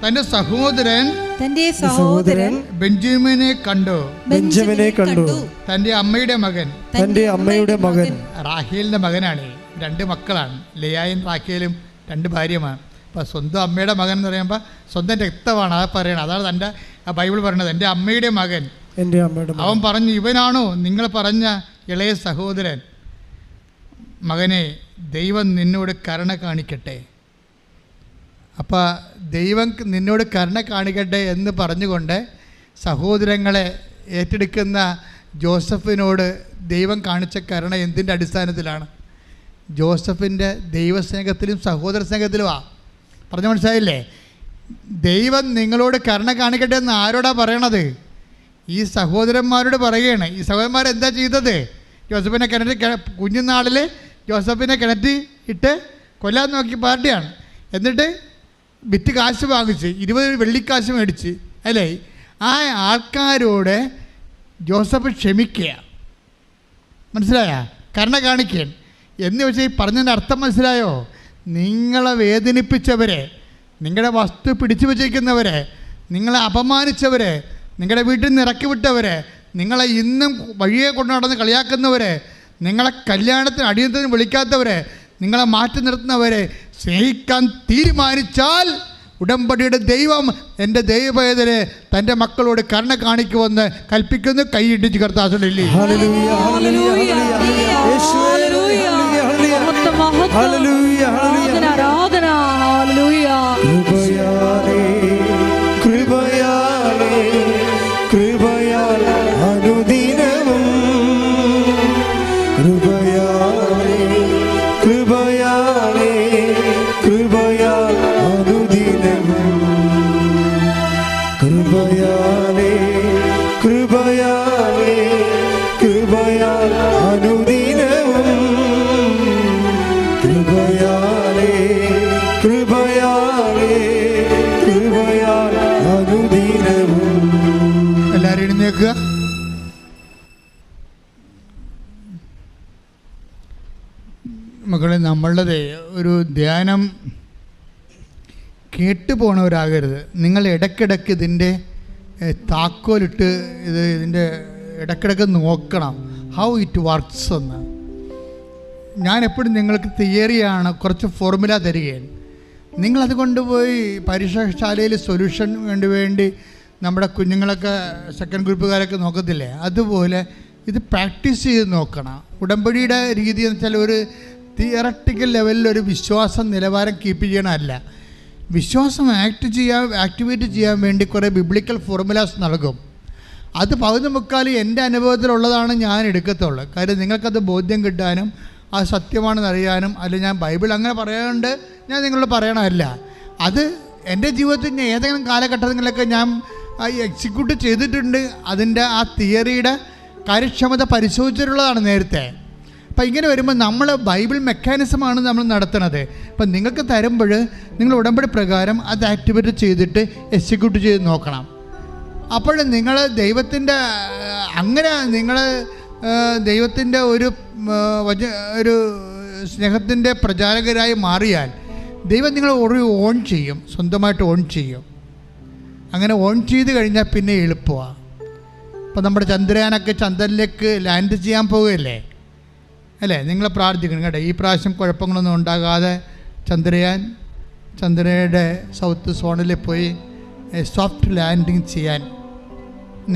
തന്റെ സഹോദരൻ ബെഞ്ചമിനെ കണ്ടു. തന്റെ അമ്മയുടെ മകൻ റാഹേലിന്റെ മകനാണ്. 2 മക്കളാണ്, ലെയായും റാഖേലും, 2 ഭാര്യമാണ്. അപ്പോൾ സ്വന്തം അമ്മയുടെ മകൻ എന്ന് പറയുമ്പോൾ സ്വന്തം രക്തമാണ് അത് പറയണം. അതാണ് തൻ്റെ ബൈബിൾ പറയുന്നത്, എൻ്റെ അമ്മയുടെ മകൻ. അവൻ പറഞ്ഞു, ഇവനാണോ നിങ്ങൾ പറഞ്ഞ ഇളയ സഹോദരൻ? മകനെ, ദൈവം നിന്നോട് കരുണ കാണിക്കട്ടെ. അപ്പോൾ ദൈവം നിന്നോട് കരുണ കാണിക്കട്ടെ എന്ന് പറഞ്ഞുകൊണ്ട് സഹോദരങ്ങളെ ഏറ്റെടുക്കുന്ന ജോസഫിനോട് ദൈവം കാണിച്ച കരുണ എന്തിൻ്റെ അടിസ്ഥാനത്തിലാണ്? ജോസഫിൻ്റെ ദൈവസ്നേഹത്തിലും സഹോദര സ്നേഹത്തിലുമാണ്. പറഞ്ഞു മനസ്സിലായില്ലേ? ദൈവം നിങ്ങളോട് കരുണ കാണിക്കട്ടെ എന്ന് ആരോടാ പറയണത്? ഈ സഹോദരന്മാരോട് പറയുകയാണ്. ഈ സഹോദരന്മാരെന്താ ചെയ്തത്? ജോസഫിനെ കുഞ്ഞുനാളിൽ ജോസഫിനെ കിണറ്റി ഇട്ട് കൊല്ലാൻ നോക്കി പാർട്ടിയാണ്. എന്നിട്ട് വിറ്റ് കാശ് വാങ്ങിച്ച് 20 വെള്ളിക്കാശ് മേടിച്ച്, അല്ലേ? ആ ആൾക്കാരോട് ജോസഫ് ക്ഷമിക്കുക. മനസ്സിലായ? കരുണ കാണിക്കാൻ എന്ന് വെച്ചാൽ ഈ പറഞ്ഞതിൻ്റെ അർത്ഥം മനസ്സിലായോ? നിങ്ങളെ വേദനിപ്പിച്ചവരെ, നിങ്ങളുടെ വസ്തു പിടിച്ചു വച്ചിരിക്കുന്നവരെ, നിങ്ങളെ അപമാനിച്ചവരെ, നിങ്ങളുടെ വീട്ടിൽ നിന്ന് ഇറക്കി വിട്ടവരെ, നിങ്ങളെ ഇന്നും വഴിയെ കൊണ്ടു നടന്ന് കളിയാക്കുന്നവരെ, നിങ്ങളെ കല്യാണത്തിന് അടിയന്തരം വിളിക്കാത്തവരെ, നിങ്ങളെ മാറ്റി നിർത്തുന്നവരെ സ്നേഹിക്കാൻ തീരുമാനിച്ചാൽ ഉടമ്പടിയുടെ ദൈവം എൻ്റെ ദൈവവേദനെ തൻ്റെ മക്കളോട് കരുണ കാണിക്കുമെന്ന് കൽപ്പിക്കുന്നു. കൈയിടിച്ച് കർത്താവില്ലേ? എല്ലാവരും എഴുന്നേൽക്കുക. മക്കളെ, നമ്മളുടെ ഒരു ധ്യാനം കേട്ടുപോണവരാകരുത്. നിങ്ങൾ ഇടയ്ക്കിടയ്ക്ക് ഇതിൻ്റെ താക്കോലിട്ട് ഇതിൻ്റെ ഇടയ്ക്കിടയ്ക്ക് നോക്കണം ഹൗ ഇറ്റ് വർക്ക്സ് എന്ന്. ഞാൻ എപ്പോഴും നിങ്ങൾക്ക് തിയറിയാണ്, കുറച്ച് ഫോർമുല തരികയാണ്. നിങ്ങളത് കൊണ്ടുപോയി പരീക്ഷാശാലയിൽ സൊല്യൂഷൻ വേണ്ടി നമ്മുടെ കുഞ്ഞുങ്ങളൊക്കെ സെക്കൻഡ് ഗ്രൂപ്പുകാരൊക്കെ നോക്കത്തില്ലേ, അതുപോലെ ഇത് പ്രാക്ടീസ് ചെയ്ത് നോക്കണം. ഉടമ്പടിയുടെ രീതി എന്ന് വെച്ചാൽ ഒരു തിയറട്ടിക്കൽ ലെവലിൽ ഒരു വിശ്വാസം നിലവാരം കീപ്പ് ചെയ്യണമല്ല. വിശ്വാസം ആക്ടിവേറ്റ് ചെയ്യാൻ വേണ്ടി കുറേ ബിബ്ലിക്കൽ ഫോർമുലാസ് നൽകും. അത് പകുതി മുക്കാൽ എൻ്റെ അനുഭവത്തിലുള്ളതാണ് ഞാൻ എടുക്കത്തുള്ളൂ. കാര്യം നിങ്ങൾക്കത് ബോധ്യം കിട്ടാനും അത് സത്യമാണെന്ന് അറിയാനും. അല്ല, ഞാൻ ബൈബിൾ അങ്ങനെ പറയാണ്ട് ഞാൻ നിങ്ങളോട് പറയണമല്ല. അത് എൻ്റെ ജീവിതത്തിൽ ഞാൻ ഏതെങ്കിലും കാലഘട്ടങ്ങളിലൊക്കെ ഞാൻ എക്സിക്യൂട്ട് ചെയ്തിട്ടുണ്ട്. അതിൻ്റെ ആ തിയറിയുടെ കാര്യക്ഷമത പരിശോധിച്ചിട്ടുള്ളതാണ് നേരത്തെ. അപ്പം ഇങ്ങനെ വരുമ്പോൾ നമ്മൾ ബൈബിൾ മെക്കാനിസമാണ് നമ്മൾ നടത്തുന്നത്. അപ്പം നിങ്ങൾക്ക് തരുമ്പോൾ നിങ്ങൾ ഉടമ്പടി പ്രകാരം അത് ആക്ടിവേറ്റ് ചെയ്തിട്ട് എക്സിക്യൂട്ട് ചെയ്ത് നോക്കണം. അപ്പോൾ നിങ്ങൾ ദൈവത്തിൻ്റെ അങ്ങനെ നിങ്ങൾ ദൈവത്തിൻ്റെ ഒരു സ്നേഹത്തിൻ്റെ പ്രചാരകരായി മാറിയാൽ ദൈവം നിങ്ങളെ ഓൺ ചെയ്യും, സ്വന്തമായിട്ട് ഓൺ ചെയ്യും. അങ്ങനെ ഓൺ ചെയ്ത് കഴിഞ്ഞാൽ പിന്നെ എളുപ്പമാണ്. ഇപ്പം നമ്മുടെ ചന്ദ്രയാനൊക്കെ ചന്ദ്രനിലേക്ക് ലാൻഡ് ചെയ്യാൻ പോവുകയല്ലേ അല്ലേ? നിങ്ങൾ പ്രാർത്ഥിക്കണം കേട്ടോ, ഈ പ്രാവശ്യം കുഴപ്പങ്ങളൊന്നും ഉണ്ടാകാതെ ചന്ദ്രയുടെ സൗത്ത് സോണിൽ പോയി സോഫ്റ്റ് ലാൻഡിങ് ചെയ്യാൻ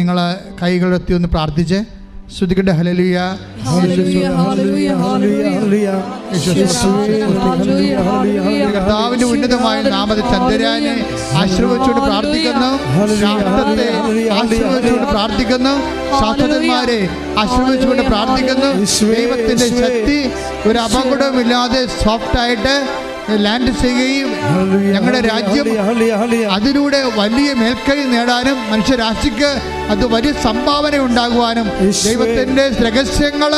നിങ്ങൾ കൈകളെത്തി ഒന്ന് പ്രാർത്ഥിച്ച് ശ്രുതിക്കട്ടെ. ഹല്ലേലൂയ, കർത്താവിന്റെ ഉന്നതമായ നാമത്തിൽ ചന്ദ്രനെ ആശീർവദിച്ചുകൊണ്ട് പ്രാർത്ഥിക്കുന്നു, ശാസ്ത്രത്തെ ആശീർവദിച്ചുകൊണ്ട് പ്രാർത്ഥിക്കുന്നു, ശാസ്ത്രജ്ഞന്മാരെ ആശീർവദിച്ചുകൊണ്ട് പ്രാർത്ഥിക്കുന്നു. ദൈവത്തിന്റെ ശക്തി ഒരു അപകടവുമില്ലാതെ സോഫ്റ്റായിട്ട് ലാൻഡ് ചെയ്യുകയും ഞങ്ങളുടെ രാജ്യം അതിലൂടെ വലിയ മേൽക്കൈ നേടാനും മനുഷ്യരാശിക്ക് അത് വലിയ സംഭാവന ഉണ്ടാകുവാനും ദൈവത്തിൻ്റെ രഹസ്യങ്ങൾ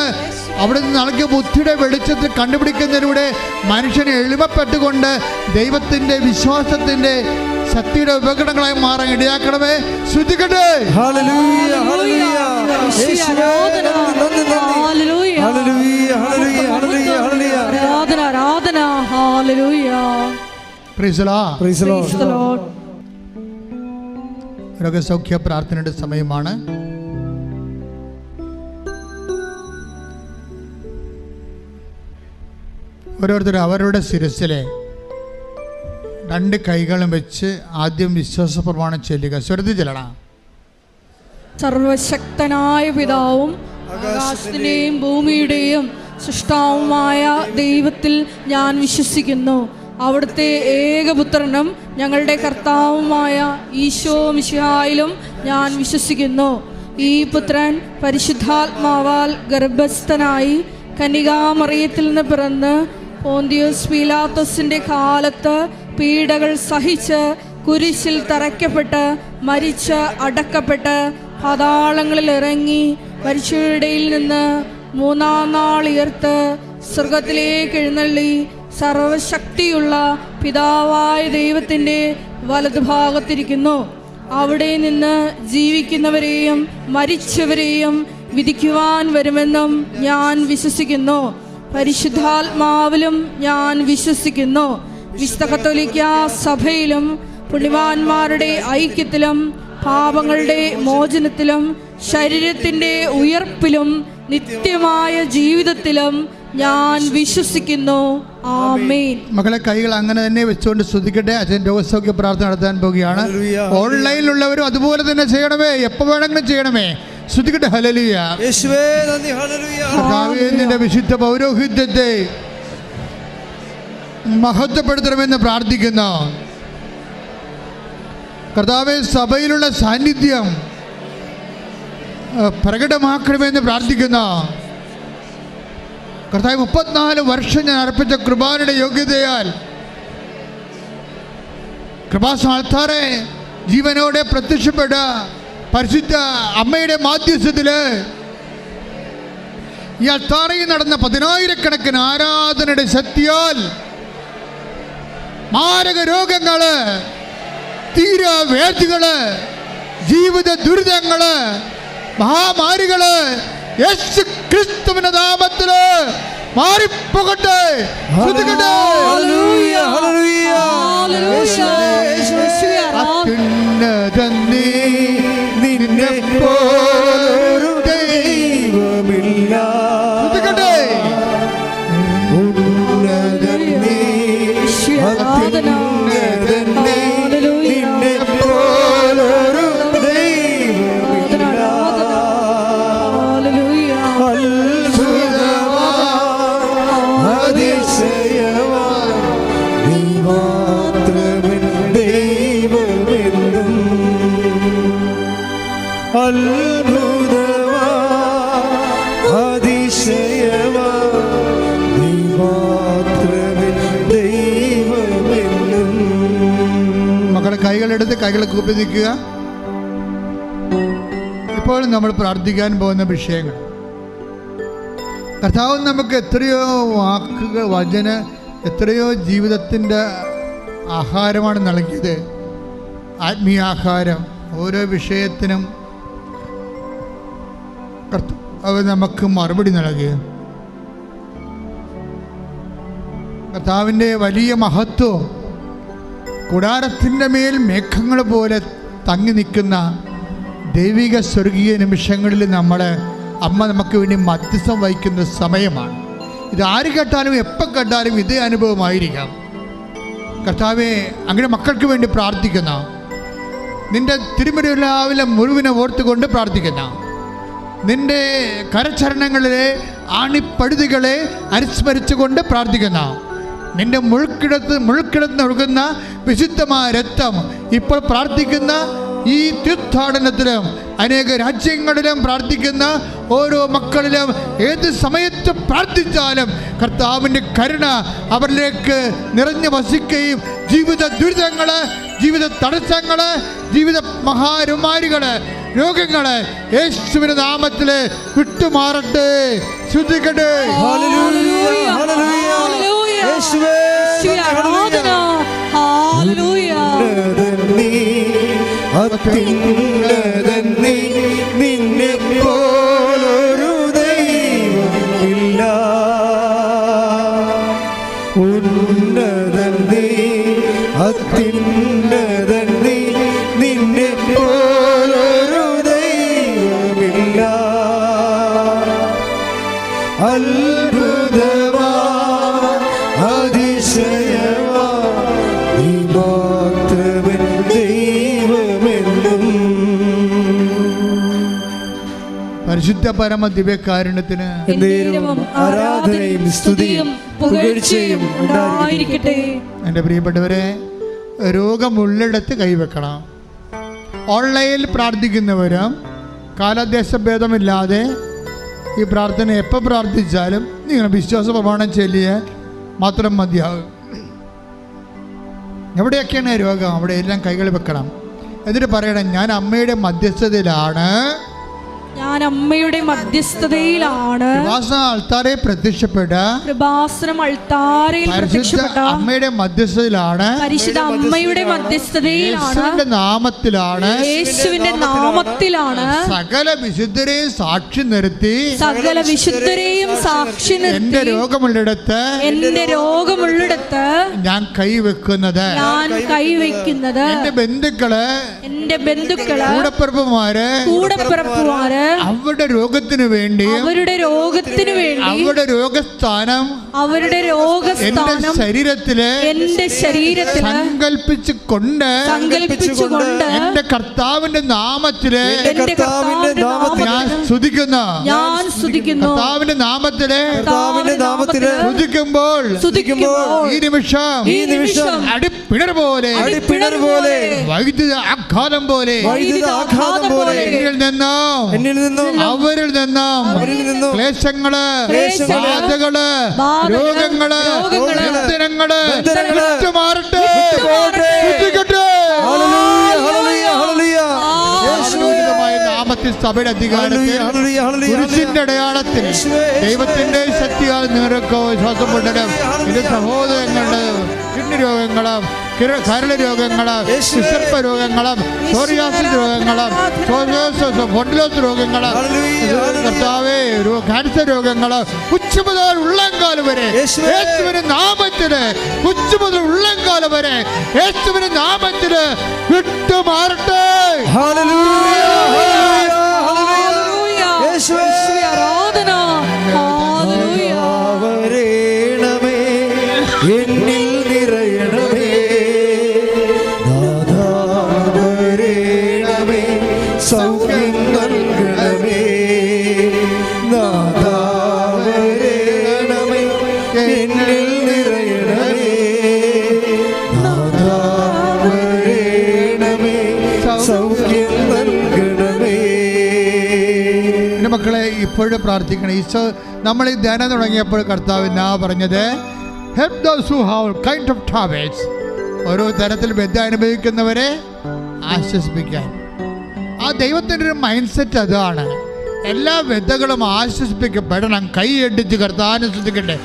അവിടെ നിന്ന് നൽകിയ ബുദ്ധിയുടെ വെളിച്ചത്തിൽ കണ്ടുപിടിക്കുന്നതിലൂടെ മനുഷ്യനെ എളിമപ്പെട്ടുകൊണ്ട് ദൈവത്തിൻ്റെ വിശ്വാസത്തിൻ്റെ ശക്തിയുടെ ഉപകരണങ്ങളായി മാറാൻ ഇടയാക്കണമേ. ശ്രദ്ധിക്കട്ടെ. രോഗസൗഖ്യ പ്രാർത്ഥനയുടെ സമയമാണ്. ഓരോരുത്തരും അവരുടെ ശിരസിലെ 2 കൈകളും വെച്ച് ആദ്യം വിശ്വാസ പ്രമാണം ചൊല്ലുക. സ്വരത്തിൽ ചെല്ലണം. സർവശക്തനായ പിതാവും ആകാശത്തിന്റെയും ഭൂമിയുടെയും സൃഷ്ടാവുമായ ദൈവത്തിൽ ഞാൻ വിശ്വസിക്കുന്നു. അവിടുത്തെ ഏകപുത്രനും ഞങ്ങളുടെ കർത്താവുമായ ഈശോ മിശിഹായിലും ഞാൻ വിശ്വസിക്കുന്നു. ഈ പുത്രൻ പരിശുദ്ധാത്മാവാൽ ഗർഭസ്ഥനായി കന്യകാമറിയത്തിൽ നിന്ന് പിറന്ന് പോന്തിയോസ് പീലാത്തോസിന്റെ കാലത്ത് പീഡകൾ സഹിച്ച് കുരിശിൽ തറയ്ക്കപ്പെട്ട് മരിച്ച് അടക്കപ്പെട്ട് പാതാളങ്ങളിൽ ഇറങ്ങി മരിച്ചവരുടെയിൽ നിന്ന് 3-ാം നാൾ ഉയർത്ത് സ്വർഗത്തിലേക്ക് എഴുന്നള്ളി സർവശക്തിയുള്ള പിതാവായ ദൈവത്തിൻ്റെ വലതുഭാഗത്തിരിക്കുന്നു. അവിടെ നിന്ന് ജീവിക്കുന്നവരെയും മരിച്ചവരെയും വിധിക്കുവാൻ വരുമെന്നും ഞാൻ വിശ്വസിക്കുന്നു. പരിശുദ്ധാത്മാവിലും ഞാൻ വിശ്വസിക്കുന്നു. വിശുദ്ധ കത്തോലിക്ക സഭയിലും പുണ്യവാന്മാരുടെ ഐക്യത്തിലും പാപങ്ങളുടെ മോചനത്തിലും ശരീരത്തിൻ്റെ ഉയർപ്പിലും നിത്യമായ ജീവിതത്തിലും ഞാൻ വിശ്വസിക്കുന്നു. ആമേൻ. മക്കളെ, കൈകൾ അങ്ങനെ തന്നെ വെച്ചുകൊണ്ട് സ്തുതിക്കട്ടെ. അച്ഛൻ രോഗസൗഖ്യ പ്രാർത്ഥന നടത്താൻ പോവുകയാണ്. ഓൺലൈനിലുള്ളവരും അതുപോലെ തന്നെ ചെയ്യണമേ, എപ്പോൾ വേണമെങ്കിലും ചെയ്യണമേ. സ്തുതിക്കട്ടെ. ഹല്ലേലൂയ. യേശുവേ നന്ദി. ഹല്ലേലൂയ. കർത്താവേ, നിന്റെ വിശുദ്ധ പൗരോഹിത്യത്തെ മഹത്വപ്പെടുത്തണമെന്ന് പ്രാർത്ഥിക്കുന്നു. കർത്താവേ, സഭയിലുള്ള സാന്നിധ്യം പ്രകടമാക്കണമെന്ന് പ്രാർത്ഥിക്കുന്നു. കർത്താവ് 34 വർഷം ഞാൻ അർപ്പിച്ച കൃപാനയുടെ യോഗ്യതയാൽ കൃപാസ്ഥാനത്താറെ ജീവനോടെ പ്രത്യക്ഷപ്പെട്ട പരിശുദ്ധ അമ്മയുടെ മാധ്യസ്ഥത്തില് ഈ അൾത്താറയിൽ നടന്ന 10,000-കണക്കിന് ആരാധനയുടെ ശക്തിയാൽ മാരക രോഗങ്ങള്, തീരവേദികള്, ജീവിത ദുരിതങ്ങള്, മഹാമാരികള് യേശു ക്രിസ്തുവിന്റെ നാമത്തില് മാറിപ്പോകട്ടെ. നിന്നെപ്പോലൊരു ദൈവമില്ല. കൈകളെടുത്ത് കൈകളെ കൂപ്പി നിൽക്കുക. ഇപ്പോൾ നമ്മൾ പ്രാർത്ഥിക്കാൻ പോകുന്ന വിഷയങ്ങൾ, കർത്താവ് നമുക്ക് എത്രയോ വാക്കുകൾ, എത്രയോ ജീവിതത്തിൻ്റെ ആഹാരമാണ് നൽകിയത്. ആത്മീയാഹാരം. ഓരോ വിഷയത്തിനും കർത്താവ് നമുക്ക് മറുപടി നൽകി. കർത്താവിൻ്റെ വലിയ മഹത്വം, കൂടാരത്തിൻ്റെ മേൽ മേഘങ്ങൾ പോലെ തങ്ങി നിൽക്കുന്ന ദൈവിക സ്വർഗീയ നിമിഷങ്ങളിൽ അമ്മ നമുക്ക് വേണ്ടി മധ്യസ്ഥം വഹിക്കുന്ന സമയമാണ്. ഇത് ആര് കേട്ടാലും എപ്പോൾ കേട്ടാലും ഇതേ അനുഭവമായിരിക്കാം. കർത്താവേ, അങ്ങനെ മക്കൾക്ക് വേണ്ടി പ്രാർത്ഥിക്കുന്ന, നിൻ്റെ തിരുമുരുവിലെ മുറിവിനെ ഓർത്തുകൊണ്ട് പ്രാർത്ഥിക്കുന്ന, നിൻ്റെ കരചരണങ്ങളിലെ ആണിപ്പഴുതുകളെ അനുസ്മരിച്ചുകൊണ്ട് പ്രാർത്ഥിക്കുന്ന, നിൻ്റെ മുൾക്കിടന്ന് ഒഴുകുന്ന വിശുദ്ധമായ രക്തം ഇപ്പോൾ പ്രാർത്ഥിക്കുന്ന ഈ തീർത്ഥാടനത്തിലും അനേക രാജ്യങ്ങളിലും പ്രാർത്ഥിക്കുന്ന ഓരോ മക്കളിലും ഏത് സമയത്ത് പ്രാർത്ഥിച്ചാലും കർത്താവിൻ്റെ കരുണ അവരിലേക്ക് നിറഞ്ഞു വസിക്കുകയും ജീവിത ദുരിതങ്ങള്, ജീവിത തടസ്സങ്ങള്, ജീവിത മഹാരുമാരികള്, രോഗങ്ങള് യേശുവിന്റെ നാമത്തില് വിട്ടുമാറട്ടെ. ശ്രദ്ധിക്കട്ടെ. നിന്നെ പോലൊരു ദൈവമില്ല, ഉന്നതൻ നീ, അത്യുന്നതൻ നീ, നിന്നെ പോലൊരു ദൈവമില്ല. അത്ഭുതമാ അതിശയമാ നീ മാത്രമേ ദൈവമെന്നും. പരിശുദ്ധ പരമ ദിവ്യകാരുണ്യത്തിന് ആരാധനയും സ്തുതിയും പുകഴ്ചയും ഉണ്ടായിരിക്കട്ടെ. എൻ്റെ പ്രിയപ്പെട്ടവരെ, രോഗമുള്ളിടത്ത് കൈവെക്കണം. ഓൺലൈനിൽ പ്രാർത്ഥിക്കുന്നവരും കാലദേശഭേദമില്ലാതെ ഈ പ്രാർത്ഥന എപ്പോൾ പ്രാർത്ഥിച്ചാലും നിങ്ങൾ വിശ്വാസ പ്രമാണം ചൊല്ലിയാൽ മാത്രം മതിയാകും. എവിടെയൊക്കെയാണ് രോഗം അവിടെയെല്ലാം കൈകൾ വെക്കണം. എന്നിട്ട് പറയണം, ഞാൻ അമ്മയുടെ മധ്യസ്ഥതയിലാണ്, ഞാൻ അമ്മയുടെ മധ്യസ്ഥതയിലാണ്. അൾത്താരെ പ്രത്യക്ഷപ്പെട്ട അമ്മയുടെ മധ്യസ്ഥതയിലാണ്, പരിശുദ്ധ അമ്മയുടെ മധ്യസ്ഥതയിലാണ്, നാമത്തിലാണ്, യേശുവിന്റെ നാമത്തിലാണ് സകല വിശുദ്ധരെയും സാക്ഷി നിർത്തി, സകല വിശുദ്ധരെയും സാക്ഷി നിർത്തി എന്റെ രോഗമുള്ളിടത്ത് ഞാൻ കൈവെക്കുന്നത്, എന്റെ ബന്ധുക്കള്, കൂടപ്പിറപ്പുമാര് അവരുടെ രോഗത്തിന് വേണ്ടി, അവരുടെ രോഗസ്ഥാനം എന്റെ ശരീരത്തില് സങ്കൽപ്പിച്ചുകൊണ്ട് എന്റെ കർത്താവിന്റെ നാമത്തില് ഞാൻ സ്തുതിക്കുന്നു. കർത്താവിന്റെ നാമത്തില് സ്തുതിക്കുമ്പോൾ ഈ നിമിഷം അടിപ്പിണർ പോലെ വൈദ്യുത ആഘാതം പോലെ എന്നിൽ നിന്നും അവരിൽ നിന്നും ക്ലേശങ്ങള്, ബാധകള്, രോഗങ്ങള്, ബന്ധനങ്ങള് വിട്ടുമാറട്ടെ. നാമത്തിൽ സഭയുടെ അധികാരത്തിൽ കുരിശിന്റെ അടയാളത്തിൽ ദൈവത്തിന്റെ ശക്തിയാൽ നിങ്ങൾക്ക് വിശ്വാസം കൊണ്ടരും. ഇത് സഹോദരങ്ങളുടെ കിഡ്നി രോഗങ്ങളും കരള് രോഗങ്ങളും വിസർപ്പ രോഗങ്ങളും സോറിയാസിസ് രോഗങ്ങളും ഫൊണ്ടിലോസ് രോഗങ്ങളും കർത്താവേ ക്യാൻസർ രോഗങ്ങളും ഉച്ച മുതൽ ഉള്ളംകാലം വരെ യേശുവിന്റെ നാമത്തില്, ഉച്ച മുതൽ ഉള്ളംകാലം വരെ യേശുവിന്റെ നാമത്തില് വിട്ടുമാറട്ടെ. എന്നിൽ നിറയണമേ, നാദാവരേണമേ, സൗഖ്യം നൽകണമേ, നാദാവരേണമേ, എന്നിൽ നിറയണമേ, നാദാവരേണമേ, സൗഖ്യം നൽകണമേ. എൻ്റെ മക്കളെ, ഇപ്പോഴും പ്രാർത്ഥിക്കണം. ഈശോ നമ്മൾ ഈ ധ്യാനം തുടങ്ങിയപ്പോൾ കർത്താവ് എന്നാ പറഞ്ഞത്? Help those who have kind of troubles. ഓരോ തരത്തിൽ ബദ്ധ അനുഭവിക്കുന്നവരെ ആശ്വസിപ്പിക്കാൻ. ആ ദൈവത്തിൻ്റെ ഒരു മൈൻഡ് സെറ്റ് അതാണ്. എല്ലാ ബദ്ധകളും ആശ്വസിപ്പിക്കപ്പെടണം. കൈയടിച്ച് കർത്താവിനെ ശ്രദ്ധിക്കട്ടെ.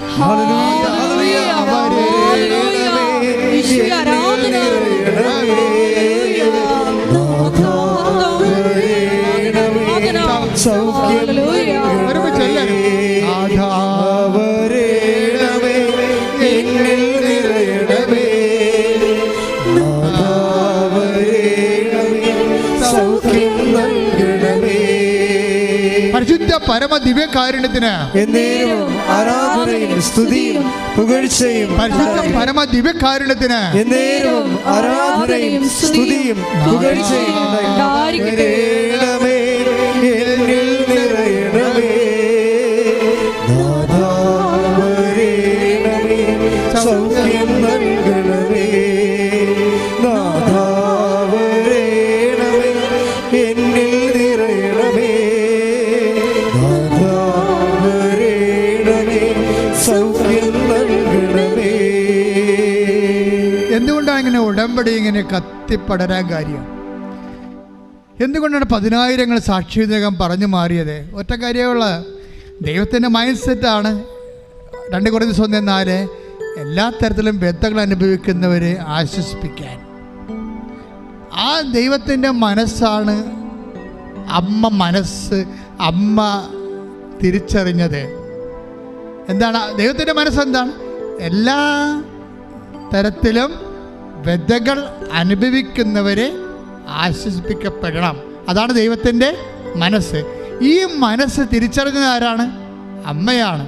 സൗഖ്യം നൽകണമേ. പരിശുദ്ധ പരമ ദിവ്യകാരുണ്യത്തിന് എന്നേരവും ആരാധനയും സ്തുതിയും പുകഴ്ചയും പരിശുദ്ധ പരമ ദിവ്യകാരുണ്യത്തിന് എന്നേരവും ആരാധനയും സ്തുതിയും പുകഴ്ചയും ഉണ്ടായിരിക്കട്ടെ. എന്നിൽ നിറയണമേ നാഥാ, വരേണമേ സൗഖ്യം നൽകണമേ നാഥാ, വരേണമേ എന്നിൽ നിറയണമേ നാഥാ, വരേണമേ സൗഖ്യം നൽകണമേ. എന്തുകൊണ്ടാണ് ഇങ്ങനെ ഉടമ്പടി ഇങ്ങനെ കത്തിപ്പടരാൻ കാര്യം? എന്തുകൊണ്ടാണ് 10,000 സാക്ഷിതകം പറഞ്ഞു മാറിയത്? ഒറ്റ കാര്യമുള്ള ദൈവത്തിൻ്റെ മൈൻഡ് സെറ്റാണ്. 2 കൊരിന്ത്യർ 1:4 എല്ലാ തരത്തിലും വ്യഥകൾ അനുഭവിക്കുന്നവരെ ആശ്വസിപ്പിക്കാൻ. ആ ദൈവത്തിൻ്റെ മനസ്സാണ് അമ്മ തിരിച്ചറിഞ്ഞത്. എന്താണ് ദൈവത്തിൻ്റെ മനസ്സെന്താണ്? എല്ലാ തരത്തിലും വ്യഥകൾ അനുഭവിക്കുന്നവരെ ആശ്വസിപ്പിക്കപ്പെടണം. അതാണ് ദൈവത്തിൻ്റെ മനസ്സ്. ഈ മനസ്സ് തിരിച്ചറിഞ്ഞത് ആരാണ്? അമ്മയാണ്.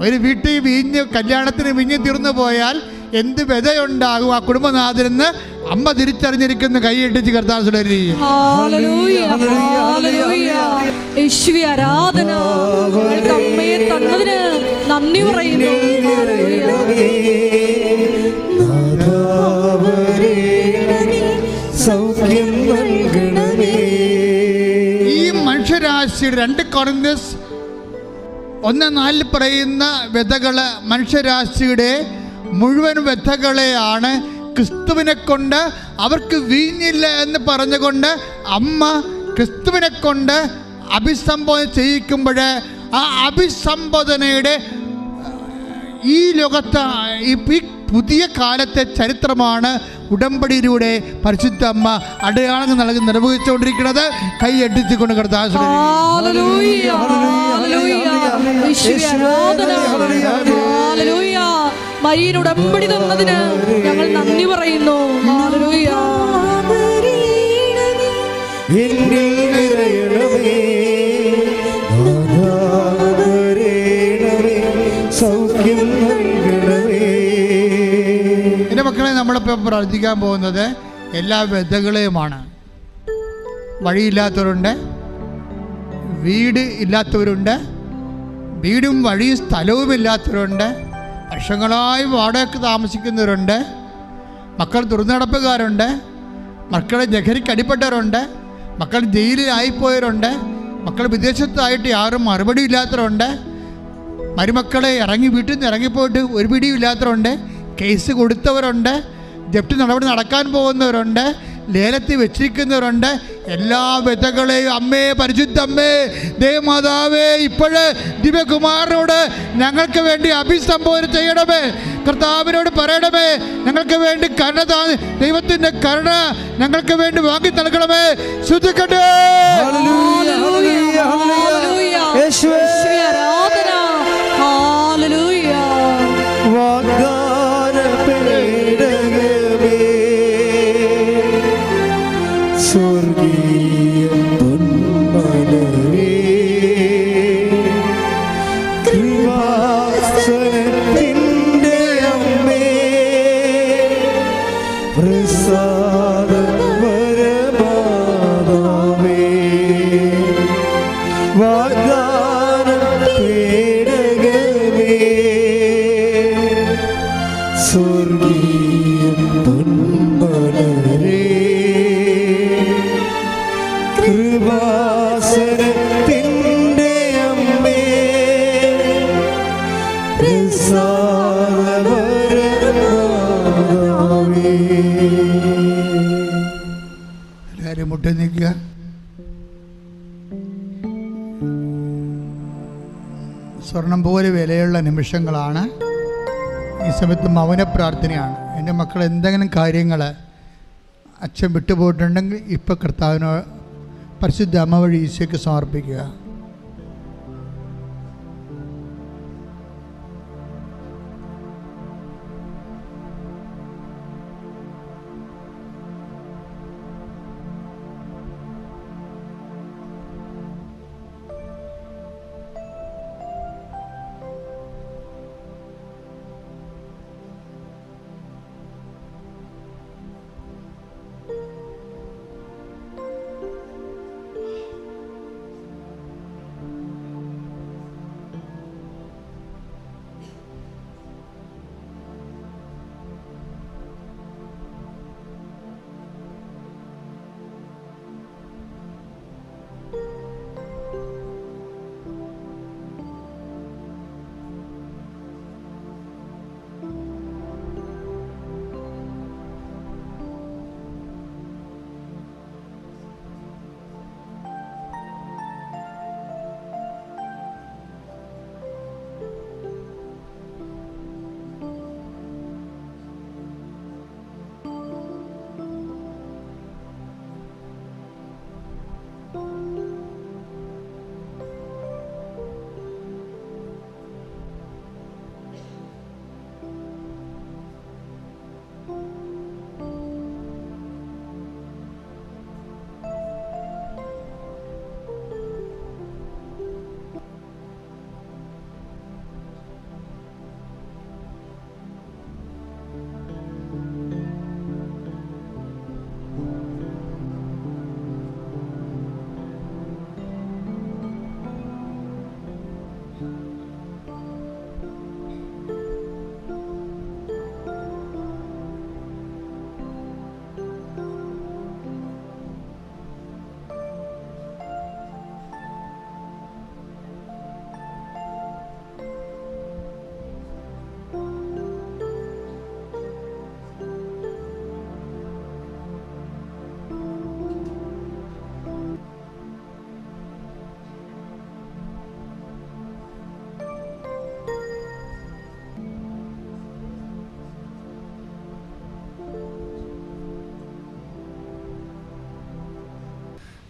ഒരു വീട്ടിൽ കല്യാണത്തിന് വീഞ്ഞ് തീർന്നു പോയാൽ എന്ത് വ്യതയുണ്ടാകും ആ കുടുംബനാഥനെന്ന് അമ്മ തിരിച്ചറിഞ്ഞിരിക്കുന്ന കൈയിട്ടിച്ച് കർത്താവ് ആരാധന. അമ്മയെ തന്നതിന് നന്ദി പറയുന്നു. ഈ മനുഷ്യരാശിയുടെ 2 കൊരിന്ത്യർ 1:4 പറയുന്ന വ്യഥകള് മനുഷ്യരാശിയുടെ മുഴുവൻ വ്യഥകളെയാണ് ക്രിസ്തുവിനെ കൊണ്ട് അവർക്ക് വീഞ്ഞില്ല എന്ന് പറഞ്ഞുകൊണ്ട് അമ്മ ക്രിസ്തുവിനെ കൊണ്ട് അഭിസംബോധന ചെയ്യിക്കുമ്പോൾ ആ അഭിസംബോധനയുടെ ഈ ലോകത്ത് ഈ പുതിയ കാലത്തെ ചരിത്രമാണ് ഉടമ്പടിയിലൂടെ പരിശുദ്ധ അമ്മ അടയാളങ്ങൾ നൽകി നിർവഹിച്ചുകൊണ്ടിരിക്കുന്നത്. കൈയടിച്ചുകൊണ്ട് കർത്താവ് മരിയൻ ഉടമ്പടി തന്നതിന് ഞങ്ങൾ നന്ദി പറയുന്നു. എൻ്റെ മക്കളെ, നമ്മളിപ്പോൾ പ്രാർത്ഥിക്കാൻ പോകുന്നത് എല്ലാ വ്യഥകളെയുമാണ്. വഴിയില്ലാത്തവരുണ്ട്, വീട് ഇല്ലാത്തവരുണ്ട്, വീടും വഴിയും സ്ഥലവും ഇല്ലാത്തവരുണ്ട്, വർഷങ്ങളായി വാടകയ്ക്ക് താമസിക്കുന്നവരുണ്ട്, മക്കൾ തുറന്നടപ്പുകാരുണ്ട്, മക്കളെ ലഹരിക്ക് അടിപ്പെട്ടവരുണ്ട്, മക്കൾ ജയിലിലായിപ്പോയവരുണ്ട്, മക്കൾ വിദേശത്തായിട്ട് ആരും മറുപടി ഇല്ലാത്തവരുണ്ട്, മരുമക്കളെ വീട്ടിൽ നിന്ന് ഇറങ്ങിപ്പോയിട്ട് ഒരു പിടിയും ഇല്ലാത്തവരുണ്ട്, കേസ് കൊടുത്തവരുണ്ട്, ജപ്തി നടപടി നടക്കാൻ പോകുന്നവരുണ്ട്, ലേലത്തിൽ വെച്ചിരിക്കുന്നവരുണ്ട്. എല്ലാ വ്യഥകളെയും അമ്മേ, പരിശുദ്ധ അമ്മേ, ദേവമാതാവേ, ഇപ്പോഴ് ദിവ്യകുമാരനോട് ഞങ്ങൾക്ക് വേണ്ടി അഭിസംബോധന ചെയ്യണമേ. കർത്താവിനോട് പറയണമേ, ഞങ്ങൾക്ക് വേണ്ടി ദൈവത്തിൻ്റെ കരുണ ഞങ്ങൾക്ക് വേണ്ടി വാങ്ങി നൽകണമേ. ശ്രദ്ധിക്കട്ടെ. എല്ലാവരും മുട്ട നിൽക്കുക. സ്വർണം പോലെ വിലയുള്ള നിമിഷങ്ങളാണ്. ഈ സമയത്ത് മൗന പ്രാർത്ഥനയാണ്. എൻ്റെ മക്കൾ എന്തെങ്കിലും കാര്യങ്ങൾ അച്ഛൻ വിട്ടുപോയിട്ടുണ്ടെങ്കിൽ ഇപ്പോൾ കർത്താവിനോ പരിശുദ്ധ അമ്മ വഴി ഈശോയ്ക്ക് സമർപ്പിക്കുക.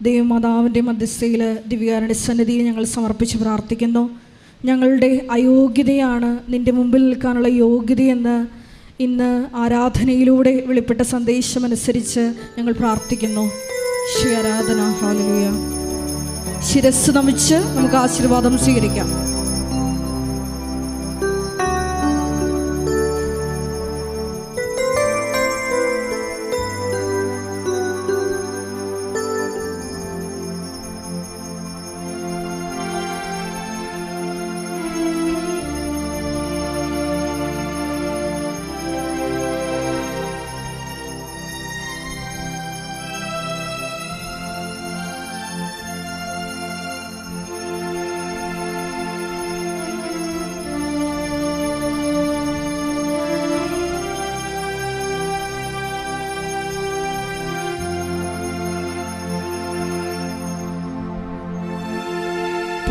ദൈവമാതാവിൻ്റെ മധ്യസ്ഥയിൽ ദിവ്യകാരുണ്യ സന്നിധിയിൽ ഞങ്ങൾ സമർപ്പിച്ച് പ്രാർത്ഥിക്കുന്നു. ഞങ്ങളുടെ അയോഗ്യതയാണ് നിൻ്റെ മുമ്പിൽ നിൽക്കാനുള്ള യോഗ്യതയെന്ന് ഇന്ന് ആരാധനയിലൂടെ വെളിപ്പെട്ട സന്ദേശമനുസരിച്ച് ഞങ്ങൾ പ്രാർത്ഥിക്കുന്നു. ശ്രീ ആരാധന. ഹല്ലേലൂയ. ശിരസ്സ് നമിച്ച് നമുക്ക് ആശീർവാദം സ്വീകരിക്കാം.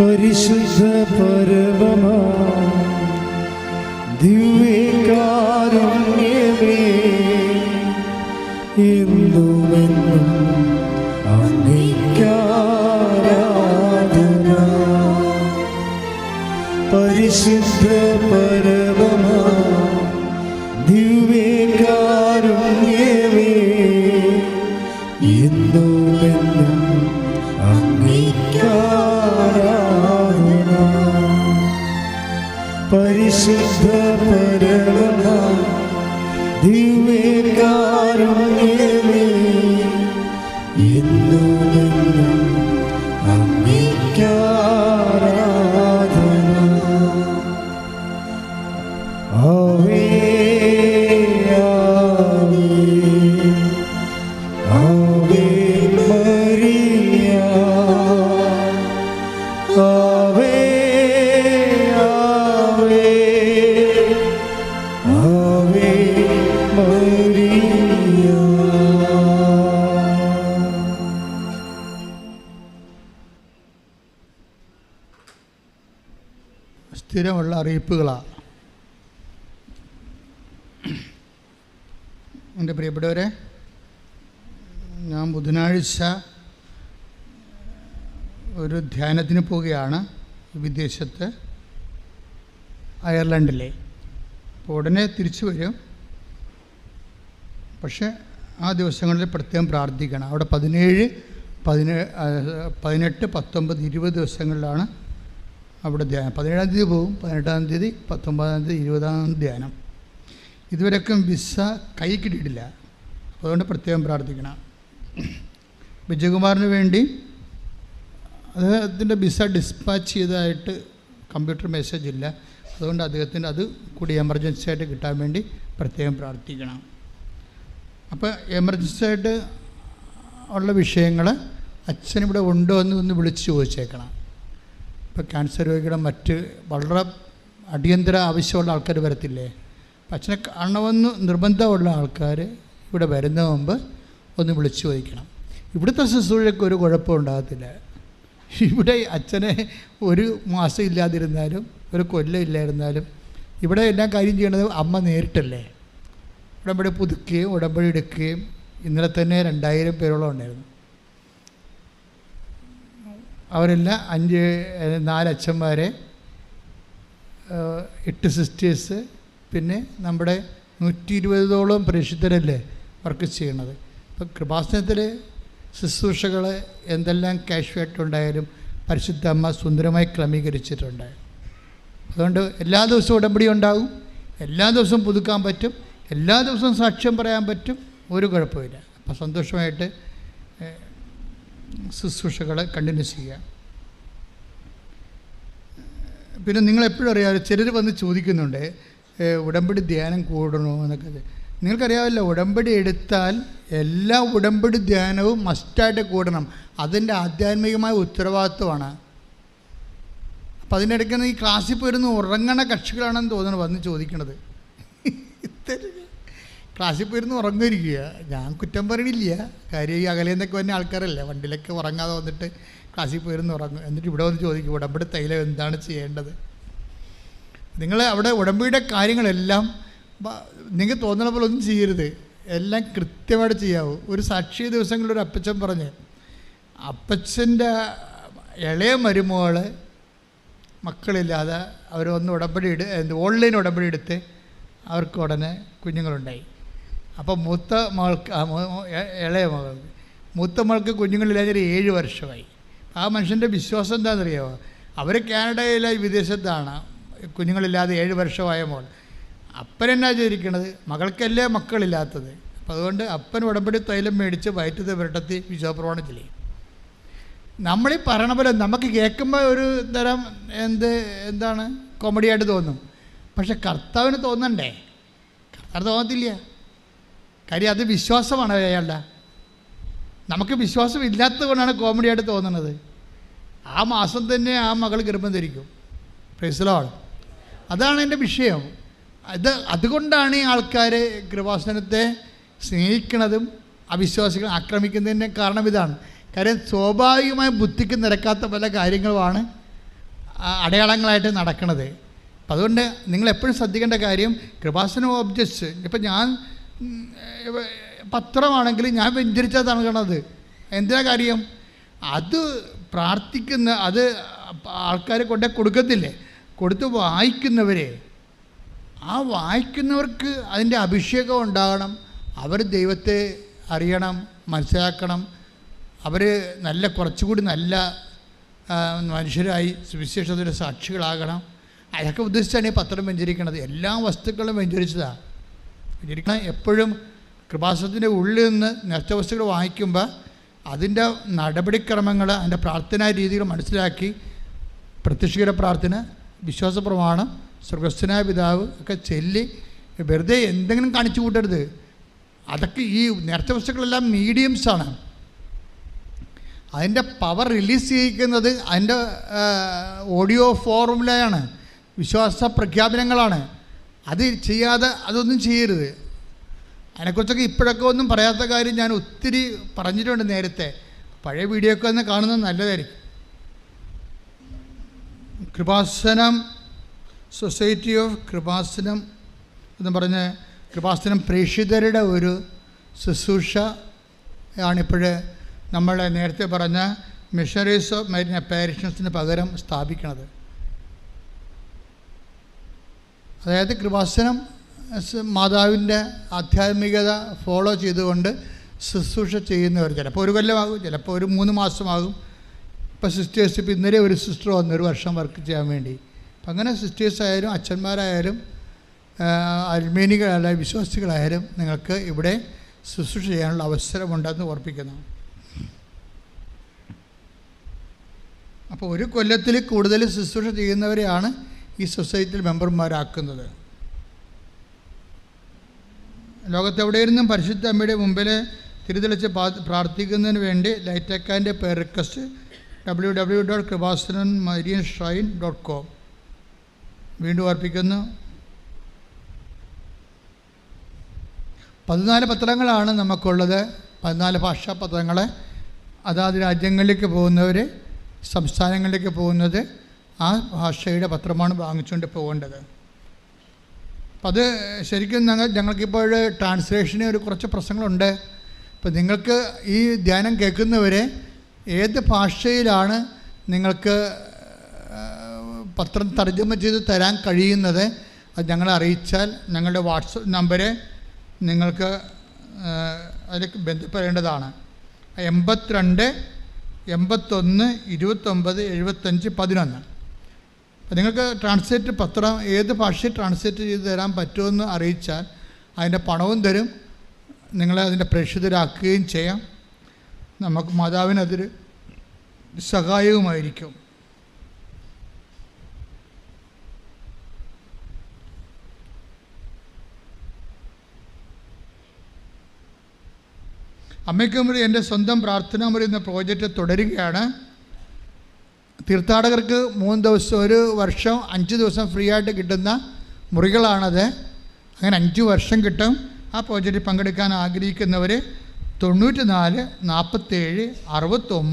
പരിശുദ്ധ പരമമാ ദിവ്യകാരുണ്യമേ, എന്നുമെന്നും അങ്ങേയ്ക്കാരാധന. പരിശുദ്ധ പരമമാ ദിവ്യകാരുണ്യമേ, എന്നുമെന്നും പരിശുദ്ധ പരമമാ ദിവ്യകാരുണ്യമേ, എന്നുമെന്നും അങ്ങേയ്ക്കാരാധന. ആവേ ആവേ മരിയ, ആവേ ആവേ മരിയ. സ്ഥിരമുള്ള അറിയിപ്പുകളാണ്. എൻ്റെ പ്രിയപ്പെട്ടവരെ, ഞാൻ ബുധനാഴ്ച ഒരു ധ്യാനത്തിന് പോവുകയാണ് വിദേശത്ത്, അയർലൻഡിലെ. അപ്പോൾ ഉടനെ തിരിച്ചു വരും. പക്ഷേ ആ ദിവസങ്ങളിൽ പ്രത്യേകം പ്രാർത്ഥിക്കണം. അവിടെ 17, 18, 19, 20 ദിവസങ്ങളിലാണ് അവിടെ ധ്യാനം. 17-ാം തീയതി പോകും, 18-ാം തീയതി, 19-ാം തീയതി, 20-ാം ധ്യാനം. ഇതുവരെയൊക്കെ വിസ കൈ കിട്ടിയിട്ടില്ല. അതുകൊണ്ട് പ്രത്യേകം പ്രാർത്ഥിക്കണം. വിജയകുമാറിന് വേണ്ടി അദ്ദേഹത്തിൻ്റെ വിസ ഡിസ്പാച്ച് ചെയ്തതായിട്ട് കമ്പ്യൂട്ടർ മെസ്സേജ് ഇല്ല. അതുകൊണ്ട് അദ്ദേഹത്തിന് അത് കൂടി എമർജൻസി ആയിട്ട് കിട്ടാൻ വേണ്ടി പ്രത്യേകം പ്രാർത്ഥിക്കണം. അപ്പോൾ എമർജൻസി ആയിട്ട് ഉള്ള വിഷയങ്ങൾ അച്ഛനിവിടെ ഉണ്ടോ എന്ന് വിളിച്ച് ചോദിച്ചേക്കണം. ഇപ്പോൾ ക്യാൻസർ രോഗികളെ മറ്റ് വളരെ അടിയന്തര ആവശ്യമുള്ള ആൾക്കാർ വരത്തില്ലേ, അപ്പം അച്ഛനെ കാണണമെന്ന് നിർബന്ധമുള്ള ആൾക്കാർ ഇവിടെ വരുന്ന മുമ്പ് ഒന്ന് വിളിച്ച് ചോദിക്കണം. ഇവിടുത്തെ ശുശ്രൂഷയ്ക്ക് ഒരു കുഴപ്പം ഉണ്ടാകത്തില്ല. ഇവിടെ അച്ഛനെ ഒരു മാസം ഇല്ലാതിരുന്നാലും ഒരു കൊല്ലം ഇല്ലായിരുന്നാലും ഇവിടെ എല്ലാ കാര്യം ചെയ്യണത് അമ്മ നേരിട്ടല്ലേ. ഉടമ്പടി പുതുക്കുകയും ഉടമ്പടി എടുക്കുകയും ഇന്നലെ തന്നെ 2000 പേരോളം ഉണ്ടായിരുന്നു. അവരെല്ലാം 4 അച്ഛന്മാരെ, 8 സിസ്റ്റേഴ്സ്, പിന്നെ നമ്മുടെ 120ഓളം പ്രേക്ഷിതരല്ലേ വർക്ക് ചെയ്യണത്. ഇപ്പം കൃപാസനത്തിൽ ശുശ്രൂഷകൾ എന്തെല്ലാം കാഷ്വായിട്ടുണ്ടായാലും പരിശുദ്ധ അമ്മ സുന്ദരമായി ക്രമീകരിച്ചിട്ടുണ്ട്. അതുകൊണ്ട് എല്ലാ ദിവസവും ഉടമ്പടി ഉണ്ടാകും, എല്ലാ ദിവസവും പുതുക്കാൻ പറ്റും, എല്ലാ ദിവസവും സാക്ഷ്യം പറയാൻ പറ്റും, ഒരു കുഴപ്പമില്ല. അപ്പോൾ സന്തോഷമായിട്ട് ശുശ്രൂഷകൾ കണ്ടിന്യൂ ചെയ്യുക. പിന്നെ നിങ്ങളെപ്പോഴും അറിയാമല്ലോ, ചിലർ വന്ന് ചോദിക്കുന്നുണ്ട് ഉടമ്പടി ധ്യാനം കൂടണോ എന്നൊക്കെ. നിങ്ങൾക്കറിയാമല്ലോ, ഉടമ്പടി എടുത്താൽ എല്ലാ ഉടമ്പടി ധ്യാനവും മസ്റ്റായിട്ട് കൂടണം. അതിൻ്റെ ആധ്യാത്മികമായ ഉത്തരവാദിത്വമാണ്. അപ്പം അതിനിടയ്ക്ക് ഈ ക്ലാസ്സിൽ പോയിരുന്ന് ഉറങ്ങണ കക്ഷികളാണെന്ന് തോന്നുന്നു വന്ന് ചോദിക്കണത്. ക്ലാസ്സിൽ പോയിരുന്ന് ഉറങ്ങിയിരിക്കുക. ഞാൻ കുറ്റം പറയണില്ല, കാര്യം ഈ അകലേന്നൊക്കെ വന്ന ആൾക്കാരല്ലേ, വണ്ടിയിലൊക്കെ ഉറങ്ങാതെ വന്നിട്ട് ക്ലാസ്സിൽ പോയിരുന്ന് ഉറങ്ങും. എന്നിട്ട് ഇവിടെ വന്ന് ചോദിക്കും ഉടമ്പടി തൈലം എന്താണ് ചെയ്യേണ്ടത്. നിങ്ങൾ അവിടെ ഉടമ്പടിയുടെ കാര്യങ്ങളെല്ലാം നിങ്ങൾക്ക് തോന്നുന്ന പോലെ ഒന്നും ചെയ്യരുത്, എല്ലാം കൃത്യമായിട്ട് ചെയ്യാവൂ. ഒരു സാക്ഷി ദിവസങ്ങളിലൊരു അപ്പച്ചൻ പറഞ്ഞ്, അപ്പച്ചൻ്റെ ഇളയ മരുമകൾ മക്കളില്ലാതെ അവരൊന്ന് ഓൺലൈൻ ഉടമ്പടി എടുത്ത് അവർക്ക് ഉടനെ കുഞ്ഞുങ്ങളുണ്ടായി. അപ്പോൾ മൂത്ത മകൾക്ക് കുഞ്ഞുങ്ങളില്ലാതെ 7 വർഷമായി. ആ മനുഷ്യൻ്റെ വിശ്വാസം എന്താണെന്നറിയാമോ? അവർ കാനഡയിലെ വിദേശത്താണ്, കുഞ്ഞുങ്ങളില്ലാതെ 7 വർഷമായ മോൾ. അപ്പനെന്നാ ചെയ്തിരിക്കണത്? മകൾക്കല്ലേ മക്കളില്ലാത്തത്. അപ്പോൾ അതുകൊണ്ട് അപ്പൻ ഉടമ്പടി തൈലം മേടിച്ച് വയറ്റത്ത് പുരട്ടത്തി വിശ്വാസപ്രമാണം ചെയ്യും. നമ്മളീ പറയണ പോലെ നമുക്ക് കേൾക്കുമ്പോൾ ഒരു തരം എന്താണ് കോമഡിയായിട്ട് തോന്നും. പക്ഷെ കർത്താവിന് തോന്നണ്ടേ? കർത്താവ് തോന്നത്തില്ല. കാര്യം അത് വിശ്വാസമാണ് അയാളുടെ. നമുക്ക് വിശ്വാസം ഇല്ലാത്തത് കൊണ്ടാണ് കോമഡിയായിട്ട് തോന്നുന്നത്. ആ മാസം തന്നെ ആ മകൾ ഗർഭം ധരിക്കും. Praise the Lord. അതാണ് എൻ്റെ വിഷയം. അതുകൊണ്ടാണ് ഈ ആൾക്കാർ കൃപാസനത്തെ സ്നേഹിക്കുന്നതും അവിശ്വാസികളെ ആക്രമിക്കുന്നതിൻ്റെ കാരണം ഇതാണ്. കാര്യം സ്വാഭാവികമായ ബുദ്ധിക്ക് നിരക്കാത്ത പല കാര്യങ്ങളുമാണ് അടയാളങ്ങളായിട്ട് നടക്കുന്നത്. അപ്പം അതുകൊണ്ട് നിങ്ങളെപ്പോഴും ശ്രദ്ധിക്കേണ്ട കാര്യം, കൃപാസന ഓബ്ജക്ട്സ്, ഇപ്പം ഞാൻ പത്രമാണെങ്കിൽ ഞാൻ വ്യഞ്ചരിച്ചാൽ നൽകണത് എന്തിനാ കാര്യം? അത് പ്രാർത്ഥിക്കുന്ന, അത് ആൾക്കാർ കൊണ്ടേ കൊടുക്കത്തില്ലേ, കൊടുത്ത് വായിക്കുന്നവരെ, ആ വായിക്കുന്നവർക്ക് അതിൻ്റെ അഭിഷേകം ഉണ്ടാകണം. അവർ ദൈവത്തെ അറിയണം, മനസ്സിലാക്കണം. അവർ കുറച്ചുകൂടി നല്ല മനുഷ്യരായി സുവിശേഷത്തിൻ്റെ സാക്ഷികളാകണം. അതൊക്കെ ഉദ്ദേശിച്ചാണ് ഈ പത്രം വ്യഞ്ചരിക്കണത്. എല്ലാ വസ്തുക്കളും വ്യഞ്ചരിച്ചതാണ്. വ്യഞ്ചരിക്കണം. എപ്പോഴും കൃപാസനത്തിൻ്റെ ഉള്ളിൽ നിന്ന് നേർച്ച വസ്തുക്കൾ വാങ്ങിക്കുമ്പോൾ അതിൻ്റെ നടപടിക്രമങ്ങൾ, അതിൻ്റെ പ്രാർത്ഥനാ രീതികൾ മനസ്സിലാക്കി പ്രത്യക്ഷീകര പ്രാർത്ഥന, വിശ്വാസ പ്രമാണം, സ്വർഗസ്ഥനായ പിതാവ് ഒക്കെ ചൊല്ലി വെറുതെ എന്തെങ്കിലും കാണിച്ചു കൂട്ടരുത്. അതൊക്കെ ഈ നേർച്ച വസ്തുക്കളെല്ലാം മീഡിയംസാണ്. അതിൻ്റെ പവർ റിലീസ് ചെയ്യിക്കുന്നത് അതിൻ്റെ ഓഡിയോ ഫോർമുലയാണ്, വിശ്വാസ പ്രഖ്യാപനങ്ങളാണ്. അത് ചെയ്യാതെ അതൊന്നും ചെയ്യരുത്. അതിനെക്കുറിച്ചൊക്കെ ഇപ്പോഴൊക്കെ ഒന്നും പറയാത്ത കാര്യം ഞാൻ ഒത്തിരി പറഞ്ഞിട്ടുണ്ട് നേരത്തെ. പഴയ വീഡിയോ ഒക്കെ ഒന്ന് കാണുന്നത് നല്ലതായിരിക്കും. കൃപാസനം സൊസൈറ്റി ഓഫ് കൃപാസനം എന്ന് പറഞ്ഞ് കൃപാസനം പ്രേക്ഷിതരുടെ ഒരു ശുശ്രൂഷ ആണിപ്പോൾ നമ്മൾ നേരത്തെ പറഞ്ഞ മിഷണറീസ് ഓഫ് മൈരിൻ അപ്പാരിഷൻസിന് പകരം സ്ഥാപിക്കുന്നത്. അതായത് കൃപാസനം മാതാവിൻ്റെ ആധ്യാത്മികത ഫോളോ ചെയ്തുകൊണ്ട് ശുശ്രൂഷ ചെയ്യുന്നവർ ചിലപ്പോൾ 1 കൊല്ലമാകും, ചിലപ്പോൾ ഒരു 3 മാസമാകും. ഇപ്പോൾ സിസ്റ്റേഴ്സ്, ഇപ്പോൾ ഇന്നലെ ഒരു സിസ്റ്റർ വന്നു 1 വർഷം വർക്ക് ചെയ്യാൻ വേണ്ടി. അപ്പം അങ്ങനെ സിസ്റ്റേഴ്സായാലും അച്ഛന്മാരായാലും അൽമേനികളായാലും വിശ്വാസികളായാലും നിങ്ങൾക്ക് ഇവിടെ ശുശ്രൂഷ ചെയ്യാനുള്ള അവസരമുണ്ടെന്ന് ഓർപ്പിക്കുന്നു. അപ്പോൾ 1 കൊല്ലത്തിൽ കൂടുതൽ ശുശ്രൂഷ ചെയ്യുന്നവരെയാണ് ഈ സൊസൈറ്റിയിൽ മെമ്പർമാരാക്കുന്നത്. ലോകത്തെവിടെയിരുന്നും പരിശുദ്ധ അമ്മയുടെ മുമ്പിൽ തിരിതെളിച്ച് പ്രാർത്ഥിക്കുന്നതിന് വേണ്ടി ലൈറ്റക്കാൻ്റെ പേർ റിക്വസ്റ്റ് www.kripasanamarianshrine.com. വീണ്ടും ഓർപ്പിക്കുന്നു. 14 പത്രങ്ങളാണ് നമുക്കുള്ളത്. 14 ഭാഷാ പത്രങ്ങൾ. അതാത് രാജ്യങ്ങളിലേക്ക് പോകുന്നവർ, സംസ്ഥാനങ്ങളിലേക്ക് പോകുന്നത് ആ ഭാഷയുടെ പത്രമാണ് വാങ്ങിച്ചുകൊണ്ട് പോകേണ്ടത്. അപ്പം അത് ശരിക്കും ഞങ്ങൾക്കിപ്പോൾ ട്രാൻസ്ലേഷന് കുറച്ച് പ്രശ്നങ്ങളുണ്ട്. ഇപ്പം നിങ്ങൾക്ക് ഈ ധ്യാനം കേൾക്കുന്നവരെ ഏത് ഭാഷയിലാണ് നിങ്ങൾക്ക് പത്രം തർജ്ജമ ചെയ്ത് തരാൻ കഴിയുന്നത് അത് ഞങ്ങളെ അറിയിച്ചാൽ ഞങ്ങളുടെ വാട്സപ്പ് നമ്പർ നിങ്ങൾക്ക് അതിലേക്ക് ബന്ധപ്പെടേണ്ടതാണ്. 82 81 29 75 11. അപ്പോൾ നിങ്ങൾക്ക് ട്രാൻസ്ലേറ്റ് പത്രം ഏത് ഭാഷയിൽ ട്രാൻസ്ലേറ്റ് ചെയ്ത് തരാൻ പറ്റുമെന്ന് അറിയിച്ചാൽ അതിൻ്റെ പണവും തരും, നിങ്ങളെ അതിൻ്റെ പ്രേക്ഷിതരാക്കുകയും ചെയ്യാം. നമുക്ക് മാതാവിനതൊരു സഹായവുമായിരിക്കും. അമ്മയ്ക്കുമുറി എൻ്റെ സ്വന്തം പ്രാർത്ഥനാ മുറി എന്ന പ്രോജക്റ്റ് തുടരുകയാണ്. തീർത്ഥാടകർക്ക് 3 ദിവസം, ഒരു വർഷം 5 ദിവസം ഫ്രീ ആയിട്ട് കിട്ടുന്ന മുറികളാണത്. അങ്ങനെ 5 വർഷം കിട്ടും. ആ പ്രോജക്റ്റിൽ പങ്കെടുക്കാൻ ആഗ്രഹിക്കുന്നവർ 94 47 69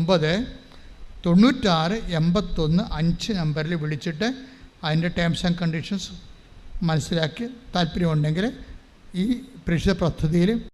96 81 5 നമ്പറിൽ വിളിച്ചിട്ട് അതിൻ്റെ ടേംസ് ആൻഡ് കണ്ടീഷൻസ് മനസ്സിലാക്കി താല്പര്യമുണ്ടെങ്കിൽ ഈ പ്രേക്ഷിത പദ്ധതിയിൽ